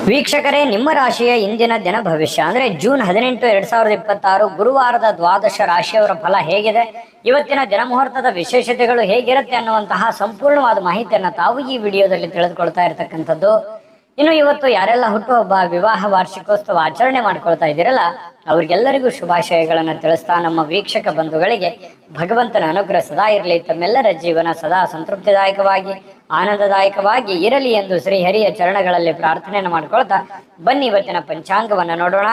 ವೀಕ್ಷಕರೇ, ನಿಮ್ಮ ರಾಶಿಯ ಇಂದಿನ ದಿನ ಭವಿಷ್ಯ ಅಂದ್ರೆ ಜೂನ್ 18, 2026 ಗುರುವಾರದ ದ್ವಾದಶ ರಾಶಿಯವರ ಫಲ ಹೇಗಿದೆ, ಇವತ್ತಿನ ದಿನ ಮುಹೂರ್ತದ ವಿಶೇಷತೆಗಳು ಹೇಗಿರುತ್ತೆ ಅನ್ನುವಂತಹ ಸಂಪೂರ್ಣವಾದ ಮಾಹಿತಿಯನ್ನ ತಾವು ಈ ವಿಡಿಯೋದಲ್ಲಿ ತಿಳಿದುಕೊಳ್ತಾ ಇರತಕ್ಕಂಥದ್ದು. ಇನ್ನು ಇವತ್ತು ಯಾರೆಲ್ಲ ಹುಟ್ಟುಹಬ್ಬ, ವಿವಾಹ ವಾರ್ಷಿಕೋತ್ಸವ ಆಚರಣೆ ಮಾಡ್ಕೊಳ್ತಾ ಇದ್ದೀರಲ್ಲ, ಅವ್ರಿಗೆಲ್ಲರಿಗೂ ಶುಭಾಶಯಗಳನ್ನು ತಿಳಿಸ್ತಾ ನಮ್ಮ ವೀಕ್ಷಕ ಬಂಧುಗಳಿಗೆ ಭಗವಂತನ ಅನುಗ್ರಹ ಸದಾ ಇರಲಿ, ತಮ್ಮೆಲ್ಲರ ಜೀವನ ಸದಾ ಸಂತೃಪ್ತಿದಾಯಕವಾಗಿ ಆನಂದದಾಯಕವಾಗಿ ಇರಲಿ ಎಂದು ಶ್ರೀಹರಿಯ ಚರಣಗಳಲ್ಲಿ ಪ್ರಾರ್ಥನೆಯನ್ನು ಮಾಡ್ಕೊಳ್ತಾ ಬನ್ನಿ ಇವತ್ತಿನ ಪಂಚಾಂಗವನ್ನು ನೋಡೋಣ.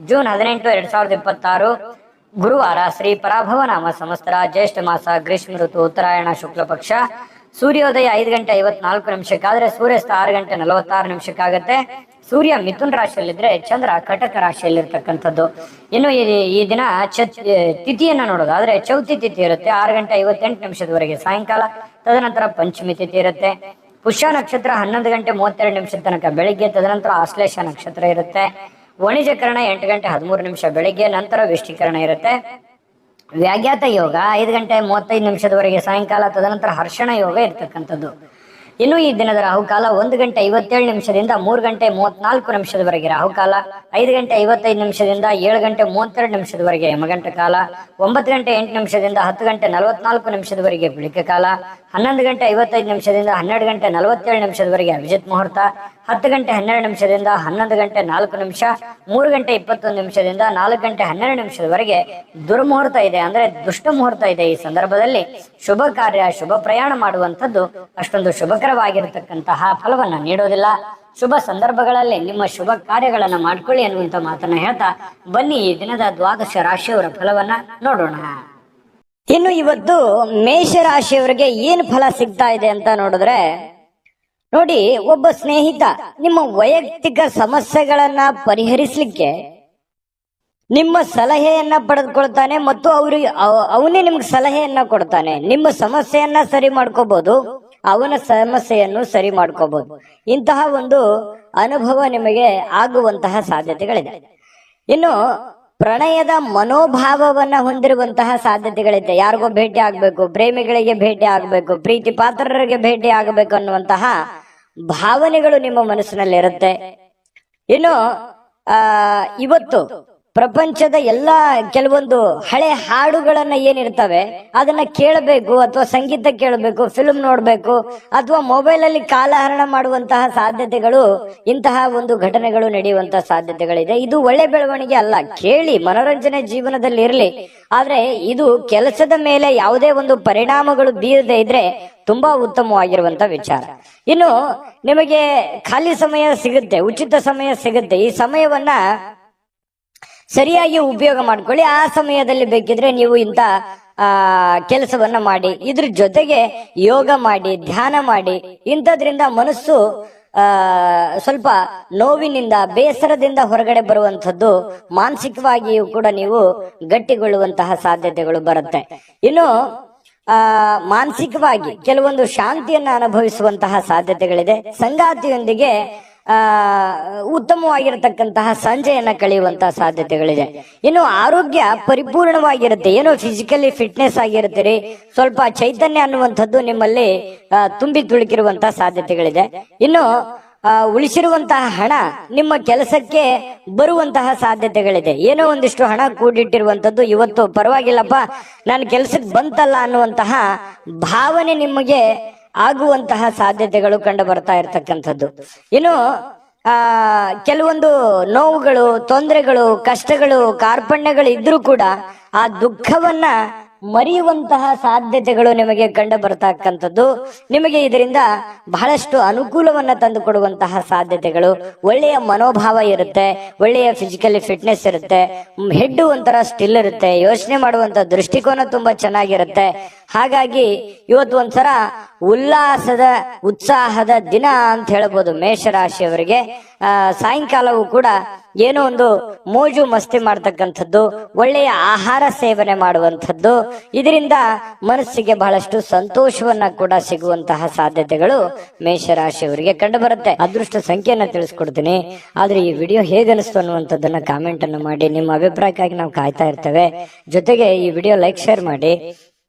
ಜೂನ್ 18, 2026 ಗುರುವಾರ, ಶ್ರೀ ಪರಾಭವ ನಾಮ ಸಂವತ್ಸರ, ಜ್ಯೇಷ್ಠ ಮಾಸ, ಗ್ರೀಷ್ಮ ಋತು, ಉತ್ತರಾಯಣ ಶುಕ್ಲ ಪಕ್ಷ. ಸೂರ್ಯೋದಯ 5:54 ಸೂರ್ಯಾಸ್ತ 6:46 ಸೂರ್ಯ ಮಿಥುನ್ ರಾಶಿಯಲ್ಲಿದ್ರೆ ಚಂದ್ರ ಕಟಕ ರಾಶಿಯಲ್ಲಿರ್ತಕ್ಕಂಥದ್ದು. ಇನ್ನು ಈ ದಿನ ತಿಥಿಯನ್ನ ನೋಡೋದಾದ್ರೆ ಚೌತಿ ತಿಥಿ ಇರುತ್ತೆ 6:58 ಸಾಯಂಕಾಲ. ತದನಂತರ ಪಂಚಮಿ ತಿಥಿ ಇರುತ್ತೆ. ಪುಷ್ಯ ನಕ್ಷತ್ರ 11:32 ತನಕ ಬೆಳಿಗ್ಗೆ. ತದನಂತರ ಆಶ್ಲೇಷ ನಕ್ಷತ್ರ ಇರುತ್ತೆ. ವಣಿಜಕರಣ 8:13 ಬೆಳಿಗ್ಗೆ. ನಂತರ ವಿಷ್ಟಿಕರಣ ಇರುತ್ತೆ. ವ್ಯಾಘಾತ ಯೋಗ 5:35 ಸಾಯಂಕಾಲ. ತದನಂತರ ಹರ್ಷಣ ಯೋಗ ಇರ್ತಕ್ಕಂಥದ್ದು. ಇನ್ನು ಈ ದಿನದ ರಾಹುಕಾಲ 1:57 3:34 ರಾಹುಕಾಲ. 5:55 7:32 ಯಮಗಂಟ ಕಾಲ. 9:08 10:44 ಬಳಿಕ ಕಾಲ. 11:55 12:47 ಅಭಿಜಿತ್ ಮುಹೂರ್ತ. 10:12 11:04 3:21 4:12 ದುರ್ಮುಹೂರ್ತ ಇದೆ, ಅಂದ್ರೆ ದುಷ್ಟ ಮುಹೂರ್ತ ಇದೆ. ಈ ಸಂದರ್ಭದಲ್ಲಿ ಶುಭ ಕಾರ್ಯ, ಶುಭ ಪ್ರಯಾಣ ಮಾಡುವಂಥದ್ದು ಅಷ್ಟೊಂದು ಶುಭಕರವಾಗಿರತಕ್ಕಂತಹ ಫಲವನ್ನ ನೀಡೋದಿಲ್ಲ. ಶುಭ ಸಂದರ್ಭಗಳಲ್ಲಿ ನಿಮ್ಮ ಶುಭ ಕಾರ್ಯಗಳನ್ನ ಮಾಡ್ಕೊಳ್ಳಿ ಅನ್ನುವಂತ ಮಾತನ್ನ ಹೇಳ್ತಾ ಬನ್ನಿ ಈ ದಿನದ ದ್ವಾದಶ ರಾಶಿಯವರ ಫಲವನ್ನ ನೋಡೋಣ. ಇನ್ನು ಇವತ್ತು ಮೇಷ ರಾಶಿಯವರಿಗೆ ಏನ್ ಫಲ ಸಿಗ್ತಾ ಇದೆ ಅಂತ ನೋಡಿದ್ರೆ, ನೋಡಿ, ಒಬ್ಬ ಸ್ನೇಹಿತ ನಿಮ್ಮ ವೈಯಕ್ತಿಕ ಸಮಸ್ಯೆಗಳನ್ನ ಪರಿಹರಿಸಲಿಕ್ಕೆ ನಿಮ್ಮ ಸಲಹೆಯನ್ನ ಪಡೆದುಕೊಳ್ತಾನೆ ಮತ್ತು ಅವನೇ ನಿಮ್ಗೆ ಸಲಹೆಯನ್ನ ಕೊಡ್ತಾನೆ. ನಿಮ್ಮ ಸಮಸ್ಯೆಯನ್ನ ಸರಿ ಮಾಡ್ಕೋಬಹುದು, ಅವನ ಸಮಸ್ಯೆಯನ್ನು ಸರಿ ಮಾಡ್ಕೋಬಹುದು. ಇಂತಹ ಒಂದು ಅನುಭವ ನಿಮಗೆ ಆಗುವಂತಹ ಸಾಧ್ಯತೆಗಳಿದೆ. ಇನ್ನು ಪ್ರಣಯದ ಮನೋಭಾವವನ್ನ ಹೊಂದಿರುವಂತಹ ಸಾಧ್ಯತೆಗಳಿದೆ. ಯಾರಿಗೋ ಭೇಟಿ ಆಗ್ಬೇಕು, ಪ್ರೇಮಿಗಳಿಗೆ ಭೇಟಿ ಆಗ್ಬೇಕು, ಪ್ರೀತಿ ಪಾತ್ರರಿಗೆ ಭೇಟಿ ಆಗಬೇಕು ಅನ್ನುವಂತಹ ಭಾವನೆಗಳು ನಿಮ್ಮ ಮನಸ್ಸಿನಲ್ಲಿ ಇರುತ್ತೆ. ಇನ್ನು ಇವತ್ತು ಪ್ರಪಂಚದ ಕೆಲವೊಂದು ಹಳೆ ಹಾಡುಗಳನ್ನ ಏನಿರ್ತವೆ ಅದನ್ನ ಕೇಳಬೇಕು, ಅಥವಾ ಸಂಗೀತ ಕೇಳಬೇಕು, ಫಿಲ್ಮ್ ನೋಡ್ಬೇಕು, ಅಥವಾ ಮೊಬೈಲ್ ಅಲ್ಲಿ ಕಾಲಹರಣ ಮಾಡುವಂತಹ ಸಾಧ್ಯತೆಗಳು, ಇಂತಹ ಒಂದು ಘಟನೆಗಳು ನಡೆಯುವಂತಹ ಸಾಧ್ಯತೆಗಳಿದೆ. ಇದು ಒಳ್ಳೆ ಬೆಳವಣಿಗೆ ಅಲ್ಲ. ಕೇಳಿ, ಮನೋರಂಜನೆ ಜೀವನದಲ್ಲಿ ಇರಲಿ, ಆದ್ರೆ ಇದು ಕೆಲಸದ ಮೇಲೆ ಯಾವುದೇ ಒಂದು ಪರಿಣಾಮಗಳು ಬೀರದೆ ಇದ್ರೆ ತುಂಬಾ ಉತ್ತಮವಾಗಿರುವಂತ ವಿಚಾರ. ಇನ್ನು ನಿಮಗೆ ಖಾಲಿ ಸಮಯ ಸಿಗುತ್ತೆ, ಉಚಿತ ಸಮಯ ಸಿಗುತ್ತೆ. ಈ ಸಮಯವನ್ನ ಸರಿಯಾಗಿ ಉಪಯೋಗ ಮಾಡ್ಕೊಳ್ಳಿ. ಆ ಸಮಯದಲ್ಲಿ ಬೇಕಿದ್ರೆ ನೀವು ಇಂಥ ಕೆಲಸವನ್ನ ಮಾಡಿ, ಇದ್ರ ಜೊತೆಗೆ ಯೋಗ ಮಾಡಿ, ಧ್ಯಾನ ಮಾಡಿ. ಇಂಥದ್ರಿಂದ ಮನಸ್ಸು ಸ್ವಲ್ಪ ನೋವಿನಿಂದ, ಬೇಸರದಿಂದ ಹೊರಗಡೆ ಬರುವಂತದ್ದು, ಮಾನಸಿಕವಾಗಿಯೂ ಕೂಡ ನೀವು ಗಟ್ಟಿಗೊಳ್ಳುವಂತಹ ಸಾಧ್ಯತೆಗಳು ಬರುತ್ತೆ. ಇನ್ನು ಮಾನಸಿಕವಾಗಿ ಕೆಲವೊಂದು ಶಾಂತಿಯನ್ನ ಅನುಭವಿಸುವಂತಹ ಸಾಧ್ಯತೆಗಳಿದೆ. ಸಂಗಾತಿಯೊಂದಿಗೆ ಉತ್ತಮವಾಗಿರತಕ್ಕಂತಹ ಸಂಜೆಯನ್ನ ಕಳೆಯುವಂತಹ ಸಾಧ್ಯತೆಗಳಿದೆ. ಇನ್ನು ಆರೋಗ್ಯ ಪರಿಪೂರ್ಣವಾಗಿರುತ್ತೆ. ಏನೋ ಫಿಸಿಕಲಿ ಫಿಟ್ನೆಸ್ ಆಗಿರ್ತೀರಿ, ಸ್ವಲ್ಪ ಚೈತನ್ಯ ಅನ್ನುವಂಥದ್ದು ನಿಮ್ಮಲ್ಲಿ ತುಂಬಿ ತುಳುಕಿರುವಂತಹ ಸಾಧ್ಯತೆಗಳಿದೆ. ಇನ್ನು ಉಳಿಸಿರುವಂತಹ ಹಣ ನಿಮ್ಮ ಕೆಲಸಕ್ಕೆ ಬರುವಂತಹ ಸಾಧ್ಯತೆಗಳಿದೆ. ಏನೋ ಒಂದಿಷ್ಟು ಹಣ ಕೂಡಿಟ್ಟಿರುವಂತದ್ದು ಇವತ್ತು ಪರವಾಗಿಲ್ಲಪ್ಪ, ನನ್ನ ಕೆಲಸಕ್ಕೆ ಬಂತಲ್ಲ ಅನ್ನುವಂತಹ ಭಾವನೆ ನಿಮಗೆ ಆಗುವಂತಹ ಸಾಧ್ಯತೆಗಳು ಕಂಡು ಬರ್ತಾ ಇರತಕ್ಕಂಥದ್ದು. ಇನ್ನು ಕೆಲವೊಂದು ನೋವುಗಳು, ತೊಂದರೆಗಳು, ಕಷ್ಟಗಳು, ಕಾರ್ಪಣ್ಯಗಳು ಇದ್ರೂ ಕೂಡ ಆ ದುಃಖವನ್ನ ಮರೆಯುವಂತಹ ಸಾಧ್ಯತೆಗಳು ನಿಮಗೆ ಕಂಡು ಬರ್ತಕ್ಕಂಥದ್ದು. ನಿಮಗೆ ಇದರಿಂದ ಬಹಳಷ್ಟು ಅನುಕೂಲವನ್ನ ತಂದು ಕೊಡುವಂತಹ ಸಾಧ್ಯತೆಗಳು, ಒಳ್ಳೆಯ ಮನೋಭಾವ ಇರುತ್ತೆ, ಒಳ್ಳೆಯ ಫಿಸಿಕಲಿ ಫಿಟ್ನೆಸ್ ಇರುತ್ತೆ, ಹೆಡ್ ಒಂಥರ ಸ್ಟಿಲ್ ಇರುತ್ತೆ, ಯೋಚನೆ ಮಾಡುವಂತ ದೃಷ್ಟಿಕೋನ ತುಂಬಾ ಚೆನ್ನಾಗಿರುತ್ತೆ. ಹಾಗಾಗಿ ಇವತ್ತು ಒಂಥರ ಉಲ್ಲಾಸದ, ಉತ್ಸಾಹದ ದಿನ ಅಂತ ಹೇಳ್ಬೋದು ಮೇಷರಾಶಿಯವರಿಗೆ. ಸಾಯಂಕಾಲವೂ ಕೂಡ ಏನೋ ಒಂದು ಮೋಜು ಮಸ್ತಿ ಮಾಡ್ತಕ್ಕಂಥದ್ದು, ಒಳ್ಳೆಯ ಆಹಾರ ಸೇವನೆ ಮಾಡುವಂಥದ್ದು, ಇದರಿಂದ ಮನಸ್ಸಿಗೆ ಬಹಳಷ್ಟು ಸಂತೋಷವನ್ನ ಕೂಡ ಸಿಗುವಂತಹ ಸಾಧ್ಯತೆಗಳು ಮೇಷರಾಶಿಯವರಿಗೆ ಕಂಡು ಬರುತ್ತೆ. ಅದೃಷ್ಟ ಸಂಖ್ಯೆಯನ್ನ ತಿಳಿಸ್ಕೊಡ್ತೀನಿ, ಆದ್ರೆ ಈ ವಿಡಿಯೋ ಹೇಗನಿಸ್ತು ಅನ್ನುವಂಥದ್ದನ್ನ ಕಾಮೆಂಟ್ ಅನ್ನು ಮಾಡಿ. ನಿಮ್ಮ ಅಭಿಪ್ರಾಯಕ್ಕಾಗಿ ನಾವು ಕಾಯ್ತಾ ಇರ್ತೇವೆ. ಜೊತೆಗೆ ಈ ವಿಡಿಯೋ ಲೈಕ್, ಶೇರ್ ಮಾಡಿ.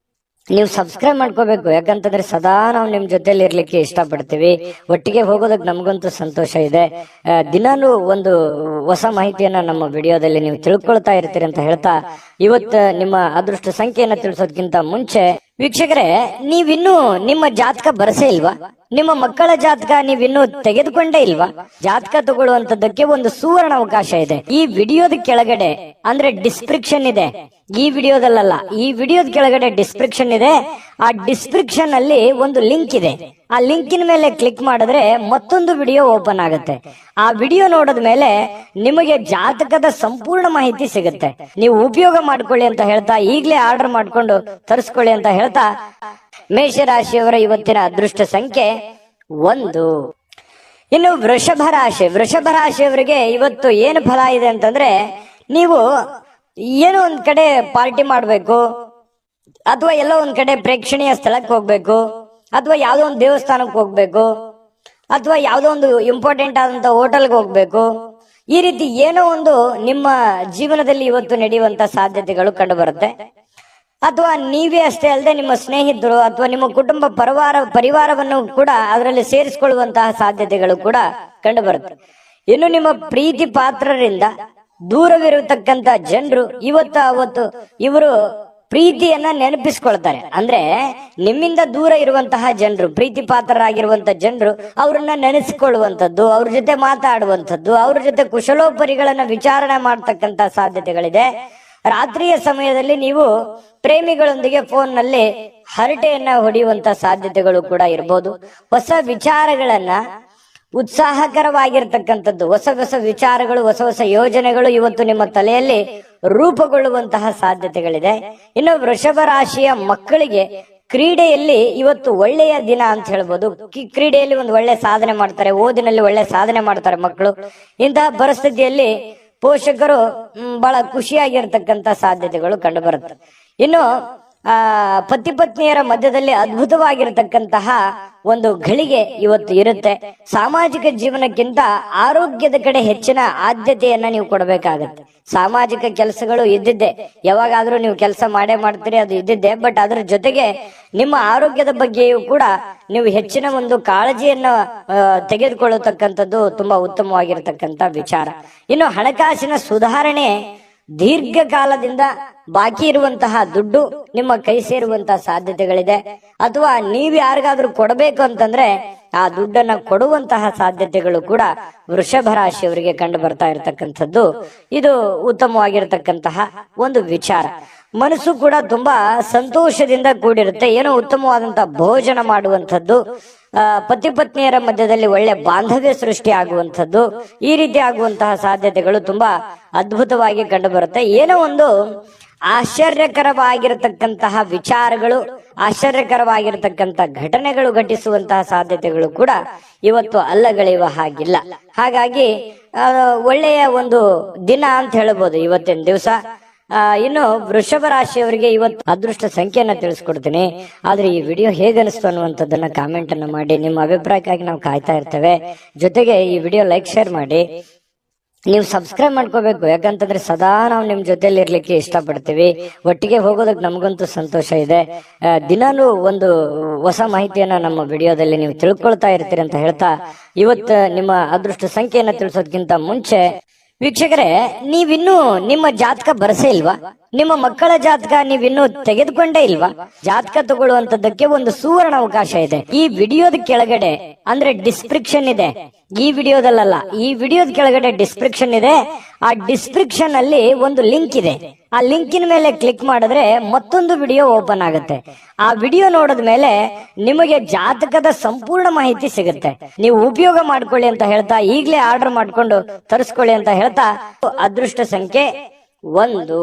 ನೀವು ಸಬ್ಸ್ಕ್ರೈಬ್ ಮಾಡ್ಕೋಬೇಕು. ಯಾಕಂತಂದ್ರೆ ಸದಾ ನಾವು ನಿಮ್ ಜೊತೆಲಿ ಇರ್ಲಿಕ್ಕೆ ಇಷ್ಟಪಡ್ತೀವಿ. ಒಟ್ಟಿಗೆ ಹೋಗೋದಕ್ಕೆ ನಮಗಂತೂ ಸಂತೋಷ ಇದೆ. ದಿನಾನು ಒಂದು ಹೊಸ ಮಾಹಿತಿಯನ್ನ ನಮ್ಮ ವಿಡಿಯೋದಲ್ಲಿ ನೀವು ತಿಳ್ಕೊಳ್ತಾ ಇರ್ತೀರಿ ಅಂತ ಹೇಳ್ತಾ, ಇವತ್ತು ನಿಮ್ಮ ಅದೃಷ್ಟ ಸಂಖ್ಯೆಯನ್ನ ತಿಳಿಸೋದಕ್ಕಿಂತ ಮುಂಚೆ ವೀಕ್ಷಕರೇ, ನೀವಿನ್ನೂ ನಿಮ್ಮ ಜಾತಕ ಬರಸೇ ಇಲ್ವಾ? ನಿಮ್ಮ ಮಕ್ಕಳ ಜಾತಕ ನೀವಿನ್ನೂ ತೆಗೆದುಕೊಂಡೇ ಇಲ್ವಾ? ಜಾತಕ ತಗೊಳ್ಳುವಂತದ್ದಕ್ಕೆ ಒಂದು ಸುವರ್ಣ ಅವಕಾಶ ಇದೆ. ಈ ವಿಡಿಯೋದ ಕೆಳಗಡೆ ಅಂದ್ರೆ ಡಿಸ್ಕ್ರಿಪ್ಷನ್ ಇದೆ. ಈ ವಿಡಿಯೋದಲ್ಲ, ಈ ವಿಡಿಯೋದ ಕೆಳಗಡೆ ಡಿಸ್ಕ್ರಿಪ್ಷನ್ ಇದೆ. ಆ ಡಿಸ್ಕ್ರಿಪ್ಷನ್ ಅಲ್ಲಿ ಒಂದು ಲಿಂಕ್ ಇದೆ. ಆ ಲಿಂಕಿನ ಮೇಲೆ ಕ್ಲಿಕ್ ಮಾಡಿದ್ರೆ ಮತ್ತೊಂದು ವಿಡಿಯೋ ಓಪನ್ ಆಗುತ್ತೆ. ಆ ವಿಡಿಯೋ ನೋಡಿದ ಮೇಲೆ ನಿಮಗೆ ಜಾತಕದ ಸಂಪೂರ್ಣ ಮಾಹಿತಿ ಸಿಗುತ್ತೆ. ನೀವು ಉಪಯೋಗ ಮಾಡ್ಕೊಳ್ಳಿ ಅಂತ ಹೇಳ್ತಾ, ಈಗಲೇ ಆರ್ಡರ್ ಮಾಡ್ಕೊಂಡು ತರಿಸ್ಕೊಳ್ಳಿ ಅಂತ ಹೇಳ್ತಾ, ಮೇಷರಾಶಿಯವರ ಇವತ್ತಿನ ಅದೃಷ್ಟ ಸಂಖ್ಯೆ 1. ಇನ್ನು ವೃಷಭ ರಾಶಿಯವರಿಗೆ ಇವತ್ತು ಏನು ಫಲ ಇದೆ ಅಂತಂದ್ರೆ, ನೀವು ಏನೋ ಒಂದ್ ಕಡೆ ಪಾರ್ಟಿ ಮಾಡ್ಬೇಕು, ಅಥವಾ ಎಲ್ಲೋ ಒಂದ್ ಕಡೆ ಪ್ರೇಕ್ಷಣೀಯ ಸ್ಥಳಕ್ಕೆ ಹೋಗ್ಬೇಕು, ಅಥವಾ ಯಾವ್ದೋ ಒಂದು ದೇವಸ್ಥಾನಕ್ಕೆ ಹೋಗ್ಬೇಕು, ಅಥವಾ ಯಾವ್ದೋ ಒಂದು ಇಂಪಾರ್ಟೆಂಟ್ ಆದಂತ ಹೋಟೆಲ್ಗೆ ಹೋಗ್ಬೇಕು. ಈ ರೀತಿ ಏನೋ ಒಂದು ನಿಮ್ಮ ಜೀವನದಲ್ಲಿ ಇವತ್ತು ನಡೆಯುವಂತ ಸಾಧ್ಯತೆಗಳು ಕಂಡು ಬರುತ್ತೆ. ಅಥವಾ ನೀವೇ ಅಷ್ಟೇ ಅಲ್ಲದೆ ನಿಮ್ಮ ಸ್ನೇಹಿತರು ಅಥವಾ ನಿಮ್ಮ ಕುಟುಂಬ ಪರಿವಾರವನ್ನು ಕೂಡ ಅದರಲ್ಲಿ ಸೇರಿಸಿಕೊಳ್ಳುವಂತಹ ಸಾಧ್ಯತೆಗಳು ಕೂಡ ಕಂಡು ಬರುತ್ತೆ. ಇನ್ನು ನಿಮ್ಮ ಪ್ರೀತಿ ಪಾತ್ರರಿಂದ ದೂರವಿರತಕ್ಕಂತ ಜನರು ಅವತ್ತು ಇವರು ಪ್ರೀತಿಯನ್ನ ನೆನಪಿಸ್ಕೊಳ್ತಾರೆ. ಅಂದ್ರೆ ನಿಮ್ಮಿಂದ ದೂರ ಇರುವಂತಹ ಜನರು, ಪ್ರೀತಿ ಪಾತ್ರರಾಗಿರುವಂತ ಜನರು ಅವ್ರನ್ನ ನೆನೆಸಿಕೊಳ್ಳುವಂಥದ್ದು, ಅವ್ರ ಜೊತೆ ಮಾತಾಡುವಂಥದ್ದು, ಅವ್ರ ಜೊತೆ ಕುಶಲೋಪರಿಗಳನ್ನ ವಿಚಾರಣೆ ಮಾಡ್ತಕ್ಕಂತ ಸಾಧ್ಯತೆಗಳಿದೆ. ರಾತ್ರಿಯ ಸಮಯದಲ್ಲಿ ನೀವು ಪ್ರೇಮಿಗಳೊಂದಿಗೆ ಫೋನ್ ನಲ್ಲಿ ಹರಟೆಯನ್ನ ಹೊಡೆಯುವಂತ ಸಾಧ್ಯತೆಗಳು ಕೂಡ ಇರಬಹುದು. ಹೊಸ ವಿಚಾರಗಳನ್ನ, ಉತ್ಸಾಹಕರವಾಗಿರ್ತಕ್ಕಂಥದ್ದು, ಹೊಸ ವಿಚಾರಗಳು, ಹೊಸ ಯೋಜನೆಗಳು ಇವತ್ತು ನಿಮ್ಮ ತಲೆಯಲ್ಲಿ ರೂಪುಗೊಳ್ಳುವಂತಹ ಸಾಧ್ಯತೆಗಳಿದೆ. ಇನ್ನು ವೃಷಭ ರಾಶಿಯ ಮಕ್ಕಳಿಗೆ ಕ್ರೀಡೆಯಲ್ಲಿ ಇವತ್ತು ಒಳ್ಳೆಯ ದಿನ ಅಂತ ಹೇಳ್ಬೋದು. ಕ್ರೀಡೆಯಲ್ಲಿ ಒಂದು ಒಳ್ಳೆ ಸಾಧನೆ ಮಾಡ್ತಾರೆ, ಓದಿನಲ್ಲಿ ಒಳ್ಳೆ ಸಾಧನೆ ಮಾಡ್ತಾರೆ ಮಕ್ಕಳು. ಇಂತಹ ಪರಿಸ್ಥಿತಿಯಲ್ಲಿ ಪೋಷಕರು ಬಹಳ ಖುಷಿಯಾಗಿರ್ತಕ್ಕಂಥ ಸಾಧ್ಯತೆಗಳು ಕಂಡು ಬರುತ್ತೆ. ಇನ್ನು ಪತಿ ಪತ್ನಿಯರ ಮಧ್ಯದಲ್ಲಿ ಅದ್ಭುತವಾಗಿರತಕ್ಕಂತಹ ಒಂದು ಘಳಿಗೆ ಇವತ್ತು ಇರುತ್ತೆ. ಸಾಮಾಜಿಕ ಜೀವನಕ್ಕಿಂತ ಆರೋಗ್ಯದ ಕಡೆ ಹೆಚ್ಚಿನ ಆದ್ಯತೆಯನ್ನ ನೀವು ಕೊಡಬೇಕಾಗತ್ತೆ. ಸಾಮಾಜಿಕ ಕೆಲಸಗಳು ಇದ್ದಿದ್ದೆ, ಯಾವಾಗಾದ್ರೂ ನೀವು ಕೆಲಸ ಮಾಡೇ ಮಾಡ್ತೀರಿ, ಅದು ಇದ್ದಿದ್ದೆ. ಬಟ್ ಅದ್ರ ಜೊತೆಗೆ ನಿಮ್ಮ ಆರೋಗ್ಯದ ಬಗ್ಗೆಯೂ ಕೂಡ ನೀವು ಹೆಚ್ಚಿನ ಒಂದು ಕಾಳಜಿಯನ್ನ ತೆಗೆದುಕೊಳ್ಳತಕ್ಕಂಥದ್ದು ತುಂಬಾ ಉತ್ತಮವಾಗಿರ್ತಕ್ಕಂಥ ವಿಚಾರ. ಇನ್ನು ಹಣಕಾಸಿನ ಸುಧಾರಣೆ, ದೀರ್ಘಕಾಲದಿಂದ ಬಾಕಿ ಇರುವಂತಹ ದುಡ್ಡು ನಿಮ್ಮ ಕೈ ಸೇರುವಂತಹ ಸಾಧ್ಯತೆಗಳಿದೆ. ಅಥವಾ ನೀವು ಯಾರಿಗಾದ್ರೂ ಕೊಡಬೇಕು ಅಂತಂದ್ರೆ ಆ ದುಡ್ಡನ್ನ ಕೊಡುವಂತಹ ಸಾಧ್ಯತೆಗಳು ಕೂಡ ವೃಷಭ ರಾಶಿಯವರಿಗೆ ಕಂಡು ಬರ್ತಾ ಇರತಕ್ಕಂಥದ್ದು. ಇದು ಉತ್ತಮವಾಗಿರತಕ್ಕಂತಹ ಒಂದು ವಿಚಾರ. ಮನಸ್ಸು ಕೂಡ ತುಂಬಾ ಸಂತೋಷದಿಂದ ಕೂಡಿರುತ್ತೆ. ಏನೋ ಉತ್ತಮವಾದಂತಹ ಭೋಜನ ಮಾಡುವಂಥದ್ದು, ಪತಿ ಪತ್ನಿಯರ ಮಧ್ಯದಲ್ಲಿ ಒಳ್ಳೆ ಬಾಂಧವ್ಯ ಸೃಷ್ಟಿ ಆಗುವಂಥದ್ದು, ಈ ರೀತಿ ಆಗುವಂತಹ ಸಾಧ್ಯತೆಗಳು ತುಂಬಾ ಅದ್ಭುತವಾಗಿ ಕಂಡು ಬರುತ್ತೆ. ಏನೋ ಒಂದು ಆಶ್ಚರ್ಯಕರವಾಗಿರತಕ್ಕಂತಹ ವಿಚಾರಗಳು, ಆಶ್ಚರ್ಯಕರವಾಗಿರತಕ್ಕಂತ ಘಟನೆಗಳು ಘಟಿಸುವಂತಹ ಸಾಧ್ಯತೆಗಳು ಕೂಡ ಇವತ್ತು ಅಲ್ಲಗಳೆಯುವ ಹಾಗಿಲ್ಲ. ಹಾಗಾಗಿ ಒಳ್ಳೆಯ ಒಂದು ದಿನ ಅಂತ ಹೇಳಬಹುದು ಇವತ್ತಿನ ದಿವಸ. ಇನ್ನು ವೃಷಭ ರಾಶಿಯವರಿಗೆ ಇವತ್ತು ಅದೃಷ್ಟ ಸಂಖ್ಯೆಯನ್ನ ತಿಳಿಸ್ಕೊಡ್ತೀನಿ. ಆದ್ರೆ ಈ ವಿಡಿಯೋ ಹೇಗೆ ಅನಿಸ್ತು ಅನ್ನುವಂಥದ್ದನ್ನ ಕಾಮೆಂಟ್ ಅನ್ನು ಮಾಡಿ. ನಿಮ್ಮ ಅಭಿಪ್ರಾಯಕ್ಕಾಗಿ ನಾವು ಕಾಯ್ತಾ ಇರ್ತೇವೆ. ಜೊತೆಗೆ ಈ ವಿಡಿಯೋ ಲೈಕ್, ಶೇರ್ ಮಾಡಿ. ನೀವು ಸಬ್ಸ್ಕ್ರೈಬ್ ಮಾಡ್ಕೋಬೇಕು. ಯಾಕಂತಂದ್ರೆ ಸದಾ ನಾವು ನಿಮ್ ಜೊತೆಲಿ ಇರ್ಲಿಕ್ಕೆ ಇಷ್ಟಪಡ್ತೀವಿ. ಒಟ್ಟಿಗೆ ಹೋಗೋದಕ್ಕೆ ನಮಗಂತೂ ಸಂತೋಷ ಇದೆ. ದಿನಾನು ಒಂದು ಹೊಸ ಮಾಹಿತಿಯನ್ನ ನಮ್ಮ ವಿಡಿಯೋದಲ್ಲಿ ನೀವು ತಿಳ್ಕೊಳ್ತಾ ಇರ್ತೀರಿ ಅಂತ ಹೇಳ್ತಾ, ಇವತ್ತು ನಿಮ್ಮ ಅದೃಷ್ಟ ಸಂಖ್ಯೆಯನ್ನ ತಿಳಿಸೋದಕ್ಕಿಂತ ಮುಂಚೆ ವೀಕ್ಷಕರೇ, ನೀವಿನ್ನೂ ನಿಮ್ಮ ಜಾತಕ ಬರಸೇ ಇಲ್ವಾ? ನಿಮ್ಮ ಮಕ್ಕಳ ಜಾತಕ ನೀವಿನ್ನೂ ತೆಗೆದುಕೊಂಡೇ ಇಲ್ವಾ? ಜಾತಕ ತಗೊಳ್ಳುವಂತದ್ದಕ್ಕೆ ಒಂದು ಸುವರ್ಣ ಅವಕಾಶ ಇದೆ. ಈ ವಿಡಿಯೋದ ಕೆಳಗಡೆ ಅಂದ್ರೆ ಡಿಸ್ಕ್ರಿಪ್ಷನ್ ಇದೆ. ಈ ವಿಡಿಯೋದಲ್ಲ, ಈ ವಿಡಿಯೋದ ಕೆಳಗಡೆ ಡಿಸ್ಕ್ರಿಪ್ಷನ್ ಇದೆ. ಆ ಡಿಸ್ಕ್ರಿಪ್ಷನ್ ಅಲ್ಲಿ ಒಂದು ಲಿಂಕ್ ಇದೆ. ಆ ಲಿಂಕಿನ ಮೇಲೆ ಕ್ಲಿಕ್ ಮಾಡಿದ್ರೆ ಮತ್ತೊಂದು ವಿಡಿಯೋ ಓಪನ್ ಆಗುತ್ತೆ. ಆ ವಿಡಿಯೋ ನೋಡಿದ ಮೇಲೆ ನಿಮಗೆ ಜಾತಕದ ಸಂಪೂರ್ಣ ಮಾಹಿತಿ ಸಿಗುತ್ತೆ. ನೀವು ಉಪಯೋಗ ಮಾಡ್ಕೊಳ್ಳಿ ಅಂತ ಹೇಳ್ತಾ, ಈಗಲೇ ಆರ್ಡರ್ ಮಾಡ್ಕೊಂಡು ತರಿಸ್ಕೊಳ್ಳಿ ಅಂತ ಹೇಳ್ತಾ, ಅದೃಷ್ಟ ಸಂಖ್ಯೆ 1.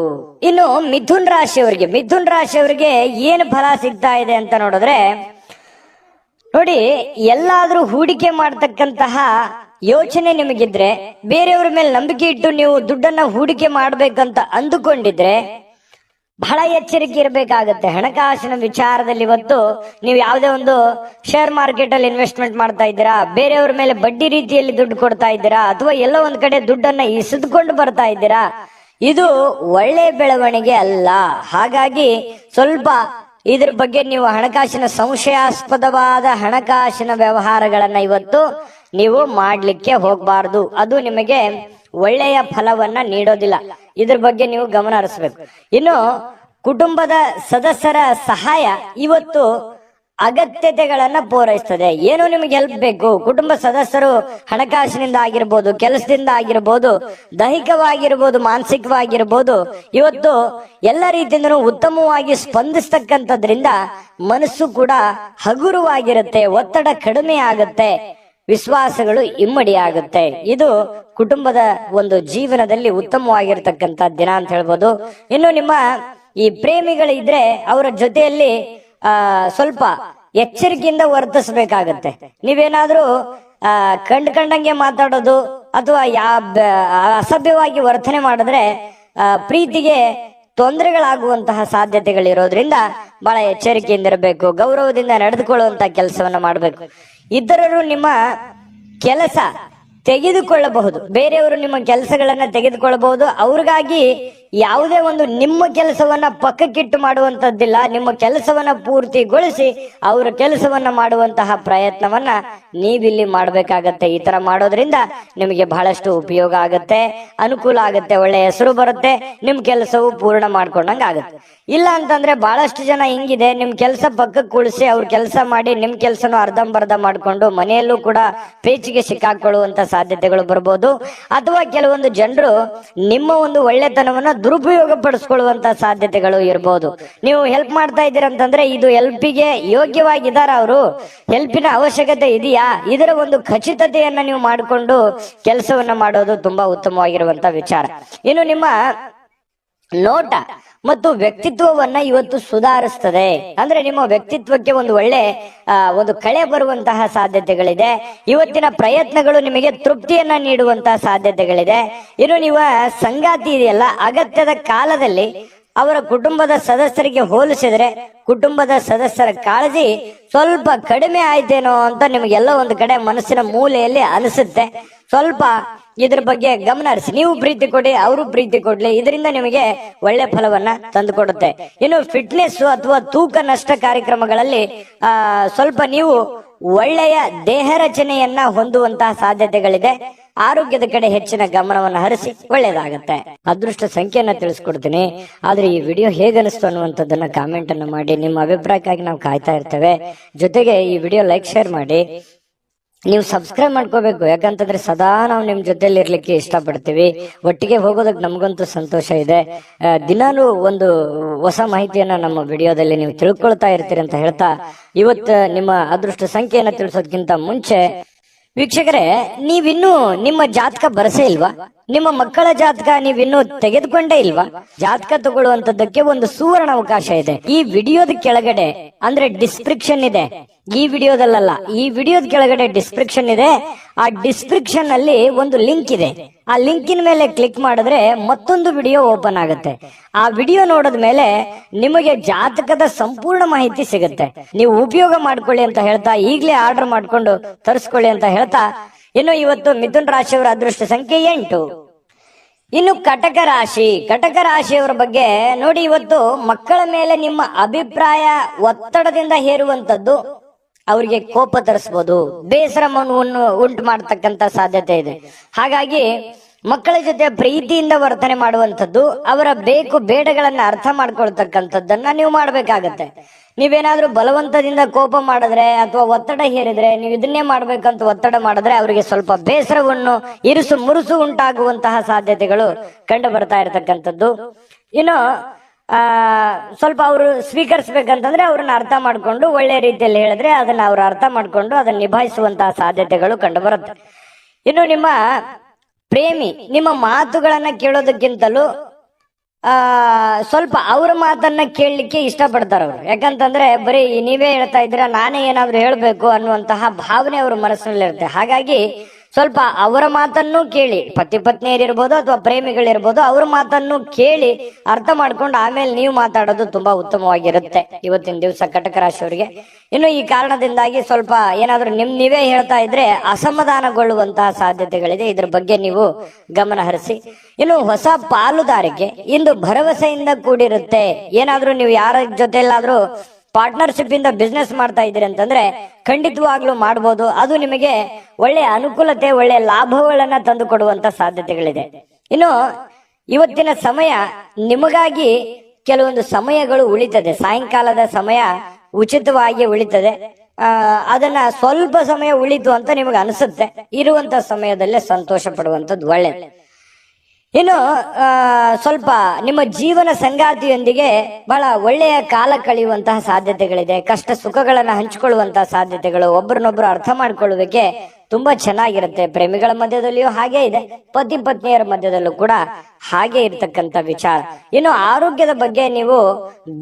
ಇನ್ನು ಮಿಥುನ್ ರಾಶಿಯವರಿಗೆ ಏನು ಫಲ ಸಿಗ್ತಾ ಇದೆ ಅಂತ ನೋಡಿದ್ರೆ, ನೋಡಿ, ಎಲ್ಲಾದ್ರೂ ಹೂಡಿಕೆ ಮಾಡ್ತಕ್ಕಂತಹ ಯೋಚನೆ ನಿಮಗಿದ್ರೆ, ಬೇರೆಯವ್ರ ಮೇಲೆ ನಂಬಿಕೆ ಇಟ್ಟು ನೀವು ದುಡ್ಡನ್ನ ಹೂಡಿಕೆ ಮಾಡ್ಬೇಕಂತ ಅಂದುಕೊಂಡಿದ್ರೆ ಬಹಳ ಎಚ್ಚರಿಕೆ ಇರಬೇಕಾಗತ್ತೆ. ಹಣಕಾಸಿನ ವಿಚಾರದಲ್ಲಿ ಇವತ್ತು ನೀವು ಯಾವುದೇ ಒಂದು ಶೇರ್ ಮಾರ್ಕೆಟ್ ಅಲ್ಲಿ ಇನ್ವೆಸ್ಟ್ಮೆಂಟ್ ಮಾಡ್ತಾ ಇದ್ದೀರಾ, ಬೇರೆಯವ್ರ ಮೇಲೆ ಬಡ್ಡಿ ರೀತಿಯಲ್ಲಿ ದುಡ್ಡು ಕೊಡ್ತಾ ಇದ್ದೀರಾ, ಅಥವಾ ಎಲ್ಲೋ ಒಂದ್ ಕಡೆ ದುಡ್ಡನ್ನ ಇಸಿದುಕೊಂಡು ಬರ್ತಾ ಇದ್ದೀರಾ, ಇದು ಒಳ್ಳೆ ಬೆಳವಣಿಗೆ ಅಲ್ಲ. ಹಾಗಾಗಿ ಸ್ವಲ್ಪ ಇದ್ರ ಬಗ್ಗೆ ನೀವು ಹಣಕಾಸಿನ ಸಂಶಯಾಸ್ಪದವಾದ ಹಣಕಾಸಿನ ವ್ಯವಹಾರಗಳನ್ನ ಇವತ್ತು ನೀವು ಮಾಡ್ಲಿಕ್ಕೆ ಹೋಗ್ಬಾರ್ದು. ಅದು ನಿಮಗೆ ಒಳ್ಳೆಯ ಫಲವನ್ನ ನೀಡೋದಿಲ್ಲ. ಇದ್ರ ಬಗ್ಗೆ ನೀವು ಗಮನ ಹರಿಸ್ಬೇಕು. ಇನ್ನು ಕುಟುಂಬದ ಸದಸ್ಯರ ಸಹಾಯ ಇವತ್ತು ಅಗತ್ಯತೆಗಳನ್ನ ಪೂರೈಸ್ತದೆ. ಏನು ನಿಮಗೆ ಹೆಲ್ಪ್ ಬೇಕು, ಕುಟುಂಬ ಸದಸ್ಯರು ಹಣಕಾಸಿನಿಂದ ಆಗಿರ್ಬೋದು, ಕೆಲಸದಿಂದ ಆಗಿರ್ಬೋದು, ದೈಹಿಕವಾಗಿರ್ಬೋದು, ಮಾನಸಿಕವಾಗಿರ್ಬೋದು, ಇವತ್ತು ಎಲ್ಲ ರೀತಿಯಿಂದನೂ ಉತ್ತಮವಾಗಿ ಸ್ಪಂದಿಸ್ತಕ್ಕಂಥದ್ರಿಂದ ಮನಸ್ಸು ಕೂಡ ಹಗುರವಾಗಿರುತ್ತೆ, ಒತ್ತಡ ಕಡಿಮೆ ಆಗುತ್ತೆ, ವಿಶ್ವಾಸಗಳು ಇಮ್ಮಡಿ ಆಗುತ್ತೆ. ಇದು ಕುಟುಂಬದ ಒಂದು ಜೀವನದಲ್ಲಿ ಉತ್ತಮವಾಗಿರ್ತಕ್ಕಂಥ ದಿನ ಅಂತ ಹೇಳ್ಬೋದು. ಇನ್ನು ನಿಮ್ಮ ಈ ಪ್ರೇಮಿಗಳಿದ್ರೆ ಅವರ ಜೊತೆಯಲ್ಲಿ ಸ್ವಲ್ಪ ಎಚ್ಚರಿಕೆಯಿಂದ ವರ್ತಿಸ್ಬೇಕಾಗತ್ತೆ. ನೀವೇನಾದ್ರೂ ಕಂಡಂಗೆ ಮಾತಾಡೋದು ಅಥವಾ ಅಸಭ್ಯವಾಗಿ ವರ್ತನೆ ಮಾಡಿದ್ರೆ ಪ್ರೀತಿಗೆ ತೊಂದರೆಗಳಾಗುವಂತಹ ಸಾಧ್ಯತೆಗಳಿರೋದ್ರಿಂದ ಬಹಳ ಎಚ್ಚರಿಕೆಯಿಂದ ಇರಬೇಕು. ಗೌರವದಿಂದ ನಡೆದುಕೊಳ್ಳುವಂತ ಕೆಲಸವನ್ನ ಮಾಡಬೇಕು. ಇತರರು ನಿಮ್ಮ ಕೆಲಸ ತೆಗೆದುಕೊಳ್ಳಬಹುದು, ಬೇರೆಯವರು ನಿಮ್ಮ ಕೆಲಸಗಳನ್ನ ತೆಗೆದುಕೊಳ್ಳಬಹುದು. ಅವ್ರಿಗಾಗಿ ಯಾವುದೇ ಒಂದು ನಿಮ್ಮ ಕೆಲಸವನ್ನ ಪಕ್ಕಕ್ಕಿಟ್ಟು ಮಾಡುವಂತದ್ದಿಲ್ಲ. ನಿಮ್ಮ ಕೆಲಸವನ್ನ ಪೂರ್ತಿಗೊಳಿಸಿ ಅವರ ಕೆಲಸವನ್ನ ಮಾಡುವಂತಹ ಪ್ರಯತ್ನವನ್ನ ನೀವಿಲ್ಲಿ ಮಾಡ್ಬೇಕಾಗತ್ತೆ. ಈ ತರ ಮಾಡೋದ್ರಿಂದ ನಿಮಗೆ ಬಹಳಷ್ಟು ಉಪಯೋಗ ಆಗತ್ತೆ, ಅನುಕೂಲ ಆಗತ್ತೆ, ಒಳ್ಳೆ ಹೆಸರು ಬರುತ್ತೆ, ನಿಮ್ ಕೆಲಸವು ಪೂರ್ಣ ಮಾಡ್ಕೊಂಡಂಗ ಆಗತ್ತೆ. ಇಲ್ಲ ಅಂತಂದ್ರೆ ಬಹಳಷ್ಟು ಜನ ಹಿಂಗಿದೆ, ನಿಮ್ ಕೆಲಸ ಪಕ್ಕಕ್ಕೆ ಕುಳಿಸಿ ಅವ್ರ ಕೆಲಸ ಮಾಡಿ ನಿಮ್ ಕೆಲಸನೂ ಅರ್ಧಂಬರ್ಧ ಮಾಡ್ಕೊಂಡು ಮನೆಯಲ್ಲೂ ಕೂಡ ಪೇಚಿಗೆ ಸಿಕ್ಕಾಕೊಳ್ಳುವಂತ ಸಾಧ್ಯತೆಗಳು ಬರ್ಬೋದು. ಅಥವಾ ಕೆಲವೊಂದು ಜನರು ನಿಮ್ಮ ಒಂದು ಒಳ್ಳೆತನವನ್ನ ದುರುಪಯೋಗ ಪಡಿಸ್ಕೊಳ್ಳುವಂತ ಸಾಧ್ಯತೆಗಳು ಇರಬಹುದು. ನೀವು ಹೆಲ್ಪ್ ಮಾಡ್ತಾ ಇದ್ದೀರಂತಂದ್ರೆ ಇದು ಹೆಲ್ಪಿಗೆ ಯೋಗ್ಯವಾಗಿದ್ದಾರ, ಅವರು ಹೆಲ್ಪಿನ ಅವಶ್ಯಕತೆ ಇದೆಯಾ, ಇದರ ಒಂದು ಖಚಿತತೆಯನ್ನ ನೀವು ಮಾಡಿಕೊಂಡು ಕೆಲಸವನ್ನ ಮಾಡೋದು ತುಂಬಾ ಉತ್ತಮವಾಗಿರುವಂತ ವಿಚಾರ. ಇನ್ನು ನಿಮ್ಮ ನೋಟ ಮತ್ತು ವ್ಯಕ್ತಿತ್ವವನ್ನ ಇವತ್ತು ಸುಧಾರಿಸ್ತದೆ. ಅಂದ್ರೆ ನಿಮ್ಮ ವ್ಯಕ್ತಿತ್ವಕ್ಕೆ ಒಂದು ಒಳ್ಳೆ ಒಂದು ಕಳೆ ಬರುವಂತಹ ಸಾಧ್ಯತೆಗಳಿದೆ. ಇವತ್ತಿನ ಪ್ರಯತ್ನಗಳು ನಿಮಗೆ ತೃಪ್ತಿಯನ್ನ ನೀಡುವಂತಹ ಸಾಧ್ಯತೆಗಳಿದೆ. ಇನ್ನು ನೀವು ಸಂಗಾತಿ ಇದೆಯಲ್ಲ, ಅಗತ್ಯದ ಕಾಲದಲ್ಲಿ ಅವರ ಕುಟುಂಬದ ಸದಸ್ಯರಿಗೆ ಹೋಲಿಸಿದ್ರೆ ಕುಟುಂಬದ ಸದಸ್ಯರ ಕಾಳಜಿ ಸ್ವಲ್ಪ ಕಡಿಮೆ ಆಯ್ತೇನೋ ಅಂತ ನಿಮಗೆಲ್ಲ ಒಂದು ಕಡೆ ಮನಸ್ಸಿನ ಮೂಲೆಯಲ್ಲಿ ಅನಿಸುತ್ತೆ. ಸ್ವಲ್ಪ ಇದ್ರ ಬಗ್ಗೆ ಗಮನ ಹರಿಸಿ. ನೀವು ಪ್ರೀತಿ ಕೊಡಿ, ಅವರು ಪ್ರೀತಿ ಕೊಡ್ಲಿ, ಇದರಿಂದ ನಿಮಗೆ ಒಳ್ಳೆ ಫಲವನ್ನ ತಂದುಕೊಡುತ್ತೆ. ಇನ್ನು ಫಿಟ್ನೆಸ್ ಅಥವಾ ತೂಕ ನಷ್ಟ ಕಾರ್ಯಕ್ರಮಗಳಲ್ಲಿ ಸ್ವಲ್ಪ ನೀವು ಒಳ್ಳೆಯ ದೇಹ ರಚನೆಯನ್ನ ಹೊಂದುವಂತಹ ಸಾಧ್ಯತೆಗಳಿದೆ. ಆರೋಗ್ಯದ ಕಡೆ ಹೆಚ್ಚಿನ ಗಮನವನ್ನು ಹರಿಸಿ ಒಳ್ಳೇದಾಗತ್ತೆ. ಅದೃಷ್ಟ ಸಂಖ್ಯೆಯನ್ನ ತಿಳಿಸ್ಕೊಡ್ತೀನಿ. ಆದ್ರೆ ಈ ವಿಡಿಯೋ ಹೇಗನಿಸ್ತು ಅನ್ನುವಂಥದ್ದನ್ನ ಕಾಮೆಂಟ್ ಅನ್ನು ಮಾಡಿ. ನಿಮ್ಮ ಅಭಿಪ್ರಾಯಕ್ಕಾಗಿ ನಾವು ಕಾಯ್ತಾ ಇರ್ತೇವೆ. ಜೊತೆಗೆ ಈ ವಿಡಿಯೋ ಲೈಕ್, ಶೇರ್ ಮಾಡಿ. ನೀವು ಸಬ್ಸ್ಕ್ರೈಬ್ ಮಾಡ್ಕೋಬೇಕು, ಯಾಕಂತಂದ್ರೆ ಸದಾ ನಾವು ನಿಮ್ ಜೊತೆಲಿ ಇರ್ಲಿಕ್ಕೆ ಇಷ್ಟಪಡ್ತೀವಿ. ಒಟ್ಟಿಗೆ ಹೋಗೋದಕ್ಕೆ ನಮಗಂತೂ ಸಂತೋಷ ಇದೆ. ದಿನಾನು ಒಂದು ಹೊಸ ಮಾಹಿತಿಯನ್ನ ನಮ್ಮ ವಿಡಿಯೋದಲ್ಲಿ ನೀವು ತಿಳ್ಕೊಳ್ತಾ ಇರ್ತೀರಿ ಅಂತ ಹೇಳ್ತಾ, ಇವತ್ತು ನಿಮ್ಮ ಅದೃಷ್ಟ ಸಂಖ್ಯೆಯನ್ನ ತಿಳಿಸೋದಕ್ಕಿಂತ ಮುಂಚೆ ವೀಕ್ಷಕರೇ, ನೀವಿನ್ನೂ ನಿಮ್ಮ ಜಾತಕ ಬರಸೇ ಇಲ್ವಾ? ನಿಮ್ಮ ಮಕ್ಕಳ ಜಾತಕ ನೀವಿನ್ನೂ ತೆಗೆದುಕೊಂಡೇ ಇಲ್ವಾ? ಜಾತಕ ತಗೊಳ್ಳುವಂತದ್ದಕ್ಕೆ ಒಂದು ಸುವರ್ಣ ಅವಕಾಶ ಇದೆ. ಈ ವಿಡಿಯೋದ ಕೆಳಗಡೆ ಅಂದ್ರೆ ಡಿಸ್ಕ್ರಿಪ್ಷನ್ ಇದೆ, ಈ ವಿಡಿಯೋದಲ್ಲ, ಈ ವಿಡಿಯೋದ ಕೆಳಗಡೆ ಡಿಸ್ಕ್ರಿಪ್ಷನ್ ಇದೆ. ಆ ಡಿಸ್ಕ್ರಿಪ್ಷನ್ ಅಲ್ಲಿ ಒಂದು ಲಿಂಕ್ ಇದೆ. ಆ ಲಿಂಕಿನ ಮೇಲೆ ಕ್ಲಿಕ್ ಮಾಡಿದ್ರೆ ಮತ್ತೊಂದು ವಿಡಿಯೋ ಓಪನ್ ಆಗುತ್ತೆ. ಆ ವಿಡಿಯೋ ನೋಡಿದ ಮೇಲೆ ನಿಮಗೆ ಜಾತಕದ ಸಂಪೂರ್ಣ ಮಾಹಿತಿ ಸಿಗುತ್ತೆ. ನೀವು ಉಪಯೋಗ ಮಾಡ್ಕೊಳ್ಳಿ ಅಂತ ಹೇಳ್ತಾ, ಈಗಲೇ ಆರ್ಡರ್ ಮಾಡ್ಕೊಂಡು ತರಿಸ್ಕೊಳ್ಳಿ ಅಂತ ಹೇಳ್ತಾ, ಇನ್ನು ಇವತ್ತು ಮಿಥುನ್ ರಾಶಿಯವರ ಅದೃಷ್ಟ ಸಂಖ್ಯೆ 8. ಇನ್ನು ಕಟಕ ರಾಶಿ, ಕಟಕ ರಾಶಿಯವರ ಬಗ್ಗೆ ನೋಡಿ. ಇವತ್ತು ಮಕ್ಕಳ ಮೇಲೆ ನಿಮ್ಮ ಅಭಿಪ್ರಾಯ ಒತ್ತಡದಿಂದ ಹೇರುವಂತದ್ದು ಅವರಿಗೆ ಕೋಪ ತರಿಸಬಹುದು, ಬೇಸರವನ್ನು ಉಂಟು ಮಾಡತಕ್ಕಂತ ಸಾಧ್ಯತೆ ಇದೆ. ಹಾಗಾಗಿ ಮಕ್ಕಳ ಜೊತೆ ಪ್ರೀತಿಯಿಂದ ವರ್ತನೆ ಮಾಡುವಂಥದ್ದು, ಅವರ ಬೇಕು ಬೇಡಗಳನ್ನ ಅರ್ಥ ಮಾಡ್ಕೊಳ್ತಕ್ಕಂಥದ್ದನ್ನ ನೀವು ಮಾಡ್ಬೇಕಾಗತ್ತೆ. ನೀವೇನಾದ್ರೂ ಬಲವಂತದಿಂದ ಕೋಪ ಮಾಡಿದ್ರೆ ಅಥವಾ ಒತ್ತಡ ಹೇರಿದ್ರೆ, ನೀವು ಇದನ್ನೇ ಮಾಡ್ಬೇಕಂತ ಒತ್ತಡ ಮಾಡಿದ್ರೆ ಅವರಿಗೆ ಸ್ವಲ್ಪ ಬೇಸರವನ್ನು, ಇರುಸು ಮುರುಸು ಉಂಟಾಗುವಂತಹ ಸಾಧ್ಯತೆಗಳು ಕಂಡು ಬರ್ತಾ ಇರತಕ್ಕಂಥದ್ದು. ಇನ್ನು ಸ್ವಲ್ಪ ಅವರು ಸ್ವೀಕರಿಸ್ಬೇಕಂತಂದ್ರೆ ಅವ್ರನ್ನ ಅರ್ಥ ಮಾಡ್ಕೊಂಡು ಒಳ್ಳೆ ರೀತಿಯಲ್ಲಿ ಹೇಳಿದ್ರೆ ಅದನ್ನ ಅವ್ರು ಅರ್ಥ ಮಾಡ್ಕೊಂಡು ಅದನ್ನ ನಿಭಾಯಿಸುವಂತಹ ಸಾಧ್ಯತೆಗಳು ಕಂಡು ಬರುತ್ತೆ. ಇನ್ನು ನಿಮ್ಮ ಪ್ರೇಮಿ ನಿಮ್ಮ ಮಾತುಗಳನ್ನ ಕೇಳೋದಕ್ಕಿಂತಲೂ ಸ್ವಲ್ಪ ಅವ್ರ ಮಾತನ್ನ ಕೇಳಲಿಕ್ಕೆ ಇಷ್ಟಪಡ್ತಾರ ಅವ್ರು. ಯಾಕಂತಂದ್ರೆ ಬರೀ ನೀವೇ ಹೇಳ್ತಾ ಇದ್ದೀರಾ, ನಾನೇ ಏನಾದ್ರು ಹೇಳ್ಬೇಕು ಅನ್ನುವಂತಹ ಭಾವನೆ ಅವ್ರ ಮನಸ್ಸಿನಲ್ಲಿ ಇರುತ್ತೆ. ಹಾಗಾಗಿ ಸ್ವಲ್ಪ ಅವರ ಮಾತನ್ನು ಕೇಳಿ, ಪತಿ ಪತ್ನಿಯರಿರ್ಬೋದು ಅಥವಾ ಪ್ರೇಮಿಗಳಿರ್ಬೋದು, ಅವ್ರ ಮಾತನ್ನು ಕೇಳಿ ಅರ್ಥ ಮಾಡ್ಕೊಂಡು ಆಮೇಲೆ ನೀವು ಮಾತಾಡೋದು ತುಂಬಾ ಉತ್ತಮವಾಗಿರುತ್ತೆ ಇವತ್ತಿನ ದಿವಸ ಕಟಕ ರಾಶಿಯವರಿಗೆ. ಇನ್ನು ಈ ಕಾರಣದಿಂದಾಗಿ ಸ್ವಲ್ಪ ಏನಾದ್ರೂ ನೀವೇ ಹೇಳ್ತಾ ಇದ್ರೆ ಅಸಮಾಧಾನಗೊಳ್ಳುವಂತಹ ಸಾಧ್ಯತೆಗಳಿದೆ. ಇದ್ರ ಬಗ್ಗೆ ನೀವು ಗಮನ ಹರಿಸಿ. ಇನ್ನು ಹೊಸ ಪಾಲುದಾರಿಕೆ ಇಂದು ಭರವಸೆಯಿಂದ ಕೂಡಿರುತ್ತೆ. ಏನಾದ್ರೂ ನೀವು ಯಾರ ಜೊತೆಲ್ಲಾದ್ರೂ ಪಾರ್ಟ್ನರ್ಶಿಪ್ ಇಂದ ಬಿಸ್ನೆಸ್ ಮಾಡ್ತಾ ಇದ್ದೀರಿ ಅಂತಂದ್ರೆ ಖಂಡಿತವಾಗ್ಲೂ ಮಾಡ್ಬೋದು. ಅದು ನಿಮಗೆ ಒಳ್ಳೆ ಅನುಕೂಲತೆ, ಒಳ್ಳೆ ಲಾಭಗಳನ್ನ ತಂದು ಕೊಡುವಂತ ಸಾಧ್ಯತೆಗಳಿದೆ. ಇನ್ನು ಇವತ್ತಿನ ಸಮಯ ನಿಮಗಾಗಿ ಕೆಲವೊಂದು ಸಮಯಗಳು ಉಳಿತದೆ. ಸಾಯಂಕಾಲದ ಸಮಯ ಉಚಿತವಾಗಿ ಉಳಿತದೆ. ಅದನ್ನ ಸ್ವಲ್ಪ ಸಮಯ ಉಳಿತು ಅಂತ ನಿಮಗೆ ಅನಿಸುತ್ತೆ. ಇರುವಂತ ಸಮಯದಲ್ಲೇ ಸಂತೋಷ ಪಡುವಂಥದ್ದು ಒಳ್ಳೆಯದು. ಇನ್ನು ಸ್ವಲ್ಪ ನಿಮ್ಮ ಜೀವನ ಸಂಗಾತಿಯೊಂದಿಗೆ ಬಹಳ ಒಳ್ಳೆಯ ಕಾಲ ಕಳೆಯುವಂತಹ ಸಾಧ್ಯತೆಗಳಿದೆ. ಕಷ್ಟ ಸುಖಗಳನ್ನ ಹಂಚಿಕೊಳ್ಳುವಂತಹ ಸಾಧ್ಯತೆಗಳು, ಒಬ್ಬರನ್ನೊಬ್ರು ಅರ್ಥ ಮಾಡ್ಕೊಳ್ಳುವಿಕೆ ತುಂಬಾ ಚೆನ್ನಾಗಿರುತ್ತೆ. ಪ್ರೇಮಿಗಳ ಮಧ್ಯದಲ್ಲಿಯೂ ಹಾಗೆ ಇದೆ, ಪತಿ ಪತ್ನಿಯರ ಮಧ್ಯದಲ್ಲೂ ಕೂಡ ಹಾಗೆ ಇರ್ತಕ್ಕಂಥ ವಿಚಾರ. ಇನ್ನು ಆರೋಗ್ಯದ ಬಗ್ಗೆ ನೀವು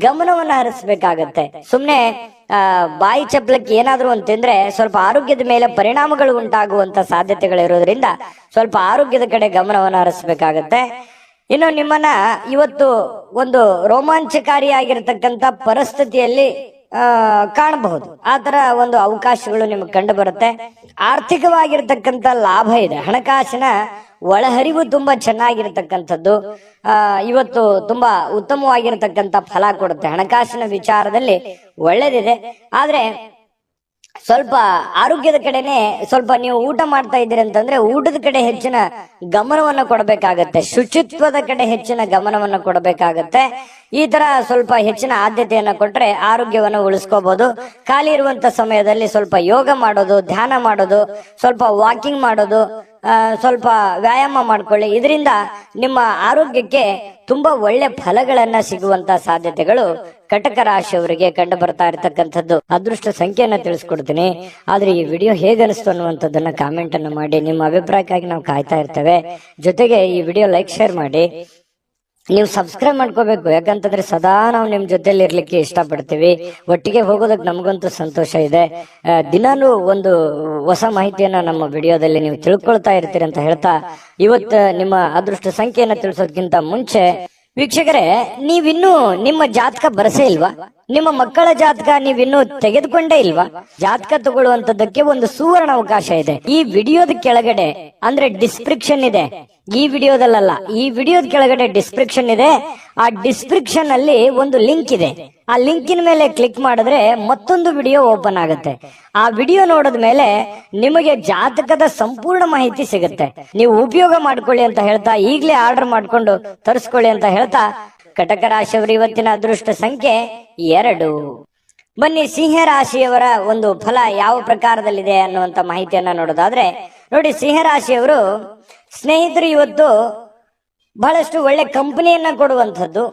ಗಮನವನ್ನ ಹರಿಸಬೇಕಾಗತ್ತೆ. ಸುಮ್ನೆ ಬಾಯಿ ಚಪ್ಪಲಕ್ಕೆ ಏನಾದ್ರು ಅಂತ ತಿಂದ್ರೆ ಸ್ವಲ್ಪ ಆರೋಗ್ಯದ ಮೇಲೆ ಪರಿಣಾಮಗಳು ಉಂಟಾಗುವಂತ ಸಾಧ್ಯತೆಗಳಿರೋದ್ರಿಂದ ಸ್ವಲ್ಪ ಆರೋಗ್ಯದ ಕಡೆ ಗಮನವನ್ನು ಹರಿಸಬೇಕಾಗತ್ತೆ. ಇನ್ನು ನಿಮ್ಮನ್ನ ಇವತ್ತು ಒಂದು ರೋಮಾಂಚಕಾರಿಯಾಗಿರ್ತಕ್ಕಂಥ ಪರಿಸ್ಥಿತಿಯಲ್ಲಿ ಕಾಣಬಹುದು. ಆ ತರ ಒಂದು ಅವಕಾಶಗಳು ನಿಮಗೆ ಕಂಡು ಬರುತ್ತೆ. ಆರ್ಥಿಕವಾಗಿರ್ತಕ್ಕಂಥ ಲಾಭ ಇದೆ. ಹಣಕಾಸಿನ ಒಳಹರಿವು ತುಂಬಾ ಚೆನ್ನಾಗಿರ್ತಕ್ಕಂಥದ್ದು ಇವತ್ತು ತುಂಬಾ ಉತ್ತಮವಾಗಿರ್ತಕ್ಕಂಥ ಫಲ ಕೊಡುತ್ತೆ. ಹಣಕಾಸಿನ ವಿಚಾರದಲ್ಲಿ ಒಳ್ಳೇದಿದೆ. ಆದ್ರೆ ಸ್ವಲ್ಪ ಆರೋಗ್ಯದ ಕಡೆನೆ ಸ್ವಲ್ಪ ನೀವು ಊಟ ಮಾಡ್ತಾ ಇದ್ದೀರಿ ಅಂತಂದ್ರೆ ಊಟದ ಕಡೆ ಹೆಚ್ಚಿನ ಗಮನವನ್ನು ಕೊಡಬೇಕಾಗತ್ತೆ. ಶುಚಿತ್ವದ ಕಡೆ ಹೆಚ್ಚಿನ ಗಮನವನ್ನು ಕೊಡಬೇಕಾಗತ್ತೆ. ಈ ತರ ಸ್ವಲ್ಪ ಹೆಚ್ಚಿನ ಆದ್ಯತೆಯನ್ನ ಕೊಟ್ರೆ ಆರೋಗ್ಯವನ್ನು ಉಳಿಸ್ಕೋಬಹುದು. ಖಾಲಿ ಇರುವಂತ ಸಮಯದಲ್ಲಿ ಸ್ವಲ್ಪ ಯೋಗ ಮಾಡೋದು, ಧ್ಯಾನ ಮಾಡೋದು, ಸ್ವಲ್ಪ ವಾಕಿಂಗ್ ಮಾಡೋದು, ಸ್ವಲ್ಪ ವ್ಯಾಯಾಮ ಮಾಡ್ಕೊಳ್ಳಿ. ಇದರಿಂದ ನಿಮ್ಮ ಆರೋಗ್ಯಕ್ಕೆ ತುಂಬಾ ಒಳ್ಳೆ ಫಲಗಳನ್ನ ಸಿಗುವಂತ ಸಾಧ್ಯತೆಗಳು ಕಟಕ ರಾಶಿಯವರಿಗೆ ಕಂಡು ಬರ್ತಾ ಇರತಕ್ಕಂಥದ್ದು. ಅದೃಷ್ಟ ಸಂಖ್ಯೆಯನ್ನ ತಿಳಿಸ್ಕೊಡ್ತೀನಿ. ಆದ್ರೆ ಈ ವಿಡಿಯೋ ಹೇಗನಿಸ್ತು ಅನ್ನುವಂಥದ್ದನ್ನ ಕಾಮೆಂಟ್ ಅನ್ನು ಮಾಡಿ. ನಿಮ್ಮ ಅಭಿಪ್ರಾಯಕ್ಕಾಗಿ ನಾವು ಕಾಯ್ತಾ ಇರ್ತೇವೆ. ಜೊತೆಗೆ ಈ ವಿಡಿಯೋ ಲೈಕ್, ಶೇರ್ ಮಾಡಿ. ನೀವು ಸಬ್ಸ್ಕ್ರೈಬ್ ಮಾಡ್ಕೋಬೇಕು. ಯಾಕಂತಂದ್ರೆ ಸದಾ ನಾವು ನಿಮ್ ಜೊತೆಲಿ ಇರ್ಲಿಕ್ಕೆ ಇಷ್ಟಪಡ್ತೀವಿ. ಒಟ್ಟಿಗೆ ಹೋಗೋದಕ್ಕೆ ನಮಗಂತೂ ಸಂತೋಷ ಇದೆ. ದಿನಾನು ಒಂದು ಹೊಸ ಮಾಹಿತಿಯನ್ನ ನಮ್ಮ ವಿಡಿಯೋದಲ್ಲಿ ನೀವು ತಿಳ್ಕೊಳ್ತಾ ಇರ್ತೀರಿ ಅಂತ ಹೇಳ್ತಾ, ಇವತ್ತು ನಿಮ್ಮ ಅದೃಷ್ಟ ಸಂಖ್ಯೆಯನ್ನ ತಿಳಿಸೋದಕ್ಕಿಂತ ಮುಂಚೆ ವೀಕ್ಷಕರೇ, ನೀವಿನ್ನೂ ನಿಮ್ಮ ಜಾತಕ ಬರಸೇ ಇಲ್ವಾ? ನಿಮ್ಮ ಮಕ್ಕಳ ಜಾತಕ ನೀವಿನ್ನೂ ತೆಗೆದುಕೊಂಡೇ ಇಲ್ವಾ? ಜಾತಕ ತಗೊಳ್ಳುವಂತದ್ದಕ್ಕೆ ಒಂದು ಸುವರ್ಣ ಅವಕಾಶ ಇದೆ. ಈ ವಿಡಿಯೋದ ಕೆಳಗಡೆ ಅಂದ್ರೆ ಡಿಸ್ಕ್ರಿಪ್ಷನ್ ಇದೆ. ಈ ವಿಡಿಯೋದಲ್ಲ, ಈ ವಿಡಿಯೋದ ಕೆಳಗಡೆ ಡಿಸ್ಕ್ರಿಪ್ಷನ್ ಇದೆ. ಆ ಡಿಸ್ಕ್ರಿಪ್ಷನ್ ಅಲ್ಲಿ ಒಂದು ಲಿಂಕ್ ಇದೆ. ಆ ಲಿಂಕಿನ ಮೇಲೆ ಕ್ಲಿಕ್ ಮಾಡಿದ್ರೆ ಮತ್ತೊಂದು ವಿಡಿಯೋ ಓಪನ್ ಆಗುತ್ತೆ. ಆ ವಿಡಿಯೋ ನೋಡಿದ ಮೇಲೆ ನಿಮಗೆ ಜಾತಕದ ಸಂಪೂರ್ಣ ಮಾಹಿತಿ ಸಿಗುತ್ತೆ. ನೀವು ಉಪಯೋಗ ಮಾಡ್ಕೊಳ್ಳಿ ಅಂತ ಹೇಳ್ತಾ, ಈಗಲೇ ಆರ್ಡರ್ ಮಾಡ್ಕೊಂಡು ತರಿಸ್ಕೊಳ್ಳಿ ಅಂತ ಹೇಳ್ತಾ, ಕಟಕ ರಾಶಿಯವರು ಇವತ್ತಿನ ಅದೃಷ್ಟ ಸಂಖ್ಯೆ 2. ಬನ್ನಿ ಸಿಂಹ ರಾಶಿಯವರ ಒಂದು ಫಲ ಯಾವ ಪ್ರಕಾರದಲ್ಲಿದೆ ಅನ್ನುವಂತ ಮಾಹಿತಿಯನ್ನ ನೋಡೋದಾದ್ರೆ, ನೋಡಿ, ಸಿಂಹ ರಾಶಿಯವರು ಸ್ನೇಹಿತರು ಇವತ್ತು ಬಹಳಷ್ಟು ಒಳ್ಳೆ ಕಂಪನಿಯನ್ನ ಕೊಡುವಂಥದ್ದು,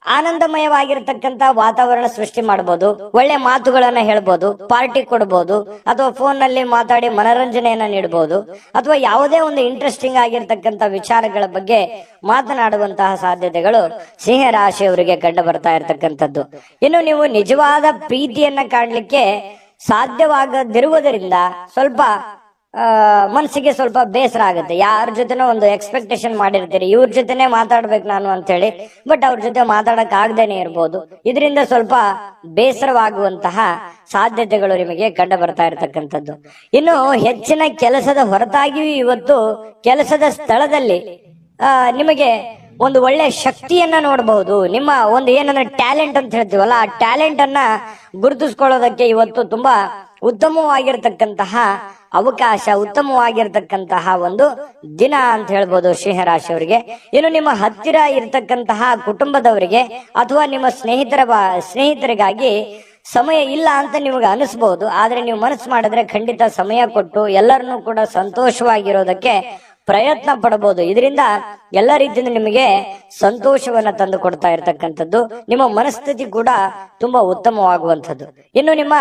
ಆನಂದಮಯವಾಗಿರ್ತಕ್ಕಂಥ ವಾತಾವರಣ ಸೃಷ್ಟಿ ಮಾಡಬಹುದು. ಒಳ್ಳೆ ಮಾತುಗಳನ್ನ ಹೇಳ್ಬೋದು, ಪಾರ್ಟಿ ಕೊಡಬಹುದು, ಅಥವಾ ಫೋನ್ ನಲ್ಲಿ ಮಾತಾಡಿ ಮನರಂಜನೆಯನ್ನ ನೀಡಬಹುದು, ಅಥವಾ ಯಾವುದೇ ಒಂದು ಇಂಟ್ರೆಸ್ಟಿಂಗ್ ಆಗಿರ್ತಕ್ಕಂಥ ವಿಚಾರಗಳ ಬಗ್ಗೆ ಮಾತನಾಡುವಂತಹ ಸಾಧ್ಯತೆಗಳು ಸಿಂಹ ರಾಶಿಯವರಿಗೆ ಕಂಡು ಬರ್ತಾ ಇರತಕ್ಕಂಥದ್ದು. ಇನ್ನು ನೀವು ನಿಜವಾದ ಪ್ರೀತಿಯನ್ನ ಕಾಣಲಿಕ್ಕೆ ಸಾಧ್ಯವಾಗದಿರುವುದರಿಂದ ಸ್ವಲ್ಪ ಮನಸ್ಸಿಗೆ ಸ್ವಲ್ಪ ಬೇಸರ ಆಗುತ್ತೆ. ಯಾರ ಜೊತೆನೋ ಒಂದು ಎಕ್ಸ್ಪೆಕ್ಟೇಷನ್ ಮಾಡಿರ್ತೀರಿ, ಇವ್ರ ಜೊತೆನೆ ಮಾತಾಡ್ಬೇಕು ನಾನು ಅಂತ ಹೇಳಿ, ಬಟ್ ಅವ್ರ ಜೊತೆ ಮಾತಾಡಕ್ ಆಗದೇನೆ ಇರ್ಬೋದು. ಇದರಿಂದ ಸ್ವಲ್ಪ ಬೇಸರವಾಗುವಂತಹ ಸಾಧ್ಯತೆಗಳು ನಿಮಗೆ ಕಂಡು ಬರ್ತಾ ಇರತಕ್ಕಂಥದ್ದು. ಇನ್ನು ಹೆಚ್ಚಿನ ಕೆಲಸದ ಹೊರತಾಗಿಯೂ ಇವತ್ತು ಕೆಲಸದ ಸ್ಥಳದಲ್ಲಿ ನಿಮಗೆ ಒಂದು ಒಳ್ಳೆ ಶಕ್ತಿಯನ್ನ ನೋಡಬಹುದು. ನಿಮ್ಮ ಒಂದು ಏನಂದ್ರೆ ಟ್ಯಾಲೆಂಟ್ ಅಂತ ಹೇಳ್ತೀವಲ್ಲ, ಆ ಟ್ಯಾಲೆಂಟ್ ಅನ್ನ ಗುರುತಿಸ್ಕೊಳ್ಳೋದಕ್ಕೆ ಇವತ್ತು ತುಂಬಾ ಉತ್ತಮವಾಗಿರ್ತಕ್ಕಂತಹ ಅವಕಾಶ, ಉತ್ತಮವಾಗಿರ್ತಕ್ಕಂತಹ ಒಂದು ದಿನ ಅಂತ ಹೇಳ್ಬೋದು ಸಿಂಹ ರಾಶಿಯವರಿಗೆ. ಇನ್ನು ನಿಮ್ಮ ಹತ್ತಿರ ಇರತಕ್ಕಂತಹ ಕುಟುಂಬದವರಿಗೆ ಅಥವಾ ನಿಮ್ಮ ಸ್ನೇಹಿತರಿಗಾಗಿ ಸಮಯ ಇಲ್ಲ ಅಂತ ನಿಮಗೆ ಅನಿಸ್ಬಹುದು. ಆದ್ರೆ ನೀವು ಮನಸ್ಸು ಮಾಡಿದ್ರೆ ಖಂಡಿತ ಸಮಯ ಕೊಟ್ಟು ಎಲ್ಲರನ್ನೂ ಕೂಡ ಸಂತೋಷವಾಗಿರೋದಕ್ಕೆ ಪ್ರಯತ್ನ ಪಡಬಹುದು. ಇದರಿಂದ ಎಲ್ಲ ರೀತಿಯಿಂದ ನಿಮಗೆ ಸಂತೋಷವನ್ನ ತಂದು ಕೊಡ್ತಾ ಇರತಕ್ಕಂಥದ್ದು. ನಿಮ್ಮ ಮನಸ್ಥಿತಿ ಕೂಡ ತುಂಬಾ ಉತ್ತಮವಾಗುವಂಥದ್ದು. ಇನ್ನು ನಿಮ್ಮ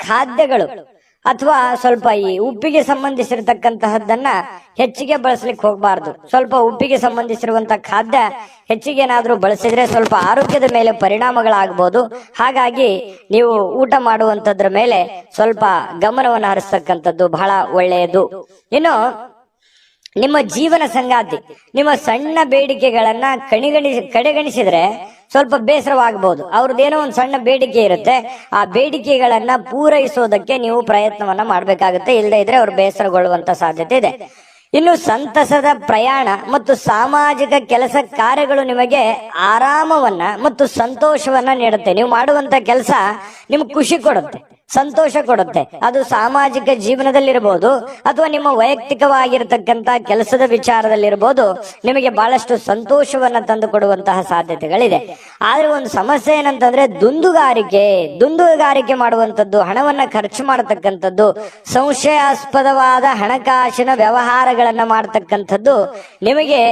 ಖಾದ್ಯಗಳು ಅಥವಾ ಸ್ವಲ್ಪ ಈ ಉಪ್ಪಿಗೆ ಸಂಬಂಧಿಸಿರತಕ್ಕಂತಹದ್ದನ್ನ ಹೆಚ್ಚಿಗೆ ಬಳಸಲಿಕ್ಕೆ ಹೋಗಬಾರ್ದು. ಸ್ವಲ್ಪ ಉಪ್ಪಿಗೆ ಸಂಬಂಧಿಸಿರುವಂತಹ ಖಾದ್ಯ ಹೆಚ್ಚಿಗೆ ಏನಾದ್ರೂ ಬಳಸಿದ್ರೆ ಸ್ವಲ್ಪ ಆರೋಗ್ಯದ ಮೇಲೆ ಪರಿಣಾಮಗಳಾಗಬಹುದು. ಹಾಗಾಗಿ ನೀವು ಊಟ ಮಾಡುವಂತದ್ರ ಮೇಲೆ ಸ್ವಲ್ಪ ಗಮನವನ್ನು ಹರಿಸ್ತಕ್ಕಂಥದ್ದು ಬಹಳ ಒಳ್ಳೆಯದು. ಇನ್ನು ನಿಮ್ಮ ಜೀವನ ಸಂಗಾತಿ ನಿಮ್ಮ ಸಣ್ಣ ಬೇಡಿಕೆಗಳನ್ನ ಕಡೆಗಣಿಸಿದ್ರೆ ಸ್ವಲ್ಪ ಬೇಸರವಾಗಬಹುದು. ಅವ್ರದ್ದೇನೋ ಒಂದು ಸಣ್ಣ ಬೇಡಿಕೆ ಇರುತ್ತೆ, ಆ ಬೇಡಿಕೆಗಳನ್ನ ಪೂರೈಸೋದಕ್ಕೆ ನೀವು ಪ್ರಯತ್ನವನ್ನ ಮಾಡ್ಬೇಕಾಗುತ್ತೆ. ಇಲ್ಲದೆ ಇದ್ರೆ ಅವ್ರು ಬೇಸರಗೊಳ್ಳುವಂತ ಸಾಧ್ಯತೆ ಇದೆ. ಇನ್ನು ಸಂತಸದ ಪ್ರಯಾಣ ಮತ್ತು ಸಾಮಾಜಿಕ ಕೆಲಸ ಕಾರ್ಯಗಳು ನಿಮಗೆ ಆರಾಮವನ್ನ ಮತ್ತು ಸಂತೋಷವನ್ನ ನೀಡುತ್ತೆ. ನೀವು ಮಾಡುವಂತ ಕೆಲಸ ನಿಮ್ಗೆ ಖುಷಿ ಕೊಡುತ್ತೆ, ಸಂತೋಷ ಕೊಡುತ್ತೆ. ಅದು ಸಾಮಾಜಿಕ ಜೀವನದಲ್ಲಿರ್ಬೋದು ಅಥವಾ ನಿಮ್ಮ ವೈಯಕ್ತಿಕವಾಗಿರ್ತಕ್ಕಂಥ ಕೆಲಸದ ವಿಚಾರದಲ್ಲಿರ್ಬೋದು, ನಿಮಗೆ ಬಹಳಷ್ಟು ಸಂತೋಷವನ್ನ ತಂದು ಕೊಡುವಂತಹ ಸಾಧ್ಯತೆಗಳಿದೆ. ಆದ್ರೆ ಒಂದು ಸಮಸ್ಯೆ ಏನಂತಂದ್ರೆ ದುಂದುಗಾರಿಕೆ ಮಾಡುವಂಥದ್ದು, ಹಣವನ್ನ ಖರ್ಚು ಮಾಡತಕ್ಕಂಥದ್ದು, ಸಂಶಯಾಸ್ಪದವಾದ ಹಣಕಾಸಿನ ವ್ಯವಹಾರಗಳನ್ನ ಮಾಡತಕ್ಕಂಥದ್ದು ನಿಮಗೆ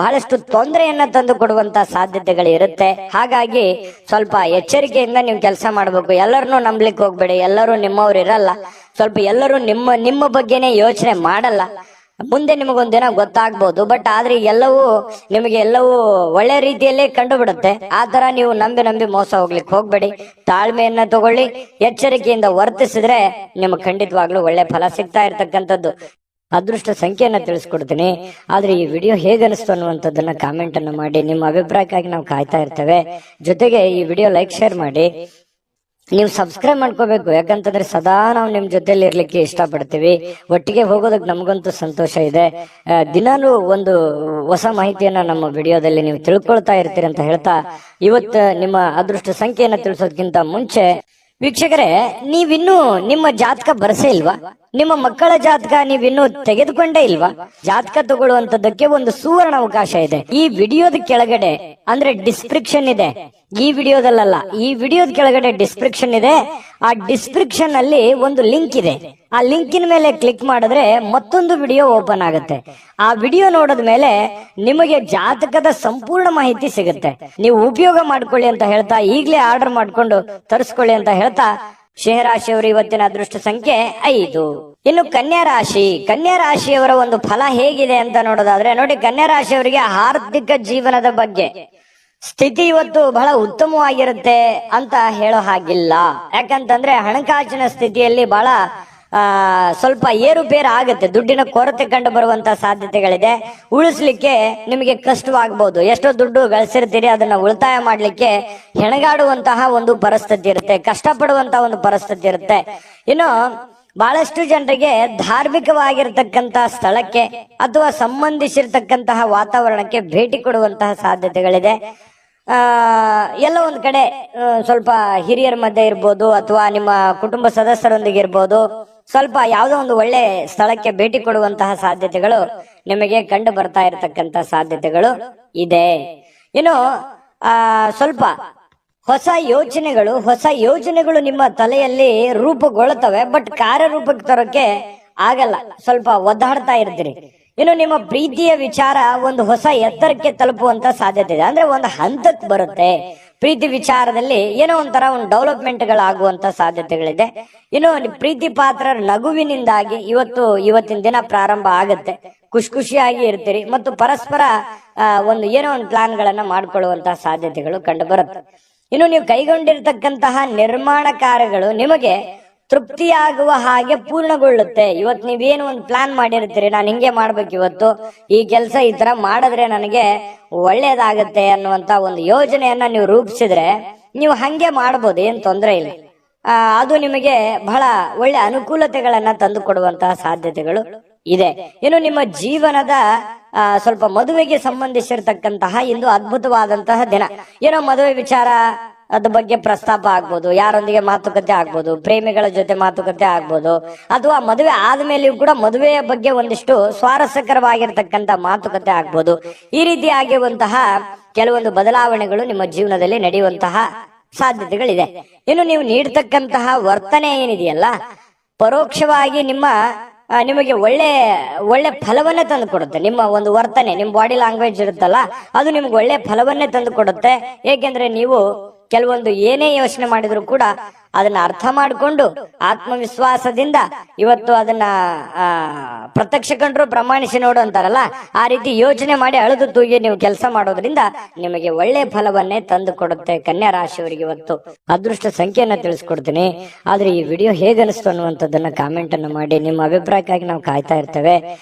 ಬಹಳಷ್ಟು ತೊಂದರೆಯನ್ನ ತಂದು ಕೊಡುವಂತಹ ಸಾಧ್ಯತೆಗಳು ಇರುತ್ತೆ. ಹಾಗಾಗಿ ಸ್ವಲ್ಪ ಎಚ್ಚರಿಕೆಯಿಂದ ನೀವು ಕೆಲಸ ಮಾಡಬೇಕು. ಎಲ್ಲರನ್ನೂ ನಂಬಲಿಕ್ಕೆ ಹೋಗ್ಬೇಡಿ. ಎಲ್ಲರೂ ನಿಮ್ಮವ್ರು ಇರಲ್ಲ. ಸ್ವಲ್ಪ ಎಲ್ಲರೂ ನಿಮ್ಮ ಬಗ್ಗೆನೇ ಯೋಚನೆ ಮಾಡಲ್ಲ. ಮುಂದೆ ನಿಮಗೊಂದಿನ ಗೊತ್ತಾಗ್ಬೋದು. ಬಟ್ ಆದ್ರೆ ಎಲ್ಲವೂ ಒಳ್ಳೆ ರೀತಿಯಲ್ಲೇ ಕಂಡು ಬಿಡುತ್ತೆ. ಆ ತರ ನೀವು ನಂಬಿ ಮೋಸ ಹೋಗ್ಲಿಕ್ಕೆ ಹೋಗ್ಬೇಡಿ. ತಾಳ್ಮೆಯನ್ನ ತಗೊಳ್ಳಿ, ಎಚ್ಚರಿಕೆಯಿಂದ ವರ್ತಿಸಿದ್ರೆ ನಿಮ್ಗೆ ಖಂಡಿತವಾಗ್ಲೂ ಒಳ್ಳೆ ಫಲ ಸಿಗ್ತಾ ಇರ್ತಕ್ಕಂಥದ್ದು. ಅದೃಷ್ಟ ಸಂಖ್ಯೆಯನ್ನ ತಿಳಿಸ್ಕೊಡ್ತೀನಿ. ಆದ್ರೆ ಈ ವಿಡಿಯೋ ಹೇಗನಿಸ್ತು ಅನ್ನುವಂಥದ್ದನ್ನ ಕಾಮೆಂಟ್ ಅನ್ನು ಮಾಡಿ. ನಿಮ್ಮ ಅಭಿಪ್ರಾಯಕ್ಕಾಗಿ ನಾವು ಕಾಯ್ತಾ ಇರ್ತೇವೆ. ಜೊತೆಗೆ ಈ ವಿಡಿಯೋ ಲೈಕ್ ಶೇರ್ ಮಾಡಿ. ನೀವು ಸಬ್ಸ್ಕ್ರೈಬ್ ಮಾಡ್ಕೋಬೇಕು. ಯಾಕಂತಂದ್ರೆ ಸದಾ ನಾವು ನಿಮ್ ಜೊತೆಲಿ ಇರ್ಲಿಕ್ಕೆ ಇಷ್ಟಪಡ್ತೀವಿ. ಒಟ್ಟಿಗೆ ಹೋಗೋದಕ್ಕೆ ನಮಗಂತೂ ಸಂತೋಷ ಇದೆ. ದಿನಾನು ಒಂದು ಹೊಸ ಮಾಹಿತಿಯನ್ನ ನಮ್ಮ ವಿಡಿಯೋದಲ್ಲಿ ನೀವು ತಿಳ್ಕೊಳ್ತಾ ಇರ್ತೀರಿ ಅಂತ ಹೇಳ್ತಾ, ಇವತ್ತು ನಿಮ್ಮ ಅದೃಷ್ಟ ಸಂಖ್ಯೆಯನ್ನ ತಿಳಿಸೋದಕ್ಕಿಂತ ಮುಂಚೆ ವೀಕ್ಷಕರೇ, ನೀವಿನ್ನೂ ನಿಮ್ಮ ಜಾತಕ ಬರಸೇ ಇಲ್ವಾ? ನಿಮ್ಮ ಮಕ್ಕಳ ಜಾತಕ ನೀವಿನ್ನೂ ತೆಗೆದುಕೊಂಡೇ ಇಲ್ವಾ? ಜಾತಕ ತಗೊಳ್ಳುವಂತದ್ದಕ್ಕೆ ಒಂದು ಸುವರ್ಣ ಅವಕಾಶ ಇದೆ. ಈ ವಿಡಿಯೋದ ಕೆಳಗಡೆ ಅಂದ್ರೆ ಡಿಸ್ಕ್ರಿಪ್ಷನ್ ಇದೆ. ಈ ವಿಡಿಯೋದಲ್ಲ, ಈ ವಿಡಿಯೋದ ಕೆಳಗಡೆ ಡಿಸ್ಕ್ರಿಪ್ಷನ್ ಇದೆ. ಆ ಡಿಸ್ಕ್ರಿಪ್ಷನ್ ಅಲ್ಲಿ ಒಂದು ಲಿಂಕ್ ಇದೆ. ಆ ಲಿಂಕಿನ ಮೇಲೆ ಕ್ಲಿಕ್ ಮಾಡಿದ್ರೆ ಮತ್ತೊಂದು ವಿಡಿಯೋ ಓಪನ್ ಆಗುತ್ತೆ. ಆ ವಿಡಿಯೋ ನೋಡಿದ ಮೇಲೆ ನಿಮಗೆ ಜಾತಕದ ಸಂಪೂರ್ಣ ಮಾಹಿತಿ ಸಿಗುತ್ತೆ. ನೀವು ಉಪಯೋಗ ಮಾಡ್ಕೊಳ್ಳಿ ಅಂತ ಹೇಳ್ತಾ, ಈಗಲೇ ಆರ್ಡರ್ ಮಾಡ್ಕೊಂಡು ತರಿಸ್ಕೊಳ್ಳಿ ಅಂತ ಹೇಳ್ತಾ, ಸಿಂಹರಾಶಿಯವರು ಇವತ್ತಿನ ಅದೃಷ್ಟ ಸಂಖ್ಯೆ 5. ಇನ್ನು ಕನ್ಯಾ ರಾಶಿಯವರ ಒಂದು ಫಲ ಹೇಗಿದೆ ಅಂತ ನೋಡೋದಾದ್ರೆ, ನೋಡಿ, ಕನ್ಯಾ ರಾಶಿಯವರಿಗೆ ಆರ್ಥಿಕ ಜೀವನದ ಬಗ್ಗೆ ಸ್ಥಿತಿ ಇವತ್ತು ಬಹಳ ಉತ್ತಮವಾಗಿರುತ್ತೆ ಅಂತ ಹೇಳೋ ಹಾಗಿಲ್ಲ. ಯಾಕಂತಂದ್ರೆ ಹಣಕಾಸಿನ ಸ್ಥಿತಿಯಲ್ಲಿ ಬಹಳ ಸ್ವಲ್ಪ ಏರುಪೇರು ಆಗುತ್ತೆ. ದುಡ್ಡಿನ ಕೊರತೆ ಕಂಡು ಬರುವಂತಹ ಸಾಧ್ಯತೆಗಳಿದೆ. ಉಳಿಸ್ಲಿಕ್ಕೆ ನಿಮಗೆ ಕಷ್ಟವಾಗಬಹುದು. ಎಷ್ಟೋ ದುಡ್ಡು ಗಳಿಸಿರ್ತೀರಿ, ಅದನ್ನ ಉಳಿತಾಯ ಮಾಡ್ಲಿಕ್ಕೆ ಹೆಣಗಾಡುವಂತಹ ಒಂದು ಪರಿಸ್ಥಿತಿ ಇರುತ್ತೆ, ಕಷ್ಟಪಡುವಂತಹ ಒಂದು ಪರಿಸ್ಥಿತಿ ಇರುತ್ತೆ. ಇನ್ನು ಬಹಳಷ್ಟು ಜನರಿಗೆ ಧಾರ್ಮಿಕವಾಗಿರ್ತಕ್ಕಂಥ ಸ್ಥಳಕ್ಕೆ ಅಥವಾ ಸಂಬಂಧಿಸಿರ್ತಕ್ಕಂತಹ ವಾತಾವರಣಕ್ಕೆ ಭೇಟಿ ಕೊಡುವಂತಹ ಸಾಧ್ಯತೆಗಳಿದೆ. ಎಲ್ಲ ಒಂದ್ ಕಡೆ ಸ್ವಲ್ಪ ಹಿರಿಯರ ಮಧ್ಯೆ ಇರ್ಬೋದು ಅಥವಾ ನಿಮ್ಮ ಕುಟುಂಬ ಸದಸ್ಯರೊಂದಿಗೆ ಇರ್ಬೋದು, ಸ್ವಲ್ಪ ಯಾವುದೋ ಒಂದು ಒಳ್ಳೆ ಸ್ಥಳಕ್ಕೆ ಭೇಟಿ ಕೊಡುವಂತಹ ಸಾಧ್ಯತೆಗಳು ನಿಮಗೆ ಕಂಡು ಬರ್ತಾ ಇರತಕ್ಕಂತ ಸಾಧ್ಯತೆಗಳು ಇದೆ. ಇನ್ನು ಸ್ವಲ್ಪ ಹೊಸ ಯೋಚನೆಗಳು ನಿಮ್ಮ ತಲೆಯಲ್ಲಿ ರೂಪುಗೊಳ್ಳುತ್ತವೆ. ಬಟ್ ಕಾರ್ಯರೂಪಕ್ಕೆ ತರೋಕೆ ಆಗಲ್ಲ, ಸ್ವಲ್ಪ ಒದ್ದಾಡ್ತಾ ಇರ್ತೀರಿ. ಇನ್ನು ನಿಮ್ಮ ಪ್ರೀತಿಯ ವಿಚಾರ ಒಂದು ಹೊಸ ಎತ್ತರಕ್ಕೆ ತಲುಪುವಂತ ಸಾಧ್ಯತೆ ಇದೆ. ಅಂದ್ರೆ ಒಂದು ಹಂತಕ್ಕೆ ಬರುತ್ತೆ. ಪ್ರೀತಿ ವಿಚಾರದಲ್ಲಿ ಏನೋ ಒಂಥರ ಒಂದು ಡೆವಲಪ್ಮೆಂಟ್ ಗಳಾಗುವಂತ ಸಾಧ್ಯತೆಗಳಿದೆ. ಇನ್ನು ಪ್ರೀತಿ ಪಾತ್ರರ ನಗುವಿನಿಂದಾಗಿ ಇವತ್ತಿನ ದಿನ ಪ್ರಾರಂಭ ಆಗುತ್ತೆ. ಖುಷಿಯಾಗಿ ಇರ್ತೀರಿ ಮತ್ತು ಪರಸ್ಪರ ಏನೋ ಒಂದು ಪ್ಲಾನ್ ಗಳನ್ನ ಮಾಡ್ಕೊಳ್ಳುವಂತಹ ಸಾಧ್ಯತೆಗಳು ಕಂಡು ಬರುತ್ತೆ. ಇನ್ನು ನೀವು ಕೈಗೊಂಡಿರ್ತಕ್ಕಂತಹ ನಿರ್ಮಾಣ ಕಾರ್ಯಗಳು ನಿಮಗೆ ತೃಪ್ತಿಯಾಗುವ ಹಾಗೆ ಪೂರ್ಣಗೊಳ್ಳುತ್ತೆ. ಇವತ್ತು ನೀವೇನು ಒಂದು ಪ್ಲಾನ್ ಮಾಡಿರ್ತೀರಿ, ನಾನು ಹಿಂಗೆ ಮಾಡ್ಬೇಕು, ಇವತ್ತು ಈ ಕೆಲಸ ಈ ತರ ಮಾಡಿದ್ರೆ ನನಗೆ ಒಳ್ಳೇದಾಗತ್ತೆ ಅನ್ನುವಂತ ಒಂದು ಯೋಜನೆಯನ್ನ ನೀವು ರೂಪಿಸಿದ್ರೆ ನೀವು ಹಂಗೆ ಮಾಡ್ಬೋದು, ಏನ್ ತೊಂದರೆ ಇಲ್ಲ. ಅದು ನಿಮಗೆ ಬಹಳ ಒಳ್ಳೆ ಅನುಕೂಲತೆಗಳನ್ನ ತಂದು ಕೊಡುವಂತಹ ಸಾಧ್ಯತೆಗಳು ಇದೆ. ಇನ್ನು ನಿಮ್ಮ ಜೀವನದ ಸ್ವಲ್ಪ ಮದುವೆಗೆ ಸಂಬಂಧಿಸಿರ್ತಕ್ಕಂತಹ ಇಂದು ಅದ್ಭುತವಾದಂತಹ ದಿನ. ಏನೋ ಮದುವೆ ವಿಚಾರ ಅದ ಬಗ್ಗೆ ಪ್ರಸ್ತಾಪ ಆಗ್ಬೋದು, ಯಾರೊಂದಿಗೆ ಮಾತುಕತೆ ಆಗ್ಬೋದು, ಪ್ರೇಮಿಗಳ ಜೊತೆ ಮಾತುಕತೆ ಆಗ್ಬೋದು, ಅಥವಾ ಮದುವೆ ಆದ್ಮೇಲೆಯೂ ಕೂಡ ಮದುವೆಯ ಬಗ್ಗೆ ಒಂದಿಷ್ಟು ಸ್ವಾರಸ್ಯಕರವಾಗಿರ್ತಕ್ಕಂಥ ಮಾತುಕತೆ ಆಗ್ಬೋದು. ಈ ರೀತಿ ಆಗಿರುವಂತಹ ಕೆಲವೊಂದು ಬದಲಾವಣೆಗಳು ನಿಮ್ಮ ಜೀವನದಲ್ಲಿ ನಡೆಯುವಂತಹ ಸಾಧ್ಯತೆಗಳಿದೆ. ಇನ್ನು ನೀವು ನೀಡ್ತಕ್ಕಂತಹ ವರ್ತನೆ ಏನಿದೆಯಲ್ಲ, ಪರೋಕ್ಷವಾಗಿ ನಿಮಗೆ ಒಳ್ಳೆ ಫಲವನ್ನೇ ತಂದು ಕೊಡುತ್ತೆ. ನಿಮ್ಮ ಒಂದು ವರ್ತನೆ, ನಿಮ್ಮ ಬಾಡಿ ಲ್ಯಾಂಗ್ವೇಜ್ ಇರುತ್ತಲ್ಲ, ಅದು ನಿಮ್ಗೆ ಒಳ್ಳೆ ಫಲವನ್ನೇ ತಂದು ಕೊಡುತ್ತೆ. ಏಕೆಂದ್ರೆ ನೀವು ಕೆಲವೊಂದು ಏನೇ ಯೋಚನೆ ಮಾಡಿದ್ರು ಕೂಡ ಅದನ್ನ ಅರ್ಥ ಮಾಡಿಕೊಂಡು ಆತ್ಮವಿಶ್ವಾಸದಿಂದ ಇವತ್ತು ಅದನ್ನ ಪ್ರತ್ಯಕ್ಷ ಕಂಡ್ರು ಪ್ರಮಾಣಿಸಿ ನೋಡು ಅಂತಾರಲ್ಲ, ಆ ರೀತಿ ಯೋಚನೆ ಮಾಡಿ ಅಳೆದು ತೂಗಿ ನೀವು ಕೆಲಸ ಮಾಡೋದ್ರಿಂದ ನಿಮಗೆ ಒಳ್ಳೆ ಫಲವನ್ನೇ ತಂದು ಕೊಡುತ್ತೆ. ಕನ್ಯಾ ರಾಶಿಯವರಿಗೆ ಇವತ್ತು ಅದೃಷ್ಟ ಸಂಖ್ಯೆಯನ್ನ ತಿಳಿಸ್ಕೊಡ್ತೀನಿ. ಆದ್ರೆ ಈ ವಿಡಿಯೋ ಹೇಗನಿಸ್ತು ಅನ್ನುವಂಥದ್ದನ್ನ ಕಾಮೆಂಟ್ ಅನ್ನು ಮಾಡಿ. ನಿಮ್ಮ ಅಭಿಪ್ರಾಯಕ್ಕಾಗಿ ನಾವು ಕಾಯ್ತಾ ಇರ್ತೇವೆ.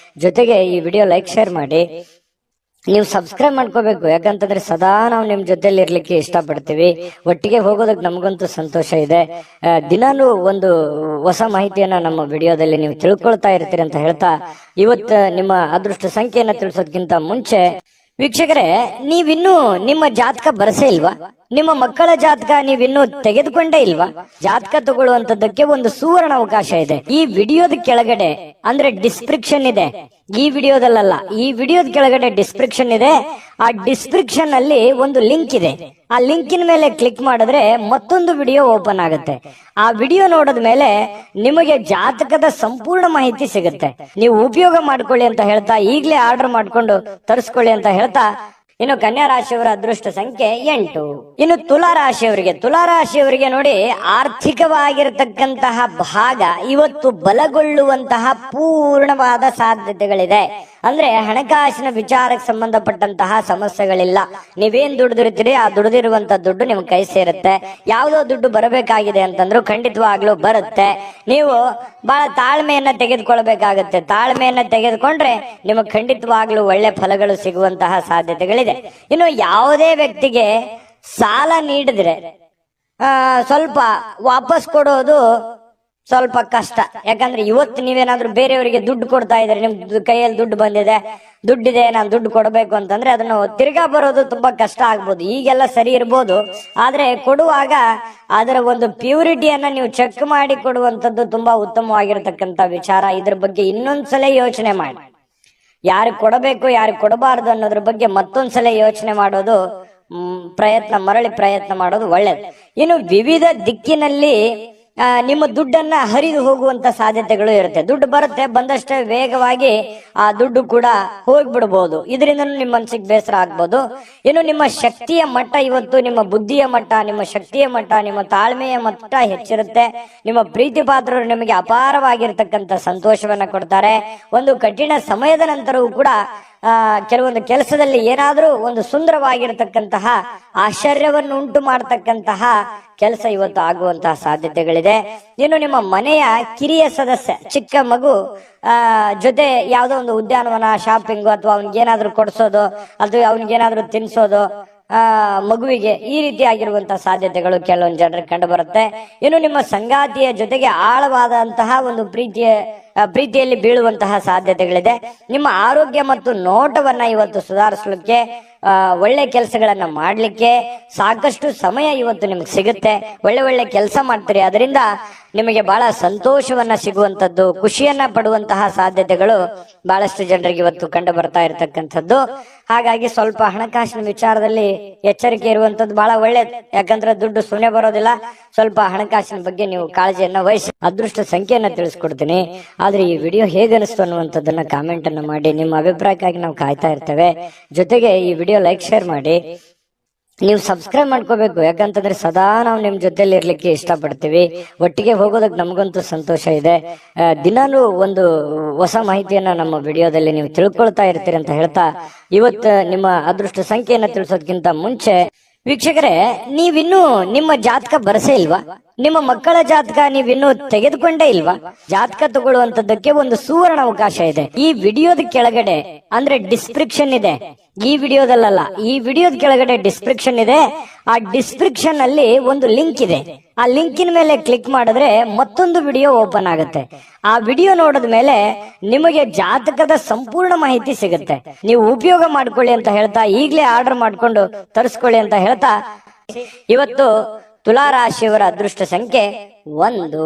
ಜೊತೆಗೆ ಈ ವಿಡಿಯೋ ಲೈಕ್ ಶೇರ್ ಮಾಡಿ. ನೀವು ಸಬ್ಸ್ಕ್ರೈಬ್ ಮಾಡ್ಕೋಬೇಕು. ಯಾಕಂತಂದ್ರೆ ಸದಾ ನಾವು ನಿಮ್ ಜೊತೆಲಿ ಇರ್ಲಿಕ್ಕೆ ಇಷ್ಟಪಡ್ತೀವಿ. ಒಟ್ಟಿಗೆ ಹೋಗೋದಕ್ಕೆ ನಮಗಂತೂ ಸಂತೋಷ ಇದೆ. ದಿನಾನು ಒಂದು ಹೊಸ ಮಾಹಿತಿಯನ್ನ ನಮ್ಮ ವಿಡಿಯೋದಲ್ಲಿ ನೀವು ತಿಳ್ಕೊಳ್ತಾ ಇರ್ತೀರಿ ಅಂತ ಹೇಳ್ತಾ, ಇವತ್ತು ನಿಮ್ಮ ಅದೃಷ್ಟ ಸಂಖ್ಯೆಯನ್ನ ತಿಳಿಸೋದಕ್ಕಿಂತ ಮುಂಚೆ ವೀಕ್ಷಕರೇ, ನೀವಿನ್ನೂ ನಿಮ್ಮ ಜಾತಕ ಬರಸೇ ಇಲ್ವಾ? ನಿಮ್ಮ ಮಕ್ಕಳ ಜಾತಕ ನೀವಿನ್ನೂ ತೆಗೆದುಕೊಂಡೇ ಇಲ್ವಾ? ಜಾತಕ ತಗೊಳ್ಳುವಂತದ್ದಕ್ಕೆ ಒಂದು ಸುವರ್ಣ ಅವಕಾಶ ಇದೆ. ಈ ವಿಡಿಯೋದ ಕೆಳಗಡೆ ಅಂದ್ರೆ ಡಿಸ್ಕ್ರಿಪ್ಷನ್ ಇದೆ. ಈ ವಿಡಿಯೋದಲ್ಲ, ಈ ವಿಡಿಯೋದ ಕೆಳಗಡೆ ಡಿಸ್ಕ್ರಿಪ್ಷನ್ ಇದೆ. ಆ ಡಿಸ್ಕ್ರಿಪ್ಷನ್ ಅಲ್ಲಿ ಒಂದು ಲಿಂಕ್ ಇದೆ. ಆ ಲಿಂಕಿನ ಮೇಲೆ ಕ್ಲಿಕ್ ಮಾಡಿದ್ರೆ ಮತ್ತೊಂದು ವಿಡಿಯೋ ಓಪನ್ ಆಗುತ್ತೆ. ಆ ವಿಡಿಯೋ ನೋಡಿದ ಮೇಲೆ ನಿಮಗೆ ಜಾತಕದ ಸಂಪೂರ್ಣ ಮಾಹಿತಿ ಸಿಗುತ್ತೆ. ನೀವು ಉಪಯೋಗ ಮಾಡ್ಕೊಳ್ಳಿ ಅಂತ ಹೇಳ್ತಾ, ಈಗಲೇ ಆರ್ಡರ್ ಮಾಡ್ಕೊಂಡು ತರಿಸ್ಕೊಳ್ಳಿ ಅಂತ ಹೇಳ್ತಾ, ಇನ್ನು ಕನ್ಯಾ ರಾಶಿಯವರ ಅದೃಷ್ಟ ಸಂಖ್ಯೆ 8. ಇನ್ನು ತುಲಾರಾಶಿಯವರಿಗೆ ನೋಡಿ, ಆರ್ಥಿಕವಾಗಿರತಕ್ಕಂತಹ ಭಾಗ ಇವತ್ತು ಬಲಗೊಳ್ಳುವಂತಹ ಪೂರ್ಣವಾದ ಸಾಧ್ಯತೆಗಳಿದೆ. ಅಂದ್ರೆ ಹಣಕಾಸಿನ ವಿಚಾರಕ್ಕೆ ಸಂಬಂಧಪಟ್ಟಂತಹ ಸಮಸ್ಯೆಗಳಿಲ್ಲ. ನೀವೇನ್ ದುಡ್ದಿರ್ತೀರಿ ಆ ದುಡ್ದಿರುವಂತ ದುಡ್ಡು ನಿಮ್ ಕೈ ಸೇರುತ್ತೆ. ಯಾವ್ದೋ ದುಡ್ಡು ಬರಬೇಕಾಗಿದೆ ಅಂತಂದ್ರು ಖಂಡಿತವಾಗ್ಲೂ ಬರುತ್ತೆ. ನೀವು ಬಹಳ ತಾಳ್ಮೆಯನ್ನ ತೆಗೆದುಕೊಳ್ಬೇಕಾಗತ್ತೆ. ತಾಳ್ಮೆಯನ್ನ ತೆಗೆದುಕೊಂಡ್ರೆ ನಿಮಗೆ ಖಂಡಿತವಾಗ್ಲೂ ಒಳ್ಳೆ ಫಲಗಳು ಸಿಗುವಂತಹ ಸಾಧ್ಯತೆಗಳಿದೆ. ಇನ್ನು ಯಾವುದೇ ವ್ಯಕ್ತಿಗೆ ಸಾಲ ನೀಡಿದ್ರೆ ಸ್ವಲ್ಪ ವಾಪಸ್ ಕೊಡೋದು ಸ್ವಲ್ಪ ಕಷ್ಟ. ಯಾಕಂದ್ರೆ ಇವತ್ತು ನೀವೇನಾದ್ರೂ ಬೇರೆಯವರಿಗೆ ದುಡ್ಡು ಕೊಡ್ತಾ ಇದ್ರೆ, ನಿಮ್ ಕೈಯಲ್ಲಿ ದುಡ್ಡಿದೆ, ನಾನು ದುಡ್ಡು ಕೊಡಬೇಕು ಅಂತಂದ್ರೆ ಅದನ್ನು ತಿರ್ಗಾ ಬರೋದು ತುಂಬಾ ಕಷ್ಟ ಆಗ್ಬೋದು. ಈಗೆಲ್ಲ ಸರಿ ಇರ್ಬೋದು, ಆದ್ರೆ ಕೊಡುವಾಗ ಅದರ ಒಂದು ಪ್ಯೂರಿಟಿಯನ್ನ ನೀವು ಚೆಕ್ ಮಾಡಿ ಕೊಡುವಂತದ್ದು ತುಂಬಾ ಉತ್ತಮವಾಗಿರ್ತಕ್ಕಂಥ ವಿಚಾರ. ಇದ್ರ ಬಗ್ಗೆ ಇನ್ನೊಂದ್ಸಲ ಯೋಚನೆ ಮಾಡಿ. ಯಾರಿಗೆ ಕೊಡಬೇಕು ಯಾರಿಗೆ ಕೊಡಬಾರದು ಅನ್ನೋದ್ರ ಬಗ್ಗೆ ಮತ್ತೊಂದ್ಸಲ ಯೋಚನೆ ಮಾಡೋದು, ಮರಳಿ ಪ್ರಯತ್ನ ಮಾಡೋದು ಒಳ್ಳೇದು. ಇನ್ನು ವಿವಿಧ ದಿಕ್ಕಿನಲ್ಲಿ ನಿಮ್ಮ ದುಡ್ಡನ್ನ ಹರಿದು ಹೋಗುವಂತ ಸಾಧ್ಯತೆಗಳು ಇರುತ್ತೆ. ದುಡ್ಡು ಬರುತ್ತೆ, ಬಂದಷ್ಟೇ ವೇಗವಾಗಿ ಆ ದುಡ್ಡು ಕೂಡ ಹೋಗ್ಬಿಡ್ಬೋದು. ಇದರಿಂದ ನಿಮ್ಮ ಮನಸ್ಸಿಗೆ ಬೇಸರ ಆಗ್ಬೋದು. ಇನ್ನು ನಿಮ್ಮ ಶಕ್ತಿಯ ಮಟ್ಟ ಇವತ್ತು, ನಿಮ್ಮ ಬುದ್ಧಿಯ ಮಟ್ಟ, ನಿಮ್ಮ ಶಕ್ತಿಯ ಮಟ್ಟ, ನಿಮ್ಮ ತಾಳ್ಮೆಯ ಮಟ್ಟ ಹೆಚ್ಚಿರುತ್ತೆ. ನಿಮ್ಮ ಪ್ರೀತಿ ಪಾತ್ರರು ನಿಮಗೆ ಅಪಾರವಾಗಿರ್ತಕ್ಕಂಥ ಸಂತೋಷವನ್ನ ಕೊಡ್ತಾರೆ. ಒಂದು ಕಠಿಣ ಸಮಯದ ನಂತರವೂ ಕೂಡ ಕೆಲವೊಂದು ಕೆಲಸದಲ್ಲಿ ಏನಾದ್ರೂ ಒಂದು ಸುಂದರವಾಗಿರತಕ್ಕಂತಹ ಆಶ್ಚರ್ಯವನ್ನು ಉಂಟು ಮಾಡತಕ್ಕಂತಹ ಕೆಲಸ ಇವತ್ತು ಆಗುವಂತಹ ಸಾಧ್ಯತೆಗಳಿದೆ. ಇನ್ನು ನಿಮ್ಮ ಮನೆಯ ಕಿರಿಯ ಸದಸ್ಯ, ಚಿಕ್ಕ ಮಗು ಜೊತೆ ಯಾವುದೋ ಒಂದು ಉದ್ಯಾನವನ, ಶಾಪಿಂಗು, ಅಥವಾ ಅವನಿಗೇನಾದ್ರೂ ಕೊಡಿಸೋದು, ಅದು ಅವನಿಗೇನಾದ್ರೂ ತಿನ್ಸೋದು ಮಗುವಿಗೆ, ಈ ರೀತಿ ಆಗಿರುವಂತಹ ಸಾಧ್ಯತೆಗಳು ಕೆಲವೊಂದು ಜನರಿಗೆ ಕಂಡು ಬರುತ್ತೆ. ಇನ್ನು ನಿಮ್ಮ ಸಂಗಾತಿಯ ಜೊತೆಗೆ ಆಳವಾದಂತಹ ಒಂದು ಪ್ರೀತಿಯಲ್ಲಿ ಬೀಳುವಂತಹ ಸಾಧ್ಯತೆಗಳಿದೆ. ನಿಮ್ಮ ಆರೋಗ್ಯ ಮತ್ತು ನೋಟವನ್ನ ಇವತ್ತು ಸುಧಾರಿಸಲಿಕ್ಕೆ, ಒಳ್ಳೆ ಕೆಲಸಗಳನ್ನ ಮಾಡ್ಲಿಕ್ಕೆ ಸಾಕಷ್ಟು ಸಮಯ ಇವತ್ತು ನಿಮ್ಗೆ ಸಿಗುತ್ತೆ. ಒಳ್ಳೆ ಕೆಲಸ ಮಾಡ್ತೀರಿ, ಅದರಿಂದ ನಿಮಗೆ ಬಹಳ ಸಂತೋಷವನ್ನ ಸಿಗುವಂತದ್ದು, ಖುಷಿಯನ್ನ ಪಡುವಂತಹ ಸಾಧ್ಯತೆಗಳು ಬಹಳಷ್ಟು ಜನರಿಗೆ ಇವತ್ತು ಕಂಡು ಬರ್ತಾ ಇರತಕ್ಕಂಥದ್ದು. ಹಾಗಾಗಿ ಸ್ವಲ್ಪ ಹಣಕಾಸಿನ ವಿಚಾರದಲ್ಲಿ ಎಚ್ಚರಿಕೆ ಇರುವಂತದ್ದು ಬಹಳ ಒಳ್ಳೇದು. ಯಾಕಂದ್ರೆ ದುಡ್ಡು ಸುಮ್ಮನೆ ಬರೋದಿಲ್ಲ. ಸ್ವಲ್ಪ ಹಣಕಾಸಿನ ಬಗ್ಗೆ ನೀವು ಕಾಳಜಿಯನ್ನ ವಹಿಸಿ. ಅದೃಷ್ಟ ಸಂಖ್ಯೆಯನ್ನ ತಿಳಿಸ್ಕೊಡ್ತೀನಿ. ಆದ್ರೆ ಈ ವಿಡಿಯೋ ಹೇಗನಿಸ್ತು ಅನ್ನುವಂಥದ್ದನ್ನ ಕಾಮೆಂಟ್ ಅನ್ನ ಮಾಡಿ. ನಿಮ್ಮ ಅಭಿಪ್ರಾಯಕ್ಕಾಗಿ ನಾವು ಕಾಯ್ತಾ ಇರ್ತೇವೆ. ಜೊತೆಗೆ ಈ ವಿಡಿಯೋ ಲೈಕ್, ಶೇರ್ ಮಾಡಿ. ನೀವು ಸಬ್ಸ್ಕ್ರೈಬ್ ಮಾಡ್ಕೋಬೇಕು. ಯಾಕಂತಂದ್ರೆ ಸದಾ ನಾವು ನಿಮ್ ಜೊತೆಲಿ ಇರ್ಲಿಕ್ಕೆ ಇಷ್ಟಪಡ್ತೀವಿ. ಒಟ್ಟಿಗೆ ಹೋಗೋದಕ್ಕೆ ನಮಗಂತೂ ಸಂತೋಷ ಇದೆ. ದಿನಾನು ಒಂದು ಹೊಸ ಮಾಹಿತಿಯನ್ನ ನಮ್ಮ ವಿಡಿಯೋದಲ್ಲಿ ನೀವು ತಿಳ್ಕೊಳ್ತಾ ಇರ್ತೀರಿ ಅಂತ ಹೇಳ್ತಾ, ಇವತ್ತು ನಿಮ್ಮ ಅದೃಷ್ಟ ಸಂಖ್ಯೆಯನ್ನ ತಿಳಿಸೋದಕ್ಕಿಂತ ಮುಂಚೆ ವೀಕ್ಷಕರೇ, ನೀವಿನ್ನೂ ನಿಮ್ಮ ಜಾತಕ ಬರಸೇ ಇಲ್ವಾ? ನಿಮ್ಮ ಮಕ್ಕಳ ಜಾತಕ ನೀವಿನ್ನೂ ತೆಗೆದುಕೊಂಡೇ ಇಲ್ವಾ? ಜಾತಕ ತಗೊಳ್ಳುವಂತದ್ದಕ್ಕೆ ಒಂದು ಸುವರ್ಣ ಅವಕಾಶ ಇದೆ. ಈ ವಿಡಿಯೋದ ಕೆಳಗಡೆ ಅಂದ್ರೆ ಡಿಸ್ಕ್ರಿಪ್ಷನ್ ಇದೆ. ಈ ವಿಡಿಯೋದಲ್ಲ, ಈ ವಿಡಿಯೋದ ಕೆಳಗಡೆ ಡಿಸ್ಕ್ರಿಪ್ಷನ್ ಇದೆ. ಆ ಡಿಸ್ಕ್ರಿಪ್ಷನ್ ಅಲ್ಲಿ ಒಂದು ಲಿಂಕ್ ಇದೆ. ಆ ಲಿಂಕಿನ ಮೇಲೆ ಕ್ಲಿಕ್ ಮಾಡಿದ್ರೆ ಮತ್ತೊಂದು ವಿಡಿಯೋ ಓಪನ್ ಆಗುತ್ತೆ. ಆ ವಿಡಿಯೋ ನೋಡಿದ ಮೇಲೆ ನಿಮಗೆ ಜಾತಕದ ಸಂಪೂರ್ಣ ಮಾಹಿತಿ ಸಿಗುತ್ತೆ. ನೀವು ಉಪಯೋಗ ಮಾಡ್ಕೊಳ್ಳಿ ಅಂತ ಹೇಳ್ತಾ, ಈಗಲೇ ಆರ್ಡರ್ ಮಾಡ್ಕೊಂಡು ತರಿಸ್ಕೊಳ್ಳಿ ಅಂತ ಹೇಳ್ತಾ, ಇವತ್ತು ತುಲಾರಾಶಿಯವರ ಅದೃಷ್ಟ ಸಂಖ್ಯೆ 1.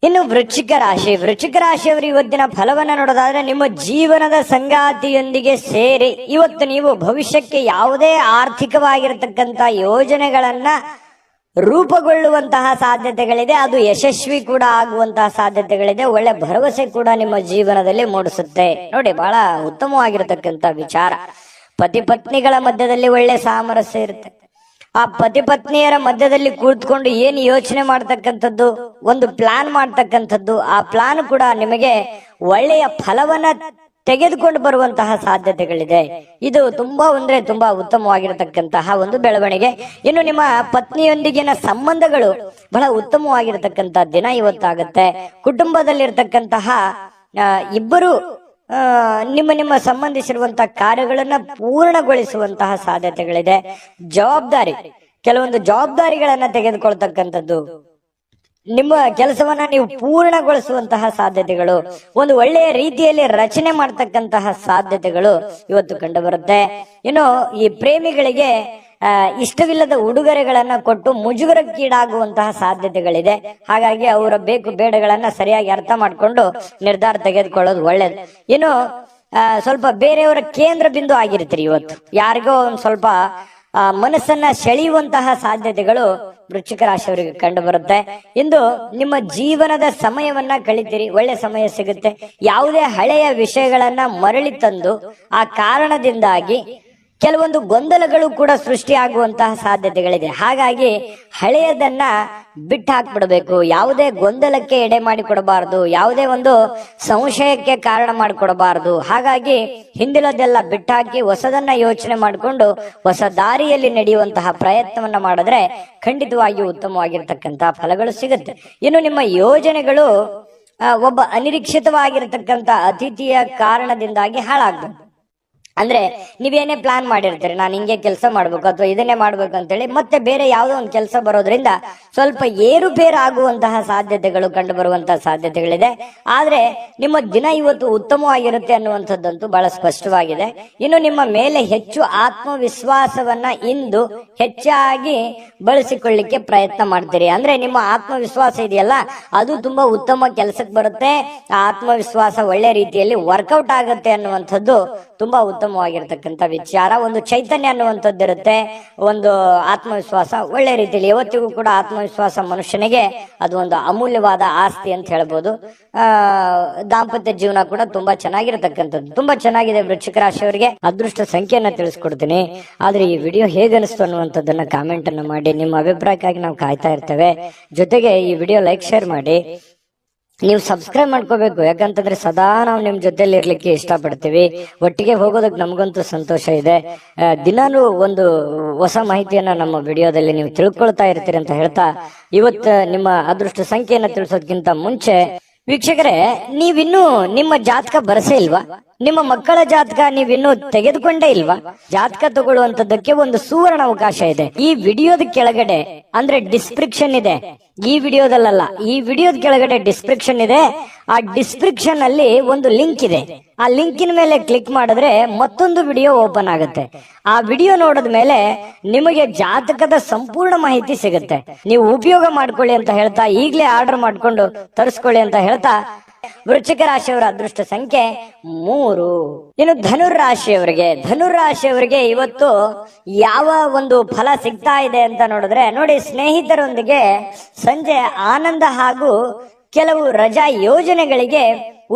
ಇನ್ನು ವೃಶ್ಚಿಕ ರಾಶಿಯವರು ಇವತ್ತಿನ ಫಲವನ್ನ ನೋಡೋದಾದ್ರೆ, ನಿಮ್ಮ ಜೀವನದ ಸಂಗಾತಿಯೊಂದಿಗೆ ಸೇರಿ ಇವತ್ತು ನೀವು ಭವಿಷ್ಯಕ್ಕೆ ಯಾವುದೇ ಆರ್ಥಿಕವಾಗಿರತಕ್ಕಂತ ಯೋಜನೆಗಳನ್ನ ರೂಪುಗೊಳ್ಳುವಂತಹ ಸಾಧ್ಯತೆಗಳಿದೆ. ಅದು ಯಶಸ್ವಿ ಕೂಡ ಆಗುವಂತಹ ಸಾಧ್ಯತೆಗಳಿದೆ. ಒಳ್ಳೆ ಭರವಸೆ ಕೂಡ ನಿಮ್ಮ ಜೀವನದಲ್ಲಿ ಮೂಡಿಸುತ್ತೆ. ನೋಡಿ, ಬಹಳ ಉತ್ತಮವಾಗಿರತಕ್ಕಂತ ವಿಚಾರ. ಪತಿ ಪತ್ನಿಗಳ ಮಧ್ಯದಲ್ಲಿ ಒಳ್ಳೆ ಸಾಮರಸ್ಯ ಇರುತ್ತೆ. ಆ ಪತಿ ಪತ್ನಿಯರ ಮಧ್ಯದಲ್ಲಿ ಕೂತ್ಕೊಂಡು ಏನು ಯೋಚನೆ ಮಾಡ್ತಕ್ಕಂಥದ್ದು, ಒಂದು ಪ್ಲಾನ್ ಮಾಡ್ತಕ್ಕಂಥದ್ದು, ಆ ಪ್ಲಾನ್ ಕೂಡ ನಿಮಗೆ ಒಳ್ಳೆಯ ಫಲವನ್ನ ತೆಗೆದುಕೊಂಡು ಬರುವಂತಹ ಸಾಧ್ಯತೆಗಳಿದೆ. ಇದು ತುಂಬಾ ಉತ್ತಮವಾಗಿರತಕ್ಕಂತಹ ಒಂದು ಬೆಳವಣಿಗೆ. ಇನ್ನು ನಿಮ್ಮ ಪತ್ನಿಯೊಂದಿಗಿನ ಸಂಬಂಧಗಳು ಬಹಳ ಉತ್ತಮವಾಗಿರತಕ್ಕಂತಹ ದಿನ ಇವತ್ತಾಗತ್ತೆ. ಕುಟುಂಬದಲ್ಲಿರ್ತಕ್ಕಂತಹ ಇಬ್ಬರು ನಿಮ್ಮ ನಿಮ್ಮ ಸಂಬಂಧಿಸಿರುವಂತಹ ಕಾರ್ಯಗಳನ್ನ ಪೂರ್ಣಗೊಳಿಸುವಂತಹ ಸಾಧ್ಯತೆಗಳಿದೆ. ಜವಾಬ್ದಾರಿ, ಕೆಲವೊಂದು ಜವಾಬ್ದಾರಿಗಳನ್ನ ತೆಗೆದುಕೊಳ್ತಕ್ಕಂಥದ್ದು, ನಿಮ್ಮ ಕೆಲಸವನ್ನ ನೀವು ಪೂರ್ಣಗೊಳಿಸುವಂತಹ ಸಾಧ್ಯತೆಗಳು, ಒಂದು ಒಳ್ಳೆಯ ರೀತಿಯಲ್ಲಿ ರಚನೆ ಮಾಡ್ತಕ್ಕಂತಹ ಸಾಧ್ಯತೆಗಳು ಇವತ್ತು ಕಂಡು ಬರುತ್ತೆ. ಇನ್ನು ಈ ಪ್ರೇಮಿಗಳಿಗೆ ಇಷ್ಟವಿಲ್ಲದ ಉಡುಗೊರೆಗಳನ್ನ ಕೊಟ್ಟು ಮುಜುಗರಕ್ಕೀಡಾಗುವಂತಹ ಸಾಧ್ಯತೆಗಳಿದೆ. ಹಾಗಾಗಿ ಅವರ ಬೇಕು ಬೇಡಗಳನ್ನ ಸರಿಯಾಗಿ ಅರ್ಥ ಮಾಡಿಕೊಂಡು ನಿರ್ಧಾರ ತೆಗೆದುಕೊಳ್ಳೋದು ಒಳ್ಳೇದು. ಇನ್ನು ಸ್ವಲ್ಪ ಬೇರೆಯವರ ಕೇಂದ್ರ ಬಿಂದು ಆಗಿರ್ತೀರಿ. ಇವತ್ತು ಯಾರಿಗೋ ಒಂದ್ ಸ್ವಲ್ಪ ಮನಸ್ಸನ್ನ ಸೆಳೆಯುವಂತಹ ಸಾಧ್ಯತೆಗಳು ವೃಶ್ಚಿಕ ರಾಶಿಯವರಿಗೆ ಕಂಡು ಬರುತ್ತೆ. ಇಂದು ನಿಮ್ಮ ಜೀವನದ ಸಮಯವನ್ನ ಕಳಿತೀರಿ, ಒಳ್ಳೆ ಸಮಯ ಸಿಗುತ್ತೆ. ಯಾವುದೇ ಹಳೆಯ ವಿಷಯಗಳನ್ನ ಮರಳಿ ತಂದು ಆ ಕಾರಣದಿಂದಾಗಿ ಕೆಲವೊಂದು ಗೊಂದಲಗಳು ಕೂಡ ಸೃಷ್ಟಿಯಾಗುವಂತಹ ಸಾಧ್ಯತೆಗಳಿದೆ. ಹಾಗಾಗಿ ಹಳೆಯದನ್ನ ಬಿಟ್ಟು ಹಾಕ್ಬಿಡ್ಬೇಕು. ಯಾವುದೇ ಗೊಂದಲಕ್ಕೆ ಎಡೆ ಮಾಡಿಕೊಡಬಾರದು, ಯಾವುದೇ ಒಂದು ಸಂಶಯಕ್ಕೆ ಕಾರಣ ಮಾಡಿಕೊಡಬಾರದು. ಹಾಗಾಗಿ ಹಿಂದಿನದೆಲ್ಲ ಬಿಟ್ಟಾಕಿ ಹೊಸದನ್ನ ಯೋಚನೆ ಮಾಡಿಕೊಂಡು ಹೊಸ ದಾರಿಯಲ್ಲಿ ನಡೆಯುವಂತಹ ಪ್ರಯತ್ನವನ್ನ ಮಾಡಿದ್ರೆ ಖಂಡಿತವಾಗಿಯೂ ಉತ್ತಮವಾಗಿರ್ತಕ್ಕಂತಹ ಫಲಗಳು ಸಿಗುತ್ತೆ. ಇನ್ನು ನಿಮ್ಮ ಯೋಜನೆಗಳು ಒಬ್ಬ ಅನಿರೀಕ್ಷಿತವಾಗಿರತಕ್ಕಂತ ಅತಿಥಿಯ ಕಾರಣದಿಂದಾಗಿ ಹಾಳಾಗ್ಬೇಕು. ಅಂದ್ರೆ ನೀವೇನೇ ಪ್ಲಾನ್ ಮಾಡಿರ್ತೀರಿ, ನಾನು ಹಿಂಗೆ ಕೆಲಸ ಮಾಡ್ಬೇಕು ಅಥವಾ ಇದನ್ನೇ ಮಾಡ್ಬೇಕು ಅಂತೇಳಿ ಮತ್ತೆ ಬೇರೆ ಯಾವುದೋ ಒಂದು ಕೆಲಸ ಬರೋದ್ರಿಂದ ಸ್ವಲ್ಪ ಏರುಪೇರು ಆಗುವಂತಹ ಸಾಧ್ಯತೆಗಳು ಕಂಡು ಬರುವಂತಹ ಸಾಧ್ಯತೆಗಳಿದೆ. ಆದ್ರೆ ನಿಮ್ಮ ದಿನ ಇವತ್ತು ಉತ್ತಮವಾಗಿರುತ್ತೆ ಅನ್ನುವಂಥದ್ದಂತೂ ಬಹಳ ಸ್ಪಷ್ಟವಾಗಿದೆ. ಇನ್ನು ನಿಮ್ಮ ಮೇಲೆ ಹೆಚ್ಚು ಆತ್ಮವಿಶ್ವಾಸವನ್ನ ಇಂದು ಹೆಚ್ಚಾಗಿ ಬಳಸಿಕೊಳ್ಳಿಕ್ಕೆ ಪ್ರಯತ್ನ ಮಾಡ್ತೀರಿ. ಅಂದ್ರೆ ನಿಮ್ಮ ಆತ್ಮವಿಶ್ವಾಸ ಇದೆಯಲ್ಲ, ಅದು ತುಂಬಾ ಉತ್ತಮ ಕೆಲಸಕ್ಕೆ ಬರುತ್ತೆ. ಆ ಆತ್ಮವಿಶ್ವಾಸ ಒಳ್ಳೆ ರೀತಿಯಲ್ಲಿ ವರ್ಕೌಟ್ ಆಗುತ್ತೆ ಅನ್ನುವಂಥದ್ದು ತುಂಬಾ ಉತ್ತಮವಾಗಿರ್ತಕ್ಕಂಥ ವಿಚಾರ. ಒಂದು ಚೈತನ್ಯ ಅನ್ನುವಂಥದ್ದು ಇರುತ್ತೆ, ಒಂದು ಆತ್ಮವಿಶ್ವಾಸ ಒಳ್ಳೆ ರೀತಿಯಲ್ಲಿ. ಯಾವತ್ತಿಗೂ ಕೂಡ ಆತ್ಮವಿಶ್ವಾಸ ಮನುಷ್ಯನಿಗೆ ಅದು ಒಂದು ಅಮೂಲ್ಯವಾದ ಆಸ್ತಿ ಅಂತ ಹೇಳ್ಬೋದು. ದಾಂಪತ್ಯ ಜೀವನ ಕೂಡ ತುಂಬಾ ಚೆನ್ನಾಗಿರತಕ್ಕಂಥದ್ದು, ತುಂಬಾ ಚೆನ್ನಾಗಿದೆ. ವೃಶ್ಚಿಕ ರಾಶಿಯವರಿಗೆ ಅದೃಷ್ಟ ಸಂಖ್ಯೆಯನ್ನ ತಿಳಿಸ್ಕೊಡ್ತೀನಿ. ಆದ್ರೆ ಈ ವಿಡಿಯೋ ಹೇಗನಿಸ್ತು ಅನ್ನುವಂಥದ್ದನ್ನ ಕಾಮೆಂಟ್ ಅನ್ನು ಮಾಡಿ. ನಿಮ್ಮ ಅಭಿಪ್ರಾಯಕ್ಕಾಗಿ ನಾವು ಕಾಯ್ತಾ ಇರ್ತೇವೆ. ಜೊತೆಗೆ ಈ ವಿಡಿಯೋ ಲೈಕ್ ಶೇರ್ ಮಾಡಿ. ನೀವು ಸಬ್ಸ್ಕ್ರೈಬ್ ಮಾಡ್ಕೋಬೇಕು, ಯಾಕಂತಂದ್ರೆ ಸದಾ ನಾವು ನಿಮ್ ಜೊತೆಲಿ ಇರ್ಲಿಕ್ಕೆ ಇಷ್ಟಪಡ್ತೀವಿ. ಒಟ್ಟಿಗೆ ಹೋಗೋದಕ್ಕೆ ನಮಗಂತೂ ಸಂತೋಷ ಇದೆ. ದಿನಾನು ಒಂದು ಹೊಸ ಮಾಹಿತಿಯನ್ನ ನಮ್ಮ ವಿಡಿಯೋದಲ್ಲಿ ನೀವು ತಿಳ್ಕೊಳ್ತಾ ಇರ್ತೀರಿ ಅಂತ ಹೇಳ್ತಾ, ಇವತ್ತು ನಿಮ್ಮ ಅದೃಷ್ಟ ಸಂಖ್ಯೆಯನ್ನ ತಿಳಿಸೋದಕ್ಕಿಂತ ಮುಂಚೆ ವೀಕ್ಷಕರೇ, ನೀವಿನ್ನೂ ನಿಮ್ಮ ಜಾತಕ ಬರಸೇ ಇಲ್ವಾ? ನಿಮ್ಮ ಮಕ್ಕಳ ಜಾತಕ ನೀವಿನ್ನೂ ತೆಗೆದುಕೊಂಡೇ ಇಲ್ವಾ? ಜಾತಕ ತಗೊಳ್ಳುವಂತದ್ದಕ್ಕೆ ಒಂದು ಸುವರ್ಣ ಅವಕಾಶ ಇದೆ. ಈ ವಿಡಿಯೋದ ಕೆಳಗಡೆ ಅಂದ್ರೆ ಡಿಸ್ಕ್ರಿಪ್ಷನ್ ಇದೆ, ಈ ವಿಡಿಯೋದಲ್ಲ, ಈ ವಿಡಿಯೋದ ಕೆಳಗಡೆ ಡಿಸ್ಕ್ರಿಪ್ಷನ್ ಇದೆ. ಆ ಡಿಸ್ಕ್ರಿಪ್ಷನ್ ಅಲ್ಲಿ ಒಂದು ಲಿಂಕ್ ಇದೆ. ಆ ಲಿಂಕಿನ ಮೇಲೆ ಕ್ಲಿಕ್ ಮಾಡಿದ್ರೆ ಮತ್ತೊಂದು ವಿಡಿಯೋ ಓಪನ್ ಆಗುತ್ತೆ. ಆ ವಿಡಿಯೋ ನೋಡಿದ ಮೇಲೆ ನಿಮಗೆ ಜಾತಕದ ಸಂಪೂರ್ಣ ಮಾಹಿತಿ ಸಿಗುತ್ತೆ. ನೀವು ಉಪಯೋಗ ಮಾಡ್ಕೊಳ್ಳಿ ಅಂತ ಹೇಳ್ತಾ, ಈಗಲೇ ಆರ್ಡರ್ ಮಾಡ್ಕೊಂಡು ತರಿಸ್ಕೊಳ್ಳಿ ಅಂತ ಹೇಳ್ತಾ, ವೃಶ್ಚಿಕ ರಾಶಿಯವರ ಅದೃಷ್ಟ ಸಂಖ್ಯೆ 3. ಇನ್ನು ಧನುರಾಶಿಯವರಿಗೆ ಇವತ್ತು ಯಾವ ಒಂದು ಫಲ ಸಿಗ್ತಾ ಇದೆ ಅಂತ ನೋಡಿದ್ರೆ, ನೋಡಿ, ಸ್ನೇಹಿತರೊಂದಿಗೆ ಸಂಜೆ ಆನಂದ ಹಾಗೂ ಕೆಲವು ರಜಾ ಯೋಜನೆಗಳಿಗೆ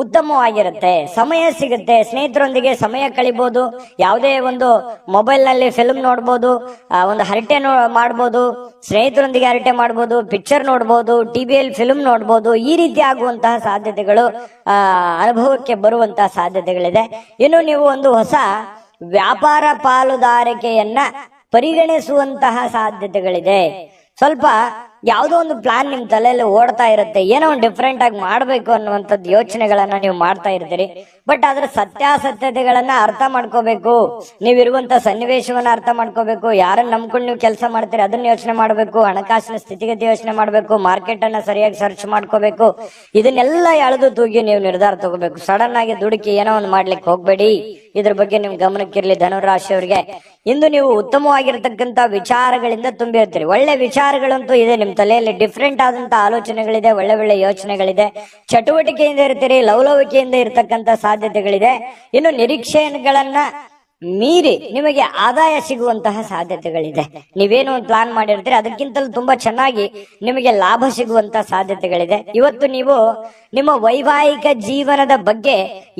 ಉತ್ತಮವಾಗಿರುತ್ತೆ. ಸಮಯ ಸಿಗುತ್ತೆ, ಸ್ನೇಹಿತರೊಂದಿಗೆ ಸಮಯ ಕಳಿಬಹುದು. ಯಾವುದೇ ಒಂದು ಮೊಬೈಲ್ ನಲ್ಲಿ ಫಿಲ್ಮ್ ನೋಡ್ಬೋದು, ಒಂದು ಹರಟೆ ಮಾಡ್ಬೋದು, ಸ್ನೇಹಿತರೊಂದಿಗೆ ಹರಟೆ ಮಾಡ್ಬೋದು, ಪಿಕ್ಚರ್ ನೋಡ್ಬೋದು, ಟಿವಿಯಲ್ಲಿ ಫಿಲ್ಮ್ ನೋಡ್ಬೋದು. ಈ ರೀತಿ ಆಗುವಂತಹ ಸಾಧ್ಯತೆಗಳು ಅನುಭವಕ್ಕೆ ಬರುವಂತಹ ಸಾಧ್ಯತೆಗಳಿದೆ. ಇನ್ನು ನೀವು ಒಂದು ಹೊಸ ವ್ಯಾಪಾರ ಪಾಲುದಾರಿಕೆಯನ್ನ ಪರಿಗಣಿಸುವಂತಹ ಸಾಧ್ಯತೆಗಳಿದೆ. ಸ್ವಲ್ಪ ಯಾವುದೋ ಒಂದು ಪ್ಲಾನ್ ನಿಮ್ ತಲೆಯಲ್ಲಿ ಓಡ್ತಾ ಇರುತ್ತೆ, ಏನೋ ಒಂದು ಡಿಫ್ರೆಂಟ್ ಆಗಿ ಮಾಡ್ಬೇಕು ಅನ್ನುವಂಥದ್ದು ಯೋಚನೆಗಳನ್ನ ನೀವು ಮಾಡ್ತಾ ಇರ್ತೀರಿ. ಬಟ್ ಅದ್ರ ಸತ್ಯಾಸತ್ಯತೆಗಳನ್ನ ಅರ್ಥ ಮಾಡ್ಕೋಬೇಕು. ನೀವಿರುವಂತ ಸನ್ನಿವೇಶವನ್ನ ಅರ್ಥ ಮಾಡ್ಕೋಬೇಕು. ಯಾರನ್ನ ನಂಬ್ಕೊಂಡು ನೀವು ಕೆಲಸ ಮಾಡ್ತೀರಿ ಅದನ್ನ ಯೋಚನೆ ಮಾಡ್ಬೇಕು. ಹಣಕಾಸಿನ ಸ್ಥಿತಿಗತಿ ಯೋಚನೆ ಮಾಡ್ಬೇಕು. ಮಾರ್ಕೆಟ್ ಅನ್ನ ಸರಿಯಾಗಿ ಸರ್ಚ್ ಮಾಡ್ಕೋಬೇಕು. ಇದನ್ನೆಲ್ಲ ಎಳೆದು ತೂಗಿ ನೀವು ನಿರ್ಧಾರ ತಗೋಬೇಕು. ಸಡನ್ ಆಗಿ ದುಡುಕಿ ಏನೋ ಒಂದು ಮಾಡ್ಲಿಕ್ಕೆ ಹೋಗ್ಬೇಡಿ. ಇದ್ರ ಬಗ್ಗೆ ನಿಮ್ ಗಮನಕ್ಕಿರ್ಲಿ. ಧನುರಾಶಿಯವರಿಗೆ ಇಂದು ನೀವು ಉತ್ತಮವಾಗಿರ್ತಕ್ಕಂಥ ವಿಚಾರಗಳಿಂದ ತುಂಬಿರ್ತೀರಿ. ಒಳ್ಳೆ ವಿಚಾರಗಳಂತೂ ಇದೆ ನಿಮ್ ತಲೆಯಲ್ಲಿ. ಡಿಫ್ರೆಂಟ್ ಆದಂತ ಆಲೋಚನೆಗಳಿದೆ, ಒಳ್ಳೆ ಒಳ್ಳೆ ಯೋಚನೆಗಳಿದೆ. ಚಟುವಟಿಕೆಯಿಂದ ಇರ್ತೀರಿ, ಲವಲವಿಕೆಯಿಂದ ಇರ್ತಕ್ಕಂಥ ಸಾಧ್ಯತೆಗಳಿದೆ. ಇನ್ನು ನಿರೀಕ್ಷೆಗಳನ್ನ ಮೀರಿ ನಿಮಗೆ ಆದಾಯ ಸಿಗುವಂತಹ ಸಾಧ್ಯತೆಗಳಿದೆ. ನೀವೇನು ಒಂದು ಪ್ಲಾನ್ ಮಾಡಿರ್ತೀರಿ ಅದಕ್ಕಿಂತಲೂ ತುಂಬಾ ಚೆನ್ನಾಗಿ ನಿಮಗೆ ಲಾಭ ಸಿಗುವಂತಹ ಸಾಧ್ಯತೆಗಳಿದೆ. ಇವತ್ತು ನೀವು ನಿಮ್ಮ ವೈವಾಹಿಕ ಜೀವನದ ಬಗ್ಗೆ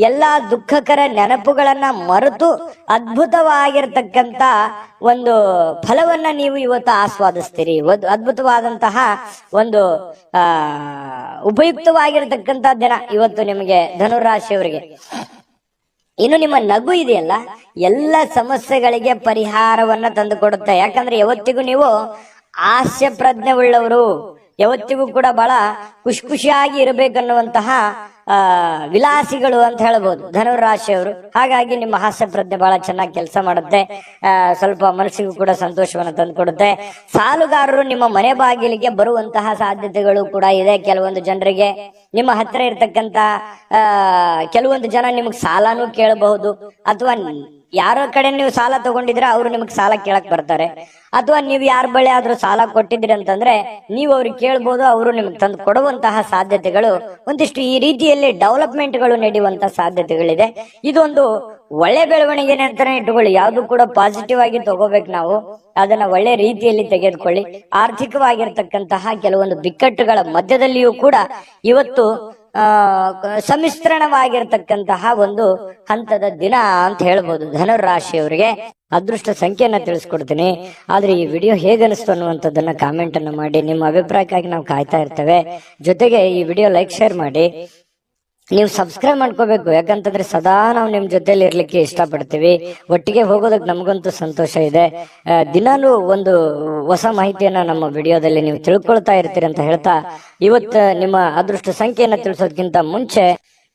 ಎಲ್ಲಾ ದುಃಖಕರ ನೆನಪುಗಳನ್ನ ಮರೆತು ಅದ್ಭುತವಾಗಿರ್ತಕ್ಕಂತ ಒಂದು ಫಲವನ್ನ ನೀವು ಇವತ್ತು ಆಸ್ವಾದಿಸ್ತೀರಿ. ಅದ್ಭುತವಾದಂತಹ ಒಂದು ಉಪಯುಕ್ತವಾಗಿರ್ತಕ್ಕಂತ ದಿನ ಇವತ್ತು ನಿಮಗೆ ಧನುರಾಶಿಯವರಿಗೆ. ಇನ್ನು ನಿಮ್ಮ ನಗು ಇದೆಯಲ್ಲ, ಎಲ್ಲ ಸಮಸ್ಯೆಗಳಿಗೆ ಪರಿಹಾರವನ್ನ ತಂದು ಕೊಡುತ್ತೆ. ಯಾಕಂದ್ರೆ ಯಾವತ್ತಿಗೂ ನೀವು ಹಾಸ್ಯ ಪ್ರಜ್ಞೆ ಉಳ್ಳವರು, ಯಾವತ್ತಿಗೂ ಕೂಡ ಬಹಳ ಖುಷಿಯಾಗಿ ಇರಬೇಕನ್ನುವಂತಹ ವಿಲಾಸಿಗಳು ಅಂತ ಹೇಳ್ಬೋದು ಧನುರಾಶಿಯವರು. ಹಾಗಾಗಿ ನಿಮ್ಮ ಹಾಸ್ಯ ಪ್ರಜ್ಞೆ ಬಹಳ ಚೆನ್ನಾಗಿ ಕೆಲಸ ಮಾಡುತ್ತೆ. ಸ್ವಲ್ಪ ಮನಸ್ಸಿಗೂ ಕೂಡ ಸಂತೋಷವನ್ನು ತಂದುಕೊಡುತ್ತೆ. ಸಾಲುಗಾರರು ನಿಮ್ಮ ಮನೆ ಬಾಗಿಲಿಗೆ ಬರುವಂತಹ ಸಾಧ್ಯತೆಗಳು ಕೂಡ ಇದೆ. ಕೆಲವೊಂದು ಜನರಿಗೆ ನಿಮ್ಮ ಹತ್ರ ಇರ್ತಕ್ಕಂತ ಕೆಲವೊಂದು ಜನ ನಿಮಗ್ ಸಾಲನೂ ಕೇಳಬಹುದು, ಅಥವಾ ಯಾರ ಕಡೆ ನೀವು ಸಾಲ ತಗೊಂಡಿದ್ರೆ ಅವರು ನಿಮಗ್ ಸಾಲ ಕೇಳಕ್ ಬರ್ತಾರೆ, ಅಥವಾ ನೀವು ಯಾರ ಬಳಿ ಆದ್ರೂ ಸಾಲ ಕೊಟ್ಟಿದ್ರಿ ಅಂತಂದ್ರೆ ನೀವು ಅವ್ರಿಗೆ ಕೇಳ್ಬೋದು, ಅವರು ನಿಮ್ಗೆ ತಂದು ಕೊಡುವಂತಹ ಸಾಧ್ಯತೆಗಳು ಒಂದಿಷ್ಟು ಈ ರೀತಿಯಲ್ಲಿ ಡೆವಲಪ್ಮೆಂಟ್ಗಳು ನಡೆಯುವಂತಹ ಸಾಧ್ಯತೆಗಳಿದೆ. ಇದೊಂದು ಒಳ್ಳೆ ಬೆಳವಣಿಗೆನೆ ಅಂತಾನೆ ಇಟ್ಕೊಳ್ಳಿ. ಯಾವ್ದು ಕೂಡ ಪಾಸಿಟಿವ್ ಆಗಿ ತಗೋಬೇಕು ನಾವು, ಅದನ್ನ ಒಳ್ಳೆ ರೀತಿಯಲ್ಲಿ ತೆಗೆದುಕೊಳ್ಳಿ. ಆರ್ಥಿಕವಾಗಿರ್ತಕ್ಕಂತಹ ಕೆಲವೊಂದು ಬಿಕ್ಕಟ್ಟುಗಳ ಮಧ್ಯದಲ್ಲಿಯೂ ಕೂಡ ಇವತ್ತು ಸಮ್ಮಿಶ್ರಣವಾಗಿರ್ತಕ್ಕಂತಹ ಒಂದು ಹಂತದ ದಿನ ಅಂತ ಹೇಳ್ಬೋದು. ಧನುರಾಶಿಯವರಿಗೆ ಅದೃಷ್ಟ ಸಂಖ್ಯೆಯನ್ನ ತಿಳಿಸ್ಕೊಡ್ತೀನಿ. ಆದ್ರೆ ಈ ವಿಡಿಯೋ ಹೇಗೆ ಅನಿಸ್ತು ಅನ್ನುವಂಥದ್ದನ್ನ ಕಾಮೆಂಟ್ ಅನ್ನು ಮಾಡಿ. ನಿಮ್ಮ ಅಭಿಪ್ರಾಯಕ್ಕಾಗಿ ನಾವು ಕಾಯ್ತಾ ಇರ್ತೇವೆ. ಜೊತೆಗೆ ಈ ವಿಡಿಯೋ ಲೈಕ್ ಶೇರ್ ಮಾಡಿ. ನೀವು ಸಬ್ಸ್ಕ್ರೈಬ್ ಮಾಡ್ಕೋಬೇಕು, ಯಾಕಂತಂದ್ರೆ ಸದಾ ನಾವು ನಿಮ್ ಜೊತೆಲಿ ಇರ್ಲಿಕ್ಕೆ ಇಷ್ಟಪಡ್ತೀವಿ. ಒಟ್ಟಿಗೆ ಹೋಗೋದಕ್ಕೆ ನಮಗಂತೂ ಸಂತೋಷ ಇದೆ. ದಿನಾಲೂ ಒಂದು ಹೊಸ ಮಾಹಿತಿಯನ್ನ ನಮ್ಮ ವಿಡಿಯೋದಲ್ಲಿ ನೀವು ತಿಳ್ಕೊಳ್ತಾ ಇರ್ತೀರಿ ಅಂತ ಹೇಳ್ತಾ, ಇವತ್ತು ನಿಮ್ಮ ಅದೃಷ್ಟ ಸಂಖ್ಯೆಯನ್ನ ತಿಳಿಸೋದಕ್ಕಿಂತ ಮುಂಚೆ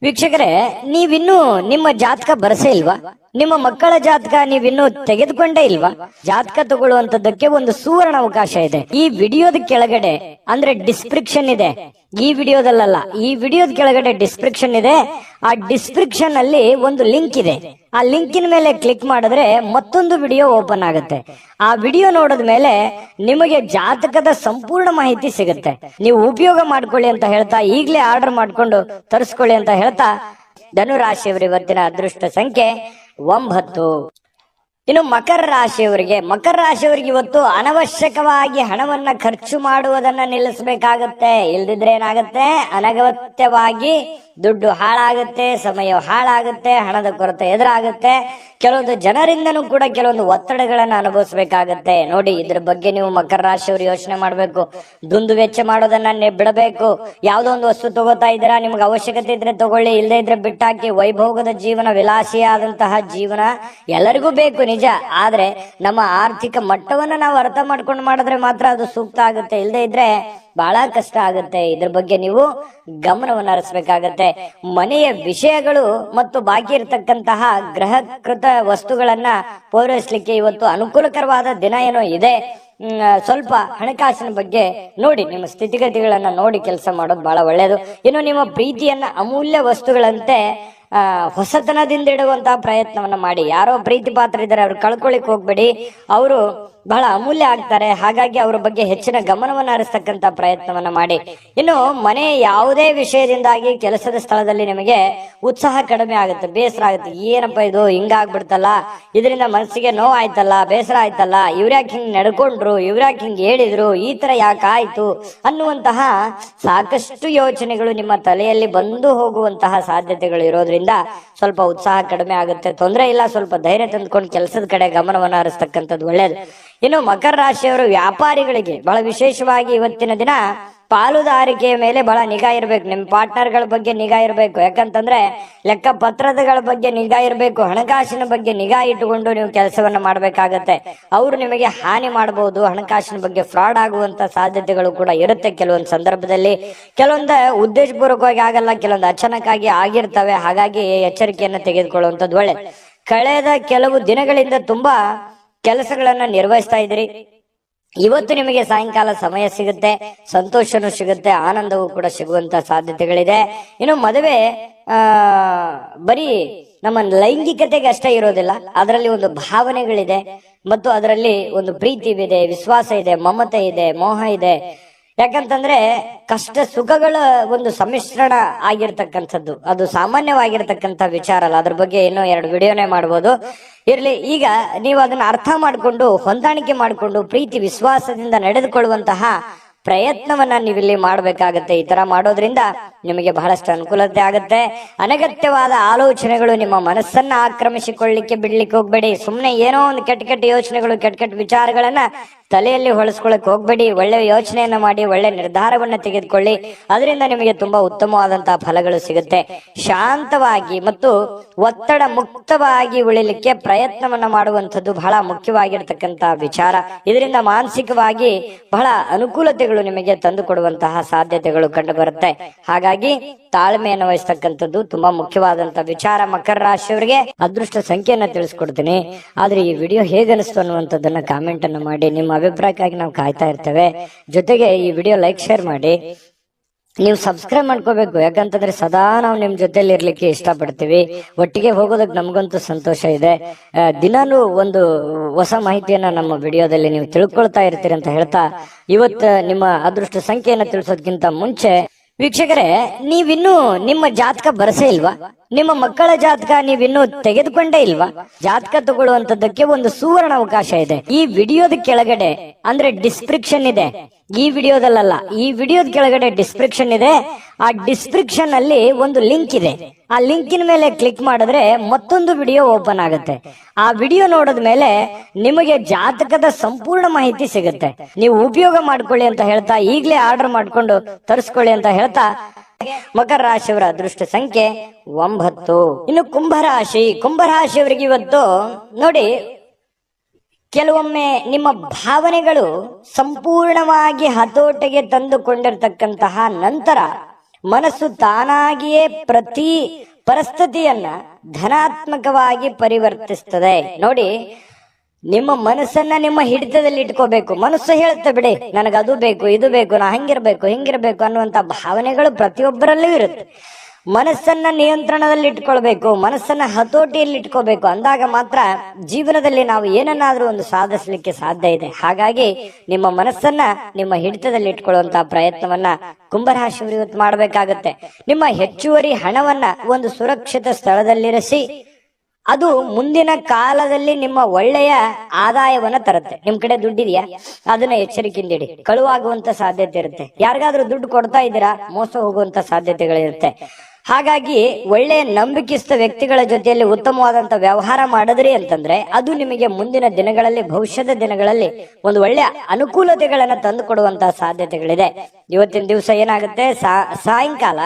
ವೀಕ್ಷಕರೇ, ನೀವಿನ್ನೂ ನಿಮ್ಮ ಜಾತಕ ಬರಸೇ ಇಲ್ವಾ? ನಿಮ್ಮ ಮಕ್ಕಳ ಜಾತಕ ನೀವಿನ್ನೂ ತೆಗೆದುಕೊಂಡೇ ಇಲ್ವಾ? ಜಾತಕ ತಗೊಳ್ಳುವಂತದ್ದಕ್ಕೆ ಒಂದು ಸುವರ್ಣ ಅವಕಾಶ ಇದೆ. ಈ ವಿಡಿಯೋದ ಕೆಳಗಡೆ ಅಂದ್ರೆ ಡಿಸ್ಕ್ರಿಪ್ಷನ್ ಇದೆ, ಈ ವಿಡಿಯೋದಲ್ಲ, ಈ ವಿಡಿಯೋದ ಕೆಳಗಡೆ ಡಿಸ್ಕ್ರಿಪ್ಷನ್ ಇದೆ. ಆ ಡಿಸ್ಕ್ರಿಪ್ಷನ್ ಅಲ್ಲಿ ಒಂದು ಲಿಂಕ್ ಇದೆ. ಆ ಲಿಂಕಿನ ಮೇಲೆ ಕ್ಲಿಕ್ ಮಾಡಿದ್ರೆ ಮತ್ತೊಂದು ವಿಡಿಯೋ ಓಪನ್ ಆಗುತ್ತೆ. ಆ ವಿಡಿಯೋ ನೋಡಿದ ಮೇಲೆ ನಿಮಗೆ ಜಾತಕದ ಸಂಪೂರ್ಣ ಮಾಹಿತಿ ಸಿಗುತ್ತೆ. ನೀವು ಉಪಯೋಗ ಮಾಡ್ಕೊಳ್ಳಿ ಅಂತ ಹೇಳ್ತಾ, ಈಗಲೇ ಆರ್ಡರ್ ಮಾಡ್ಕೊಂಡು ತರಿಸ್ಕೊಳ್ಳಿ ಅಂತ ಹೇಳ್ತಾ, ಧನುರಾಶಿಯವರು ಇವತ್ತಿನ ಅದೃಷ್ಟ ಸಂಖ್ಯೆ 9. ಇನ್ನು ಮಕರ ರಾಶಿಯವರಿಗೆ ಇವತ್ತು ಅನವಶ್ಯಕವಾಗಿ ಹಣವನ್ನ ಖರ್ಚು ಮಾಡುವುದನ್ನ ನಿಲ್ಲಿಸಬೇಕಾಗತ್ತೆ. ಇಲ್ದಿದ್ರೆ ಏನಾಗತ್ತೆ, ಅನಗತ್ಯವಾಗಿ ದುಡ್ಡು ಹಾಳಾಗುತ್ತೆ, ಸಮಯ ಹಾಳಾಗುತ್ತೆ, ಹಣದ ಕೊರತೆ ಎದುರಾಗುತ್ತೆ. ಕೆಲವೊಂದು ಜನರಿಂದನೂ ಕೂಡ ಕೆಲವೊಂದು ಒತ್ತಡಗಳನ್ನ ಅನುಭವಿಸಬೇಕಾಗತ್ತೆ. ನೋಡಿ, ಇದ್ರ ಬಗ್ಗೆ ನೀವು ಮಕರ ರಾಶಿಯವರು ಯೋಚನೆ ಮಾಡ್ಬೇಕು. ದುಂದು ವೆಚ್ಚ ಮಾಡೋದನ್ನ ಬಿಡಬೇಕು. ಯಾವ್ದೋ ಒಂದು ವಸ್ತು ತಗೋತಾ ಇದ್ದೀರಾ, ನಿಮ್ಗೆ ಅವಶ್ಯಕತೆ ಇದ್ರೆ ತಗೊಳ್ಳಿ, ಇಲ್ಲದೆ ಇದ್ರೆ ಬಿಟ್ಟಾಕಿ. ವೈಭೋಗದ ಜೀವನ, ವಿಲಾಸಿಯಾದಂತಹ ಜೀವನ ಎಲ್ಲರಿಗೂ ಬೇಕು ನಿಜ. ಆದ್ರೆ ನಮ್ಮ ಆರ್ಥಿಕ ಮಟ್ಟವನ್ನ ನಾವು ಅರ್ಥ ಮಾಡ್ಕೊಂಡು ಮಾಡಿದ್ರೆ ಮಾತ್ರ ಅದು ಸೂಕ್ತ ಆಗುತ್ತೆ. ಇಲ್ಲದೆ ಇದ್ರೆ ಬಹಳ ಕಷ್ಟ ಆಗುತ್ತೆ. ಇದ್ರ ಬಗ್ಗೆ ನೀವು ಗಮನವನ್ನು ಹರಿಸಬೇಕಾಗತ್ತೆ. ಮನೆಯ ವಿಷಯಗಳು ಮತ್ತು ಬಾಕಿ ಇರತಕ್ಕಂತಹ ಗೃಹಕೃತ ವಸ್ತುಗಳನ್ನ ಪೂರೈಸಲಿಕ್ಕೆ ಇವತ್ತು ಅನುಕೂಲಕರವಾದ ದಿನ ಏನೋ ಇದೆ. ಸ್ವಲ್ಪ ಹಣಕಾಸಿನ ಬಗ್ಗೆ ನೋಡಿ, ನಿಮ್ಮ ಸ್ಥಿತಿಗತಿಗಳನ್ನ ನೋಡಿ ಕೆಲಸ ಮಾಡೋದು ಬಹಳ ಒಳ್ಳೆಯದು. ಇನ್ನು ನಿಮ್ಮ ಪ್ರೀತಿಯನ್ನ ಅಮೂಲ್ಯ ವಸ್ತುಗಳಂತೆ ಹೊಸತನದಿಂದ ಇಡುವಂತಹ ಪ್ರಯತ್ನವನ್ನ ಮಾಡಿ. ಯಾರೋ ಪ್ರೀತಿ ಪಾತ್ರ ಇದ್ದಾರೆ, ಅವ್ರು ಕಳ್ಕೊಳ್ಳಿಕ್ ಹೋಗ್ಬೇಡಿ. ಅವರು ಬಹಳ ಅಮೂಲ್ಯ ಆಗ್ತಾರೆ. ಹಾಗಾಗಿ ಅವ್ರ ಬಗ್ಗೆ ಹೆಚ್ಚಿನ ಗಮನವನ್ನು ಹರಿಸ್ತಕ್ಕಂತ ಪ್ರಯತ್ನವನ್ನ ಮಾಡಿ. ಇನ್ನು ಮನೆ ಯಾವುದೇ ವಿಷಯದಿಂದಾಗಿ ಕೆಲಸದ ಸ್ಥಳದಲ್ಲಿ ನಿಮಗೆ ಉತ್ಸಾಹ ಕಡಿಮೆ ಆಗುತ್ತೆ, ಬೇಸರ ಆಗುತ್ತೆ. ಏನಪ್ಪಾ ಇದು ಹಿಂಗಾಗ್ಬಿಡ್ತಲ್ಲ, ಇದರಿಂದ ಮನಸ್ಸಿಗೆ ನೋವು ಆಯ್ತಲ್ಲ, ಬೇಸರ ಆಯ್ತಲ್ಲ, ಇವ್ರ್ಯಾಕ್ ಹಿಂಗ್ ನಡ್ಕೊಂಡ್ರು, ಇವ್ರ್ಯಾಕ್ ಹಿಂಗ್ ಹೇಳಿದ್ರು, ಈ ತರ ಯಾಕಾಯ್ತು ಅನ್ನುವಂತಹ ಸಾಕಷ್ಟು ಯೋಚನೆಗಳು ನಿಮ್ಮ ತಲೆಯಲ್ಲಿ ಬಂದು ಹೋಗುವಂತಹ ಸಾಧ್ಯತೆಗಳು ಇರೋದ್ರಿಂದ ಸ್ವಲ್ಪ ಉತ್ಸಾಹ ಕಡಿಮೆ ಆಗುತ್ತೆ. ತೊಂದರೆ ಇಲ್ಲ, ಸ್ವಲ್ಪ ಧೈರ್ಯ ತಂದ್ಕೊಂಡು ಕೆಲಸದ ಕಡೆ ಗಮನವನ್ನು ಹರಿಸ್ತಕ್ಕಂಥದ್ದು ಒಳ್ಳೇದು. ಇನ್ನು ಮಕರ ರಾಶಿಯವರು ವ್ಯಾಪಾರಿಗಳಿಗೆ ಬಹಳ ವಿಶೇಷವಾಗಿ ಇವತ್ತಿನ ದಿನ ಪಾಲುದಾರಿಕೆಯ ಮೇಲೆ ಬಹಳ ನಿಗಾ ಇರಬೇಕು. ನಿಮ್ಮ ಪಾರ್ಟ್ನರ್ಗಳ ಬಗ್ಗೆ ನಿಗಾ ಇರಬೇಕು. ಯಾಕಂತಂದ್ರೆ ಲೆಕ್ಕ ಪತ್ರಗಳ ಬಗ್ಗೆ ನಿಗಾ ಇರಬೇಕು. ಹಣಕಾಸಿನ ಬಗ್ಗೆ ನಿಗಾ ಇಟ್ಟುಕೊಂಡು ನೀವು ಕೆಲಸವನ್ನ ಮಾಡ್ಬೇಕಾಗತ್ತೆ. ಅವರು ನಿಮಗೆ ಹಾನಿ ಮಾಡಬಹುದು. ಹಣಕಾಸಿನ ಬಗ್ಗೆ ಫ್ರಾಡ್ ಆಗುವಂತ ಸಾಧ್ಯತೆಗಳು ಕೂಡ ಇರುತ್ತೆ. ಕೆಲವೊಂದು ಸಂದರ್ಭದಲ್ಲಿ ಕೆಲವೊಂದು ಉದ್ದೇಶಪೂರ್ವಕವಾಗಿ ಆಗಲ್ಲ, ಕೆಲವೊಂದು ಅಚಾನಕ್ಕಾಗಿ ಆಗಿರ್ತವೆ. ಹಾಗಾಗಿ ಎಚ್ಚರಿಕೆಯನ್ನು ತೆಗೆದುಕೊಳ್ಳುವಂಥದ್ದು ಒಳ್ಳೆ. ಕಳೆದ ಕೆಲವು ದಿನಗಳಿಂದ ತುಂಬಾ ಕೆಲಸಗಳನ್ನ ನಿರ್ವಹಿಸ್ತಾ ಇದ್ದೀರಿ. ಇವತ್ತು ನಿಮಗೆ ಸಾಯಂಕಾಲ ಸಮಯ ಸಿಗುತ್ತೆ, ಸಂತೋಷನೂ ಸಿಗುತ್ತೆ, ಆನಂದವೂ ಕೂಡ ಸಿಗುವಂತ ಸಾಧ್ಯತೆಗಳಿದೆ. ಇನ್ನು ಮದುವೆ ಬರೀ ನಮ್ಮ ಲೈಂಗಿಕತೆಗೆ ಅಷ್ಟೇ ಇರೋದಿಲ್ಲ, ಅದರಲ್ಲಿ ಒಂದು ಭಾವನೆಗಳಿದೆ ಮತ್ತು ಅದರಲ್ಲಿ ಒಂದು ಪ್ರೀತಿ ಇದೆ, ವಿಶ್ವಾಸ ಇದೆ, ಮಮತೆ ಇದೆ, ಮೋಹ ಇದೆ. ಯಾಕಂತಂದ್ರೆ ಕಷ್ಟ ಸುಖಗಳ ಒಂದು ಸಮ್ಮಿಶ್ರಣ ಆಗಿರ್ತಕ್ಕಂಥದ್ದು, ಅದು ಸಾಮಾನ್ಯವಾಗಿರ್ತಕ್ಕಂಥ ವಿಚಾರ ಅಲ್ಲ. ಅದ್ರ ಬಗ್ಗೆ ಇನ್ನೂ 2 ವಿಡಿಯೋನೇ ಮಾಡ್ಬೋದು. ಇರ್ಲಿ, ಈಗ ನೀವು ಅದನ್ನ ಅರ್ಥ ಮಾಡಿಕೊಂಡು ಹೊಂದಾಣಿಕೆ ಮಾಡಿಕೊಂಡು ಪ್ರೀತಿ ವಿಶ್ವಾಸದಿಂದ ನಡೆದುಕೊಳ್ಳುವಂತಹ ಪ್ರಯತ್ನವನ್ನ ನೀವಿಲ್ಲಿ ಮಾಡಬೇಕಾಗತ್ತೆ. ಈ ತರ ಮಾಡೋದ್ರಿಂದ ನಿಮಗೆ ಬಹಳಷ್ಟು ಅನುಕೂಲತೆ ಆಗುತ್ತೆ. ಅನಗತ್ಯವಾದ ಆಲೋಚನೆಗಳು ನಿಮ್ಮ ಮನಸ್ಸನ್ನ ಆಕ್ರಮಿಸಿಕೊಳ್ಳಿಕ್ಕೆ ಬಿಡ್ಲಿಕ್ಕೆ ಹೋಗ್ಬೇಡಿ. ಸುಮ್ಮನೆ ಏನೋ ಒಂದು ಕೆಟ್ಟ ಯೋಚನೆಗಳು, ಕೆಟ್ಟ ವಿಚಾರಗಳನ್ನ ತಲೆಯಲ್ಲಿ ಹೊಳಸ್ಕೊಳಕ್ ಹೋಗ್ಬೇಡಿ. ಒಳ್ಳೆ ಯೋಚನೆಯನ್ನ ಮಾಡಿ ಒಳ್ಳೆ ನಿರ್ಧಾರವನ್ನ ತೆಗೆದುಕೊಳ್ಳಿ. ಅದರಿಂದ ನಿಮಗೆ ತುಂಬಾ ಉತ್ತಮವಾದಂತಹ ಫಲಗಳು ಸಿಗುತ್ತೆ. ಶಾಂತವಾಗಿ ಮತ್ತು ಒತ್ತಡ ಮುಕ್ತವಾಗಿ ಉಳಿಲಿಕ್ಕೆ ಪ್ರಯತ್ನವನ್ನ ಮಾಡುವಂಥದ್ದು ಬಹಳ ಮುಖ್ಯವಾಗಿರ್ತಕ್ಕಂತಹ ವಿಚಾರ. ಇದರಿಂದ ಮಾನಸಿಕವಾಗಿ ಬಹಳ ಅನುಕೂಲತೆಗಳು ಅನುಕೂಲತೆಗಳು ನಿಮಗೆ ತಂದು ಕೊಡುವಂತಹ ಸಾಧ್ಯತೆಗಳು ಕಂಡು ಬರುತ್ತೆ. ಹಾಗಾಗಿ ತಾಳ್ಮೆಯನ್ನು ವಹಿಸ್ತಕ್ಕಂಥದ್ದು ತುಂಬಾ ಮುಖ್ಯವಾದಂತಹ ವಿಚಾರ. ಮಕರ ರಾಶಿಯವರಿಗೆ ಅದೃಷ್ಟ ಸಂಖ್ಯೆಯನ್ನ ತಿಳಿಸ್ಕೊಡ್ತೀನಿ. ಆದ್ರೆ ಈ ವಿಡಿಯೋ ಹೇಗನಿಸ್ತು ಅನ್ನುವಂಥದ್ದನ್ನ ಕಾಮೆಂಟ್ ಅನ್ನು ಮಾಡಿ. ನಿಮ್ಮ ಅಭಿಪ್ರಾಯಕ್ಕಾಗಿ ನಾವು ಕಾಯ್ತಾ ಇರ್ತೇವೆ. ಜೊತೆಗೆ ಈ ವಿಡಿಯೋ ಲೈಕ್ ಶೇರ್ ಮಾಡಿ. ನೀವು ಸಬ್ಸ್ಕ್ರೈಬ್ ಮಾಡ್ಕೋಬೇಕು, ಯಾಕಂತಂದ್ರೆ ಸದಾ ನಾವು ನಿಮ್ ಜೊತೆಲಿ ಇರ್ಲಿಕ್ಕೆ ಇಷ್ಟಪಡ್ತೀವಿ. ಒಟ್ಟಿಗೆ ಹೋಗೋದಕ್ಕೆ ನಮ್ಗಂತೂ ಸಂತೋಷ ಇದೆ. ದಿನಾನು ಒಂದು ಹೊಸ ಮಾಹಿತಿಯನ್ನ ನಮ್ಮ ವಿಡಿಯೋದಲ್ಲಿ ನೀವು ತಿಳ್ಕೊಳ್ತಾ ಇರ್ತೀರಿ ಅಂತ ಹೇಳ್ತಾ, ಇವತ್ತು ನಿಮ್ಮ ಅದೃಷ್ಟ ಸಂಖ್ಯೆಯನ್ನ ತಿಳಿಸೋದಕ್ಕಿಂತ ಮುಂಚೆ ವೀಕ್ಷಕರೇ, ನೀವಿನ್ನೂ ನಿಮ್ಮ ಜಾತಕ ಬರಸೇ ಇಲ್ವಾ? ನಿಮ್ಮ ಮಕ್ಕಳ ಜಾತಕ ನೀವಿನ್ನೂ ತೆಗೆದುಕೊಂಡೇ ಇಲ್ವಾ? ಜಾತಕ ತಗೊಳ್ಳುವಂತದ್ದಕ್ಕೆ ಒಂದು ಸುವರ್ಣ ಅವಕಾಶ ಇದೆ. ಈ ವಿಡಿಯೋದ ಕೆಳಗಡೆ ಅಂದ್ರೆ ಡಿಸ್ಕ್ರಿಪ್ಷನ್ ಇದೆ. ಈ ವಿಡಿಯೋದಲ್ಲ, ಈ ವಿಡಿಯೋದ ಕೆಳಗಡೆ ಡಿಸ್ಕ್ರಿಪ್ಷನ್ ಇದೆ. ಆ ಡಿಸ್ಕ್ರಿಪ್ಷನ್ ಅಲ್ಲಿ ಒಂದು ಲಿಂಕ್ ಇದೆ. ಆ ಲಿಂಕಿನ ಮೇಲೆ ಕ್ಲಿಕ್ ಮಾಡಿದ್ರೆ ಮತ್ತೊಂದು ವಿಡಿಯೋ ಓಪನ್ ಆಗುತ್ತೆ. ಆ ವಿಡಿಯೋ ನೋಡಿದ ಮೇಲೆ ನಿಮಗೆ ಜಾತಕದ ಸಂಪೂರ್ಣ ಮಾಹಿತಿ ಸಿಗುತ್ತೆ. ನೀವು ಉಪಯೋಗ ಮಾಡ್ಕೊಳ್ಳಿ ಅಂತ ಹೇಳ್ತಾ, ಈಗಲೇ ಆರ್ಡರ್ ಮಾಡ್ಕೊಂಡು ತರಿಸ್ಕೊಳ್ಳಿ ಅಂತ ಹೇಳ್ತಾ, ಮಕರ ರಾಶಿಯವರ ಅದೃಷ್ಟ ಸಂಖ್ಯೆ 9. ಇನ್ನು ಕುಂಭರಾಶಿಯವರಿಗೆ ಇವತ್ತು ನೋಡಿ, ಕೆಲವೊಮ್ಮೆ ನಿಮ್ಮ ಭಾವನೆಗಳು ಸಂಪೂರ್ಣವಾಗಿ ಹತೋಟಿಗೆ ತಂದುಕೊಂಡಿರ್ತಕ್ಕಂತಹ ನಂತರ ಮನಸ್ಸು ತಾನಾಗಿಯೇ ಪ್ರತಿ ಪರಿಸ್ಥಿತಿಯನ್ನ ಧನಾತ್ಮಕವಾಗಿ ಪರಿವರ್ತಿಸ್ತದೆ. ನೋಡಿ, ನಿಮ್ಮ ಮನಸ್ಸನ್ನ ನಿಮ್ಮ ಹಿಡಿತದಲ್ಲಿ ಇಟ್ಕೋಬೇಕು. ಮನಸ್ಸು ಹೇಳುತ್ತೆ, ಬಿಡಿ ನನಗೆ ಅದು ಬೇಕು, ಇದು ಬೇಕು, ನಾ ಹಿಂಗಿರ್ಬೇಕು ಅನ್ನುವಂತ ಭಾವನೆಗಳು ಪ್ರತಿಯೊಬ್ಬರಲ್ಲೂ ಇರುತ್ತೆ. ಮನಸ್ಸನ್ನ ನಿಯಂತ್ರಣದಲ್ಲಿ ಇಟ್ಕೊಳ್ಬೇಕು, ಮನಸ್ಸನ್ನ ಹತೋಟಿಯಲ್ಲಿ ಇಟ್ಕೋಬೇಕು. ಅಂದಾಗ ಮಾತ್ರ ಜೀವನದಲ್ಲಿ ನಾವು ಏನನ್ನಾದ್ರೂ ಒಂದು ಸಾಧಿಸಲಿಕ್ಕೆ ಸಾಧ್ಯ ಇದೆ. ಹಾಗಾಗಿ ನಿಮ್ಮ ಮನಸ್ಸನ್ನ ನಿಮ್ಮ ಹಿಡಿತದಲ್ಲಿ ಇಟ್ಕೊಳ್ಳುವಂತಹ ಪ್ರಯತ್ನವನ್ನ ಕುಂಭರಾಶಿಯವರು ಇವತ್ತು ಮಾಡಬೇಕಾಗತ್ತೆ. ನಿಮ್ಮ ಹೆಚ್ಚುವರಿ ಹಣವನ್ನ ಒಂದು ಸುರಕ್ಷಿತ ಸ್ಥಳದಲ್ಲಿರಿಸಿ, ಅದು ಮುಂದಿನ ಕಾಲದಲ್ಲಿ ನಿಮ್ಮ ಒಳ್ಳೆಯ ಆದಾಯವನ್ನ ತರುತ್ತೆ. ನಿಮ್ ಕಡೆ ದುಡ್ಡಿದೆಯಾ, ಅದನ್ನ ಎಚ್ಚರಿಕೆಯಿಂದ ಇಡಿ. ಕಳುವಾಗುವಂತ ಸಾಧ್ಯತೆ ಇರುತ್ತೆ. ಯಾರಿಗಾದ್ರೂ ದುಡ್ಡು ಕೊಡ್ತಾ ಇದ್ದೀರಾ, ಮೋಸ ಹೋಗುವಂತ ಸಾಧ್ಯತೆಗಳಿರುತ್ತೆ. ಹಾಗಾಗಿ ಒಳ್ಳೆಯ ನಂಬಿಕೆಸ್ಥ ವ್ಯಕ್ತಿಗಳ ಜೊತೆಯಲ್ಲಿ ಉತ್ತಮವಾದಂತ ವ್ಯವಹಾರ ಮಾಡಿದ್ರಿ ಅಂತಂದ್ರೆ ಅದು ನಿಮಗೆ ಮುಂದಿನ ದಿನಗಳಲ್ಲಿ, ಭವಿಷ್ಯದ ದಿನಗಳಲ್ಲಿ ಒಂದು ಒಳ್ಳೆಯ ಅನುಕೂಲತೆಗಳನ್ನ ತಂದು ಕೊಡುವಂತಹ ಸಾಧ್ಯತೆಗಳಿದೆ. ಇವತ್ತಿನ ದಿವಸ ಏನಾಗುತ್ತೆ, ಸಾಯಂಕಾಲ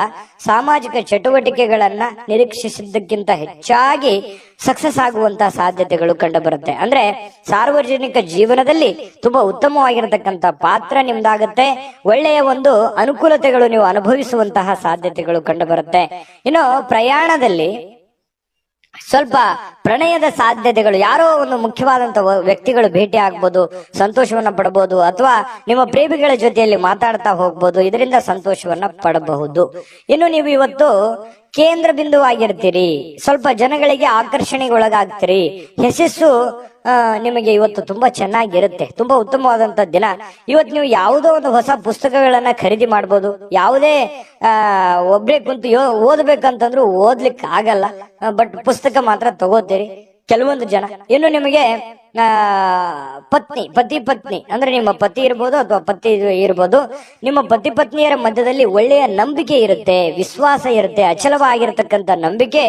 ಸಾಮಾಜಿಕ ಚಟುವಟಿಕೆಗಳನ್ನ ನಿರೀಕ್ಷಿಸಿದ್ದಕ್ಕಿಂತ ಹೆಚ್ಚಾಗಿ ಸಕ್ಸಸ್ ಆಗುವಂತಹ ಸಾಧ್ಯತೆಗಳು ಕಂಡು ಬರುತ್ತೆ. ಅಂದ್ರೆ ಸಾರ್ವಜನಿಕ ಜೀವನದಲ್ಲಿ ತುಂಬಾ ಉತ್ತಮವಾಗಿರತಕ್ಕಂತ ಪಾತ್ರ ನಿಮ್ದಾಗುತ್ತೆ. ಒಳ್ಳೆಯ ಒಂದು ಅನುಕೂಲತೆಗಳು ನೀವು ಅನುಭವಿಸುವಂತಹ ಸಾಧ್ಯತೆಗಳು ಕಂಡು ಬರುತ್ತೆ. ಇನ್ನು ಪ್ರಯಾಣದಲ್ಲಿ ಸ್ವಲ್ಪ ಪ್ರಣಯದ ಸಾಧ್ಯತೆಗಳು, ಯಾರೋ ಒಂದು ಮುಖ್ಯವಾದಂತ ವ್ಯಕ್ತಿಗಳು ಭೇಟಿ ಆಗ್ಬೋದು, ಸಂತೋಷವನ್ನ ಪಡಬಹುದು. ಅಥವಾ ನಿಮ್ಮ ಪ್ರೇಮಿಗಳ ಜೊತೆಯಲ್ಲಿ ಮಾತಾಡ್ತಾ ಹೋಗ್ಬೋದು, ಇದರಿಂದ ಸಂತೋಷವನ್ನ ಪಡಬಹುದು. ಇನ್ನು ನೀವು ಇವತ್ತು ಕೇಂದ್ರ ಬಿಂದುವಾಗಿರ್ತೀರಿ, ಸ್ವಲ್ಪ ಜನಗಳಿಗೆ ಆಕರ್ಷಣೆಗೆ ಒಳಗಾಗ್ತೀರಿ. ಯಶಸ್ಸು ನಿಮಗೆ ಇವತ್ತು ತುಂಬಾ ಚೆನ್ನಾಗಿರುತ್ತೆ. ತುಂಬಾ ಉತ್ತಮವಾದಂತ ದಿನ. ಇವತ್ತು ನೀವು ಯಾವುದೋ ಒಂದು ಹೊಸ ಪುಸ್ತಕಗಳನ್ನ ಖರೀದಿ ಮಾಡ್ಬೋದು. ಯಾವುದೇ ಒಬ್ರೇ ಕುಂತು ಓದ್ಬೇಕಂತಂದ್ರೂ ಓದ್ಲಿಕ್ಕೆ ಆಗಲ್ಲ, ಬಟ್ ಪುಸ್ತಕ ಮಾತ್ರ ತಗೋತೀರಿ ಕೆಲವೊಂದು ಜನ. ಇನ್ನು ನಿಮಗೆ ಪತಿ ಪತ್ನಿ ಅಂದ್ರೆ ನಿಮ್ಮ ಪತಿ ಇರ್ಬೋದು ಅಥವಾ ಪತಿ ಇರ್ಬೋದು, ನಿಮ್ಮ ಪತಿ ಪತ್ನಿಯರ ಮಧ್ಯದಲ್ಲಿ ಒಳ್ಳೆಯ ನಂಬಿಕೆ ಇರುತ್ತೆ, ವಿಶ್ವಾಸ ಇರುತ್ತೆ. ಅಚಲವಾಗಿರತಕ್ಕಂತ ನಂಬಿಕೆ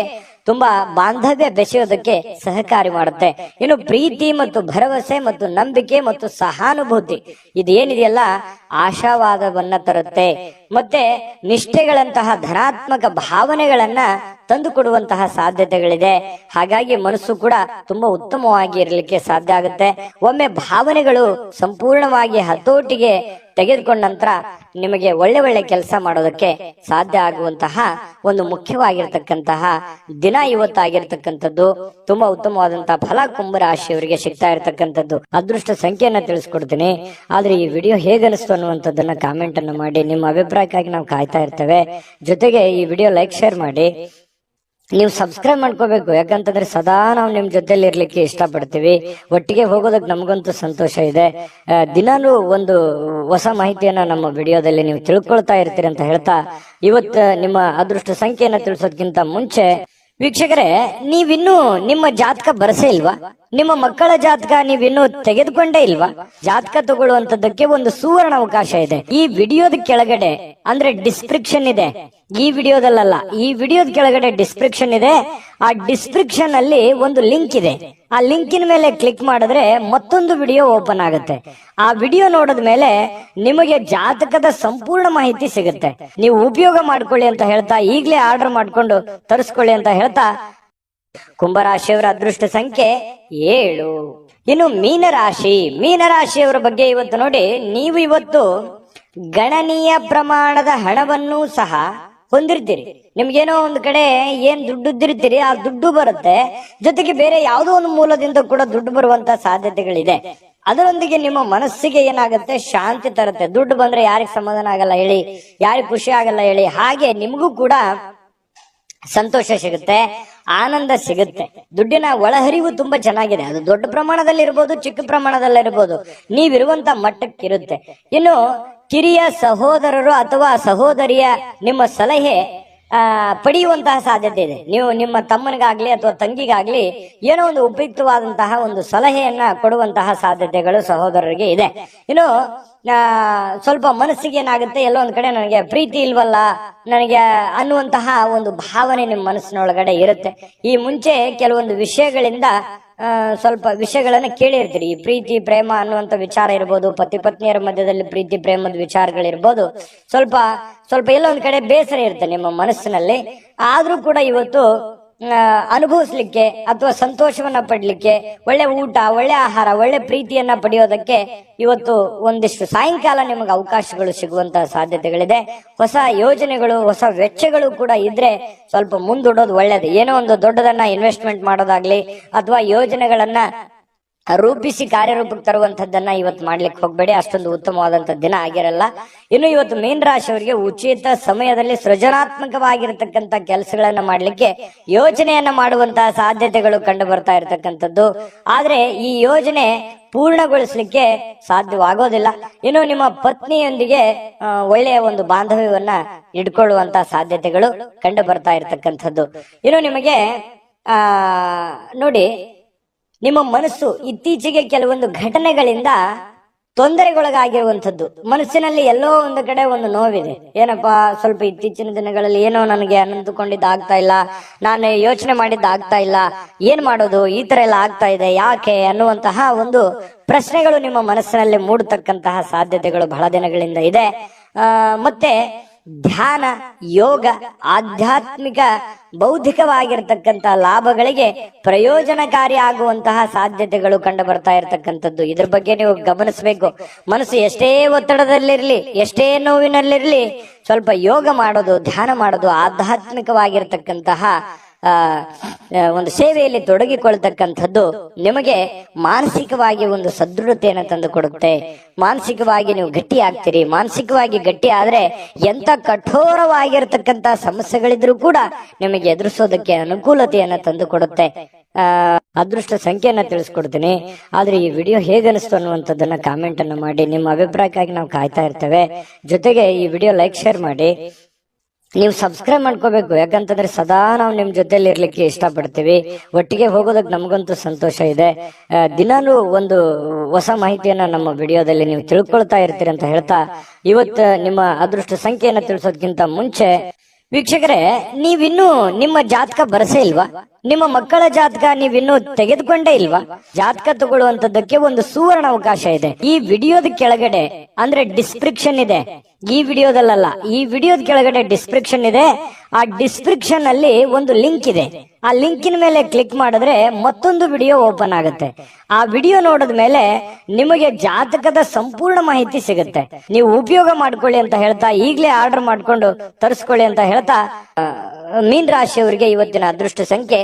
ತುಂಬಾ ಬಾಂಧವ್ಯ ಬೆಸೆಯೋದಕ್ಕೆ ಸಹಕಾರಿ ಮಾಡುತ್ತೆ. ಇನ್ನು ಪ್ರೀತಿ ಮತ್ತು ಭರವಸೆ ಮತ್ತು ನಂಬಿಕೆ ಮತ್ತು ಸಹಾನುಭೂತಿ ಇದೇನಿದೆಯಲ್ಲ, ಆಶಾವಾದವನ್ನ ತರುತ್ತೆ. ಮತ್ತೆ ನಿಷ್ಠೆಗಳಂತಹ ಧನಾತ್ಮಕ ಭಾವನೆಗಳನ್ನ ತಂದು ಕೊಡುವಂತಹ ಸಾಧ್ಯತೆಗಳಿದೆ. ಹಾಗಾಗಿ ಮನಸ್ಸು ಕೂಡ ತುಂಬಾ ಉತ್ತಮವಾಗಿ ಇರಲಿಕ್ಕೆ ಸಾಧ್ಯ ಆಗುತ್ತೆ. ಒಮ್ಮೆ ಭಾವನೆಗಳು ಸಂಪೂರ್ಣವಾಗಿ ಹತೋಟಿಗೆ ತೆಗೆದುಕೊಂಡ ನಂತರ ನಿಮಗೆ ಒಳ್ಳೆ ಕೆಲಸ ಮಾಡೋದಕ್ಕೆ ಸಾಧ್ಯ ಆಗುವಂತಹ ಒಂದು ಮುಖ್ಯವಾಗಿರ್ತಕ್ಕಂತಹ ದಿನ ಇವತ್ತಾಗಿರ್ತಕ್ಕಂಥದ್ದು. ತುಂಬಾ ಉತ್ತಮವಾದಂತಹ ಫಲ ಕುಂಭರಾಶಿಯವರಿಗೆ ಸಿಗ್ತಾ ಇರತಕ್ಕಂಥದ್ದು. ಅದೃಷ್ಟ ಸಂಖ್ಯೆಯನ್ನ ತಿಳಿಸ್ಕೊಡ್ತೀನಿ. ಆದ್ರೆ ಈ ವಿಡಿಯೋ ಹೇಗನಿಸ್ತು ಅನ್ನುವಂಥದ್ದನ್ನ ಕಾಮೆಂಟ್ ಅನ್ನು ಮಾಡಿ. ನಿಮ್ಮ ಅಭಿಪ್ರಾಯಕ್ಕಾಗಿ ನಾವು ಕಾಯ್ತಾ ಇರ್ತೇವೆ. ಜೊತೆಗೆ ಈ ವಿಡಿಯೋ ಲೈಕ್ ಶೇರ್ ಮಾಡಿ. ನೀವು ಸಬ್ಸ್ಕ್ರೈಬ್ ಮಾಡ್ಕೋಬೇಕು, ಯಾಕಂತಂದ್ರೆ ಸದಾ ನಾವು ನಿಮ್ ಜೊತೆಲಿ ಇರ್ಲಿಕ್ಕೆ ಇಷ್ಟಪಡ್ತೀವಿ. ಒಟ್ಟಿಗೆ ಹೋಗೋದಕ್ಕೆ ನಮ್ಗಂತೂ ಸಂತೋಷ ಇದೆ. ದಿನಾನು ಒಂದು ಹೊಸ ಮಾಹಿತಿಯನ್ನ ನಮ್ಮ ವಿಡಿಯೋದಲ್ಲಿ ನೀವು ತಿಳ್ಕೊಳ್ತಾ ಇರ್ತೀರಿ ಅಂತ ಹೇಳ್ತಾ, ಇವತ್ತು ನಿಮ್ಮ ಅದೃಷ್ಟ ಸಂಖ್ಯೆಯನ್ನ ತಿಳಿಸೋದಕ್ಕಿಂತ ಮುಂಚೆ ವೀಕ್ಷಕರೇ, ನೀವಿನ್ನೂ ನಿಮ್ಮ ಜಾತಕ ಬರಸೇ ಇಲ್ವಾ? ನಿಮ್ಮ ಮಕ್ಕಳ ಜಾತಕ ನೀವಿನ್ನೂ ತೆಗೆದುಕೊಂಡೇ ಇಲ್ವಾ? ಜಾತಕ ತಗೊಳ್ಳುವಂತದ್ದಕ್ಕೆ ಒಂದು ಸುವರ್ಣ ಅವಕಾಶ ಇದೆ. ಈ ವಿಡಿಯೋದ ಕೆಳಗಡೆ ಅಂದ್ರೆ ಡಿಸ್ಕ್ರಿಪ್ಷನ್ ಇದೆ. ಈ ವಿಡಿಯೋದಲ್ಲ, ಈ ವಿಡಿಯೋದ ಕೆಳಗಡೆ ಡಿಸ್ಕ್ರಿಪ್ಷನ್ ಇದೆ. ಆ ಡಿಸ್ಕ್ರಿಪ್ಷನ್ ಅಲ್ಲಿ ಒಂದು ಲಿಂಕ್ ಇದೆ. ಆ ಲಿಂಕಿನ ಮೇಲೆ ಕ್ಲಿಕ್ ಮಾಡಿದ್ರೆ ಮತ್ತೊಂದು ವಿಡಿಯೋ ಓಪನ್ ಆಗುತ್ತೆ. ಆ ವಿಡಿಯೋ ನೋಡಿದ ಮೇಲೆ ನಿಮಗೆ ಜಾತಕದ ಸಂಪೂರ್ಣ ಮಾಹಿತಿ ಸಿಗುತ್ತೆ. ನೀವು ಉಪಯೋಗ ಮಾಡ್ಕೊಳ್ಳಿ ಅಂತ ಹೇಳ್ತಾ, ಈಗಲೇ ಆರ್ಡರ್ ಮಾಡ್ಕೊಂಡು ತರಿಸ್ಕೊಳ್ಳಿ ಅಂತ ಹೇಳ್ತಾ, ಕುಂಭರಾಶಿಯವರ ಅದೃಷ್ಟ ಸಂಖ್ಯೆ 7. ಇನ್ನು ಮೀನರಾಶಿಯವರ ಬಗ್ಗೆ ಇವತ್ತು ನೋಡಿ, ನೀವು ಇವತ್ತು ಗಣನೀಯ ಪ್ರಮಾಣದ ಹಣವನ್ನು ಸಹ ಹೊಂದಿರ್ತೀರಿ. ನಿಮ್ಗೇನೋ ಒಂದು ಕಡೆ ಏನ್ ದುಡ್ಡಿರ್ತೀರಿ, ಆ ದುಡ್ಡು ಬರುತ್ತೆ. ಜೊತೆಗೆ ಬೇರೆ ಯಾವುದೋ ಒಂದು ಮೂಲದಿಂದ ಕೂಡ ದುಡ್ಡು ಬರುವಂತ ಸಾಧ್ಯತೆಗಳಿದೆ. ಅದರೊಂದಿಗೆ ನಿಮ್ಮ ಮನಸ್ಸಿಗೆ ಏನಾಗುತ್ತೆ, ಶಾಂತಿ ತರುತ್ತೆ. ದುಡ್ಡು ಬಂದ್ರೆ ಯಾರಿಗೆ ಸಮಾಧಾನ ಆಗಲ್ಲ ಹೇಳಿ, ಯಾರಿಗೆ ಖುಷಿ ಆಗಲ್ಲ ಹೇಳಿ. ಹಾಗೆ ನಿಮಗೂ ಕೂಡ ಸಂತೋಷ ಸಿಗುತ್ತೆ, ಆನಂದ ಸಿಗುತ್ತೆ. ದುಡ್ಡಿನ ಒಳಹರಿವು ತುಂಬಾ ಚೆನ್ನಾಗಿದೆ. ಅದು ದೊಡ್ಡ ಪ್ರಮಾಣದಲ್ಲಿ ಇರ್ಬೋದು, ಚಿಕ್ಕ ಪ್ರಮಾಣದಲ್ಲಿ ಇರ್ಬೋದು, ನೀವಿರುವಂತ ಮಟ್ಟಕ್ಕಿರುತ್ತೆ. ಇನ್ನು ಕಿರಿಯ ಸಹೋದರರು ಅಥವಾ ಸಹೋದರಿಯ ನಿಮ್ಮ ಸಲಹೆ ಪಡೆಯುವಂತಹ ಸಾಧ್ಯತೆ ಇದೆ. ನೀವು ನಿಮ್ಮ ತಮ್ಮನಿಗಾಗ್ಲಿ ಅಥವಾ ತಂಗಿಗಾಗ್ಲಿ ಏನೋ ಒಂದು ಉಪಯುಕ್ತವಾದಂತಹ ಒಂದು ಸಲಹೆಯನ್ನ ಕೊಡುವಂತಹ ಸಾಧ್ಯತೆಗಳು ಸಹೋದರರಿಗೆ ಇದೆ. ಇನ್ನು ಸ್ವಲ್ಪ ಮನಸ್ಸಿಗೆ ಏನಾಗುತ್ತೆ, ಎಲ್ಲೋ ಒಂದ್ ಕಡೆ ನನಗೆ ಪ್ರೀತಿ ಇಲ್ವಲ್ಲ ನನಗೆ ಅನ್ನುವಂತಹ ಒಂದು ಭಾವನೆ ನಿಮ್ಮ ಮನಸ್ಸಿನೊಳಗಡೆ ಇರುತ್ತೆ. ಈ ಮುಂಚೆ ಕೆಲವೊಂದು ವಿಷಯಗಳಿಂದ ಸ್ವಲ್ಪ ವಿಷಯಗಳನ್ನ ಕೇಳಿರ್ತೀರಿ. ಈ ಪ್ರೀತಿ ಪ್ರೇಮ ಅನ್ನುವಂತ ವಿಚಾರ ಇರ್ಬೋದು, ಪತಿ ಪತ್ನಿಯರ ಮಧ್ಯದಲ್ಲಿ ಪ್ರೀತಿ ಪ್ರೇಮದ ವಿಚಾರಗಳಿರ್ಬೋದು. ಸ್ವಲ್ಪ ಸ್ವಲ್ಪ ಎಲ್ಲೋ ಒಂದ್ ಕಡೆ ಬೇಸರ ಇರುತ್ತೆ ನಿಮ್ಮ ಮನಸ್ಸಿನಲ್ಲಿ. ಆದ್ರೂ ಕೂಡ ಇವತ್ತು ಅನುಭವಿಸ್ಲಿಕ್ಕೆ ಅಥವಾ ಸಂತೋಷವನ್ನ ಪಡ್ಲಿಕ್ಕೆ, ಒಳ್ಳೆ ಊಟ, ಒಳ್ಳೆ ಆಹಾರ, ಒಳ್ಳೆ ಪ್ರೀತಿಯನ್ನ ಪಡೆಯೋದಕ್ಕೆ ಇವತ್ತು ಒಂದಿಷ್ಟು ಸಾಯಂಕಾಲ ನಿಮಗೆ ಅವಕಾಶಗಳು ಸಿಗುವಂತಹ ಸಾಧ್ಯತೆಗಳಿದೆ. ಹೊಸ ಯೋಜನೆಗಳು, ಹೊಸ ವೆಚ್ಚಗಳು ಕೂಡ ಇದ್ರೆ ಸ್ವಲ್ಪ ಮುಂದೂಡೋದು ಒಳ್ಳೇದು. ಏನೋ ಒಂದು ದೊಡ್ಡದನ್ನ ಇನ್ವೆಸ್ಟ್ಮೆಂಟ್ ಮಾಡೋದಾಗ್ಲಿ ಅಥವಾ ಯೋಜನೆಗಳನ್ನ ರೂಪಿಸಿ ಕಾರ್ಯರೂಪಕ್ಕೆ ತರುವಂತದ್ದನ್ನ ಇವತ್ತು ಮಾಡ್ಲಿಕ್ಕೆ ಹೋಗ್ಬೇಡಿ. ಅಷ್ಟೊಂದು ಉತ್ತಮವಾದಂತ ದಿನ ಆಗಿರಲ್ಲ. ಇನ್ನು ಇವತ್ತು ಮೀನ ರಾಶಿಯವರಿಗೆ ಉಚಿತ ಸಮಯದಲ್ಲಿ ಸೃಜನಾತ್ಮಕವಾಗಿರತಕ್ಕಂತ ಕೆಲಸಗಳನ್ನ ಮಾಡ್ಲಿಕ್ಕೆ ಯೋಜನೆಯನ್ನ ಮಾಡುವಂತಹ ಸಾಧ್ಯತೆಗಳು ಕಂಡು ಬರ್ತಾ ಇರತಕ್ಕಂಥದ್ದು. ಆದ್ರೆ ಈ ಯೋಜನೆ ಪೂರ್ಣಗೊಳಿಸ್ಲಿಕ್ಕೆ ಸಾಧ್ಯವಾಗೋದಿಲ್ಲ. ಇನ್ನು ನಿಮ್ಮ ಪತ್ನಿಯೊಂದಿಗೆ ಒಳ್ಳೆಯ ಒಂದು ಬಾಂಧವ್ಯವನ್ನ ಇಟ್ಕೊಳ್ಳುವಂತ ಸಾಧ್ಯತೆಗಳು ಕಂಡು ಬರ್ತಾ ಇರತಕ್ಕಂಥದ್ದು. ಇನ್ನು ನಿಮಗೆ ನೋಡಿ, ನಿಮ್ಮ ಮನಸ್ಸು ಇತ್ತೀಚೆಗೆ ಕೆಲವೊಂದು ಘಟನೆಗಳಿಂದ ತೊಂದರೆಗೊಳಗಾಗಿರುವಂಥದ್ದು. ಮನಸ್ಸಿನಲ್ಲಿ ಎಲ್ಲೋ ಒಂದು ಕಡೆ ಒಂದು ನೋವಿದೆ. ಏನಪ್ಪಾ, ಸ್ವಲ್ಪ ಇತ್ತೀಚಿನ ದಿನಗಳಲ್ಲಿ ಏನೋ ನನಗೆ ಅನ್ನಂದುಕೊಂಡಿದ್ದು ಆಗ್ತಾ ಇಲ್ಲ, ನಾನು ಯೋಚನೆ ಮಾಡಿದ್ದು ಆಗ್ತಾ ಇಲ್ಲ, ಏನ್ ಮಾಡೋದು, ಈ ತರ ಎಲ್ಲ ಆಗ್ತಾ ಇದೆ, ಯಾಕೆ ಅನ್ನುವಂತಹ ಒಂದು ಪ್ರಶ್ನೆಗಳು ನಿಮ್ಮ ಮನಸ್ಸಿನಲ್ಲಿ ಮೂಡತಕ್ಕಂತಹ ಸಾಧ್ಯತೆಗಳು ಬಹಳ ದಿನಗಳಿಂದ ಇದೆ. ಮತ್ತೆ ಧ್ಯಾನ, ಯೋಗ, ಆಧ್ಯಾತ್ಮಿಕ, ಬೌದ್ಧಿಕವಾಗಿರ್ತಕ್ಕಂಥ ಲಾಭಗಳಿಗೆ ಪ್ರಯೋಜನಕಾರಿ ಆಗುವಂತಹ ಸಾಧ್ಯತೆಗಳು ಕಂಡು ಬರ್ತಾ ಇರತಕ್ಕಂಥದ್ದು. ಇದ್ರ ಬಗ್ಗೆ ನೀವು ಗಮನಿಸಬೇಕು. ಮನಸ್ಸು ಎಷ್ಟೇ ಒತ್ತಡದಲ್ಲಿರ್ಲಿ, ಎಷ್ಟೇ ನೋವಿನಲ್ಲಿರ್ಲಿ, ಸ್ವಲ್ಪ ಯೋಗ ಮಾಡೋದು, ಧ್ಯಾನ ಮಾಡೋದು, ಆಧ್ಯಾತ್ಮಿಕವಾಗಿರ್ತಕ್ಕಂತಹ ಒಂದು ಸೇವೆಯಲ್ಲಿ ತೊಡಗಿಕೊಳ್ತಕ್ಕಂಥದ್ದು ನಿಮಗೆ ಮಾನಸಿಕವಾಗಿ ಒಂದು ಸದೃಢತೆಯನ್ನು ತಂದು ಕೊಡುತ್ತೆ. ಮಾನಸಿಕವಾಗಿ ನೀವು ಗಟ್ಟಿ ಆಗ್ತೀರಿ. ಮಾನಸಿಕವಾಗಿ ಗಟ್ಟಿ ಆದ್ರೆ ಎಂತ ಕಠೋರವಾಗಿರ್ತಕ್ಕಂಥ ಸಮಸ್ಯೆಗಳಿದ್ರೂ ಕೂಡ ನಿಮಗೆ ಎದುರಿಸೋದಕ್ಕೆ ಅನುಕೂಲತೆಯನ್ನ ತಂದು ಕೊಡುತ್ತೆ. ಅದೃಷ್ಟ ಸಂಖ್ಯೆಯನ್ನ ತಿಳಿಸ್ಕೊಡ್ತೀನಿ. ಆದ್ರೆ ಈ ವಿಡಿಯೋ ಹೇಗನಿಸ್ತು ಅನ್ನುವಂಥದ್ದನ್ನ ಕಾಮೆಂಟ್ ಅನ್ನ ಮಾಡಿ. ನಿಮ್ಮ ಅಭಿಪ್ರಾಯಕ್ಕಾಗಿ ನಾವು ಕಾಯ್ತಾ ಇರ್ತೇವೆ. ಜೊತೆಗೆ ಈ ವಿಡಿಯೋ ಲೈಕ್, ಶೇರ್ ಮಾಡಿ. ನೀವು ಸಬ್ಸ್ಕ್ರೈಬ್ ಮಾಡ್ಕೋಬೇಕು. ಯಾಕಂತಂದ್ರೆ ಸದಾ ನಾವು ನಿಮ್ ಜೊತೆಲಿ ಇರ್ಲಿಕ್ಕೆ ಇಷ್ಟಪಡ್ತೀವಿ. ಒಟ್ಟಿಗೆ ಹೋಗೋದಕ್ಕೆ ನಮಗಂತೂ ಸಂತೋಷ ಇದೆ. ದಿನಾನು ಒಂದು ಹೊಸ ಮಾಹಿತಿಯನ್ನ ನಮ್ಮ ವಿಡಿಯೋದಲ್ಲಿ ನೀವು ತಿಳ್ಕೊಳ್ತಾ ಇರ್ತೀರಿ ಅಂತ ಹೇಳ್ತಾ, ಇವತ್ತು ನಿಮ್ಮ ಅದೃಷ್ಟ ಸಂಖ್ಯೆಯನ್ನ ತಿಳಿಸೋದಕ್ಕಿಂತ ಮುಂಚೆ ವೀಕ್ಷಕರೇ, ನೀವಿನ್ನೂ ನಿಮ್ಮ ಜಾತಕ ಬರಸೇ ಇಲ್ವಾ? ನಿಮ್ಮ ಮಕ್ಕಳ ಜಾತಕ ನೀವಿನ್ನೂ ತೆಗೆದುಕೊಂಡೇ ಇಲ್ವಾ? ಜಾತಕ ತಗೊಳ್ಳುವಂತದ್ದಕ್ಕೆ ಒಂದು ಸುವರ್ಣ ಅವಕಾಶ ಇದೆ. ಈ ವಿಡಿಯೋದ ಕೆಳಗಡೆ ಅಂದ್ರೆ ಡಿಸ್ಕ್ರಿಪ್ಷನ್ ಇದೆ. ಈ ವಿಡಿಯೋದಲ್ಲ, ಈ ವಿಡಿಯೋದ ಕೆಳಗಡೆ ಡಿಸ್ಕ್ರಿಪ್ಷನ್ ಇದೆ. ಆ ಡಿಸ್ಕ್ರಿಪ್ಷನ್ ಅಲ್ಲಿ ಒಂದು ಲಿಂಕ್ ಇದೆ. ಆ ಲಿಂಕಿನ ಮೇಲೆ ಕ್ಲಿಕ್ ಮಾಡಿದ್ರೆ ಮತ್ತೊಂದು ವಿಡಿಯೋ ಓಪನ್ ಆಗುತ್ತೆ. ಆ ವಿಡಿಯೋ ನೋಡಿದ ಮೇಲೆ ನಿಮಗೆ ಜಾತಕದ ಸಂಪೂರ್ಣ ಮಾಹಿತಿ ಸಿಗುತ್ತೆ. ನೀವು ಉಪಯೋಗ ಮಾಡ್ಕೊಳ್ಳಿ ಅಂತ ಹೇಳ್ತಾ, ಈಗಲೇ ಆರ್ಡರ್ ಮಾಡ್ಕೊಂಡು ತರಿಸ್ಕೊಳ್ಳಿ ಅಂತ ಹೇಳ್ತಾ, ಮೀನ ರಾಶಿಯವರಿಗೆ ಇವತ್ತಿನ ಅದೃಷ್ಟ ಸಂಖ್ಯೆ